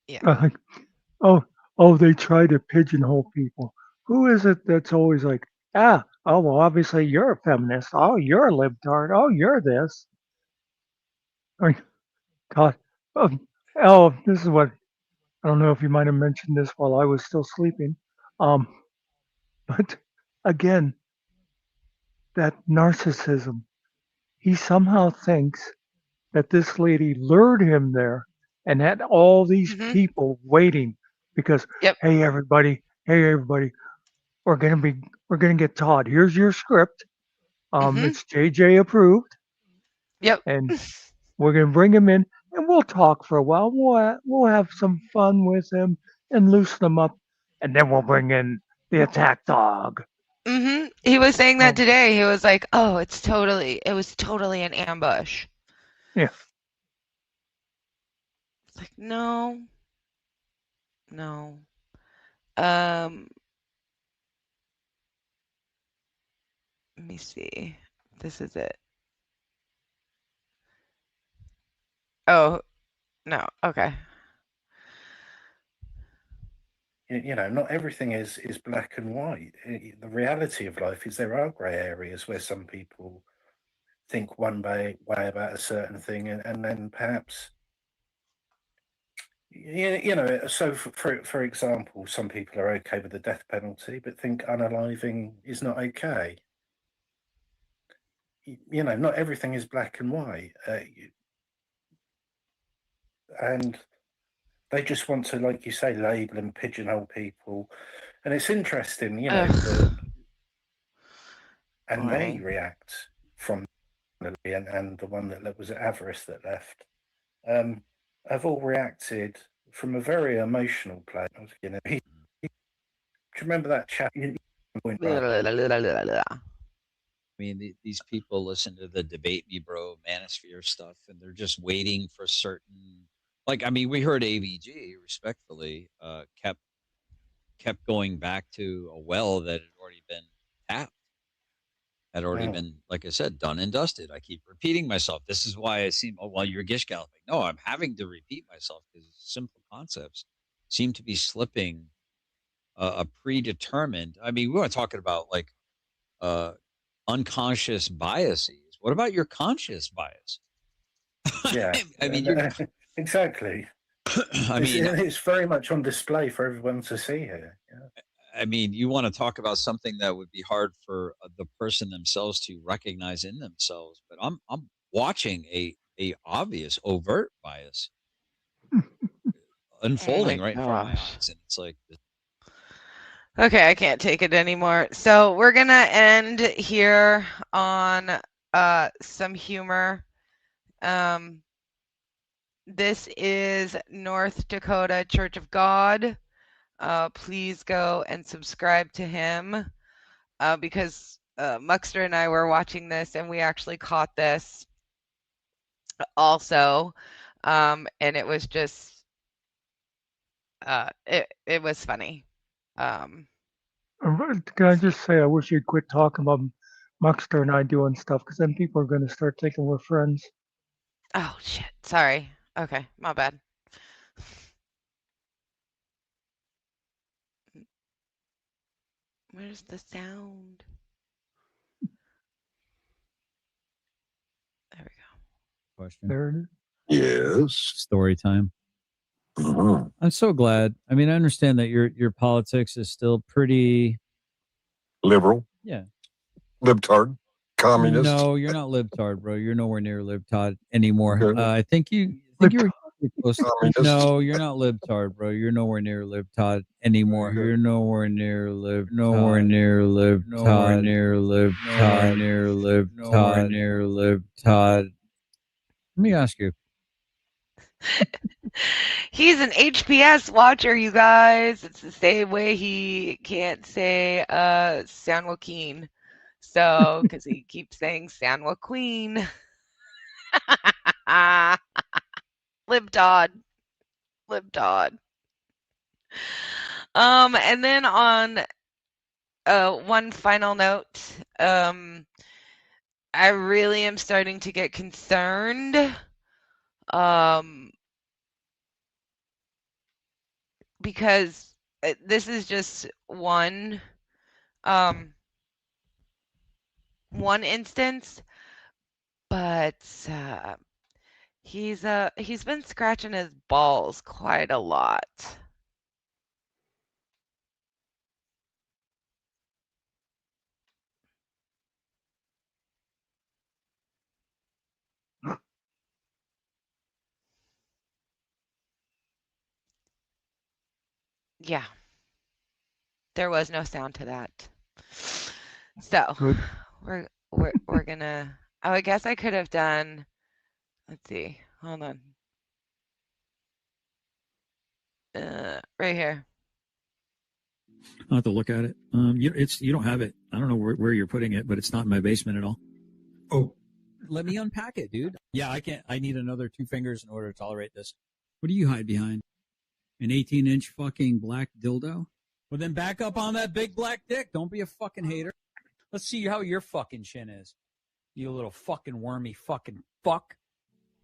Yeah. Oh, they try to pigeonhole people. Who is it that's always like, Oh, well, obviously you're a feminist. Oh, you're a libtard. Oh, you're this. I mean, God. Oh, this is what I don't know if you might have mentioned this while I was still sleeping. Um, but again, that narcissism. He somehow thinks that this lady lured him there and had all these people waiting because, hey everybody, we're gonna get Todd. Here's your script. It's JJ approved. Yep. And we're gonna bring him in and we'll talk for a while. We'll have some fun with him and loosen him up, and then we'll bring in the attack dog. He was saying that today. He was like, "Oh, it was totally an ambush." Yeah. It's like, no. Let me see. This is it. Oh, no. Okay. You know, not everything is black and white. The reality of life is there are grey areas where some people think one way about a certain thing, and then perhaps, you know. So, for example, some people are okay with the death penalty, but think unaliving is not okay. You know, not everything is black and white, and they just want to, like you say, label and pigeonhole people. And it's interesting, you know, and they react from and the one that was Avarice that left, have all reacted from a very emotional place. You know, do you remember that chap? I mean, these people listen to the Debate Me Bro Manosphere stuff, and they're just waiting for certain. Like, I mean, we heard AVG respectfully kept going back to a well that had already been tapped, had already been, like I said, done and dusted. I keep repeating myself. This is why I seem, oh, well, you're gish galloping. No, I'm having to repeat myself because simple concepts seem to be slipping a predetermined. I mean, we weren't talking about like unconscious biases. What about your conscious bias? Yeah, I mean, exactly. I mean, it's very much on display for everyone to see here. Yeah. I mean, you want to talk about something that would be hard for the person themselves to recognize in themselves, but I'm watching a obvious overt bias unfolding right in front of my eyes, and it's like, okay, I can't take it anymore. So we're gonna end here on some humor. This is North Dakota Church of God. Please go and subscribe to him because Muckster and I were watching this and we actually caught this also, and it was just it was funny. Can I just say I wish you'd quit talking about Muckster and I doing stuff, because then people are going to start thinking we're friends. Oh shit! Sorry. Okay, my bad. Where's the sound? There we go. Question. There it is. Yes. Story time. I'm so glad. I mean, I understand that your politics is still pretty Liberal. Yeah. Libtard. Communist. No, you're not libtard, bro. You're nowhere near libtard anymore. I think you were close. No, you're not libtard, bro. You're nowhere near libtard anymore. You're nowhere near nowhere near libtard, near libtard, near libtard, near libtard. Let me ask you. He's an HPS watcher, you guys. It's the same way he can't say San Joaquin. So, because he keeps saying San Joaquin. Libtard. And then on one final note, I really am starting to get concerned. Because this is just one one instance, but he's been scratching his balls quite a lot. Yeah. There was no sound to that. So Good. we're gonna, oh, I guess I could have done, let's see, hold on. Right here. I'll have to look at it. You don't have it. I don't know where you're putting it, but it's not in my basement at all. Oh, let me unpack it, dude. Yeah, I can't. I need another 2 fingers in order to tolerate this. What do you hide behind? An 18-inch fucking black dildo? Well, then back up on that big black dick. Don't be a fucking hater. Let's see how your fucking chin is. You little fucking wormy fucking fuck.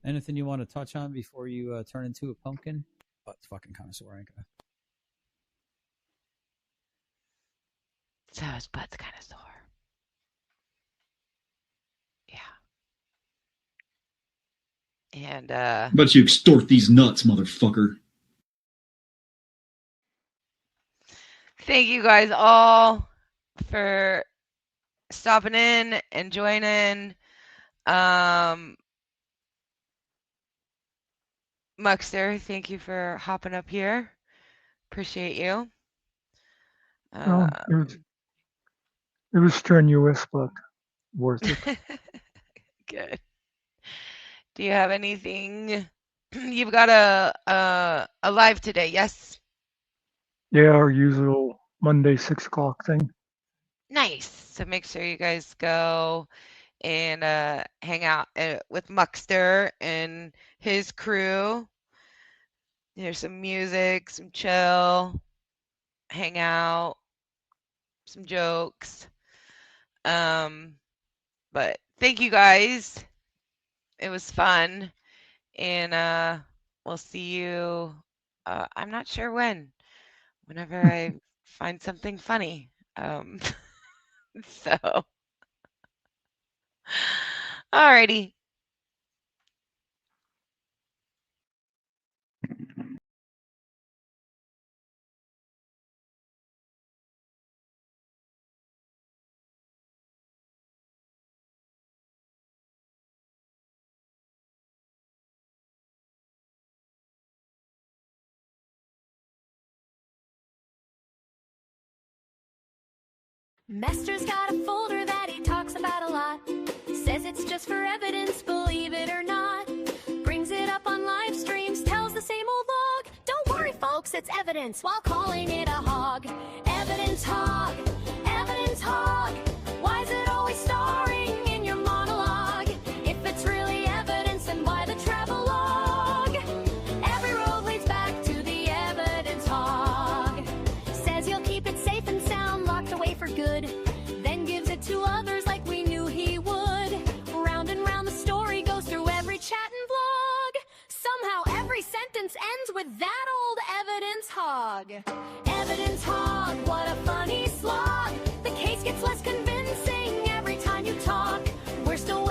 Anything you want to touch on before you turn into a pumpkin? Butt's fucking kind of sore, ain't I? So his butt's kind of sore. Yeah. And But you extort these nuts, motherfucker. thank you guys all for stopping in and joining. Muxter, thank you for hopping up here. Appreciate you. Well, it was strenuous, but worth it. Good. Do you have anything? You've got a live today, yes? Yeah, our usual Monday 6 o'clock thing. Nice. So make sure you guys go and hang out with Muxter and his crew. There's some music, some chill, hang out, some jokes. But thank you guys. It was fun. And we'll see you. I'm not sure whenever I find something funny. So, alrighty. Mester's got a folder that he talks about a lot. Says it's just for evidence, believe it or not. Brings it up on live streams, tells the same old log. Don't worry, folks, it's evidence while calling it a hog. Evidence hog, evidence hog. Why is it always starring in your monologue? If it's really evidence, then why the travelogue? Every road leads back to the evidence hog. Says you'll keep it safe and sound, locked away for good. Then gives it to others like we knew he would. Round and round the story goes through every chat and vlog. Somehow every sentence ends with that old evidence hog. Evidence hog, what a funny slog. The case gets less convincing every time you talk. We're still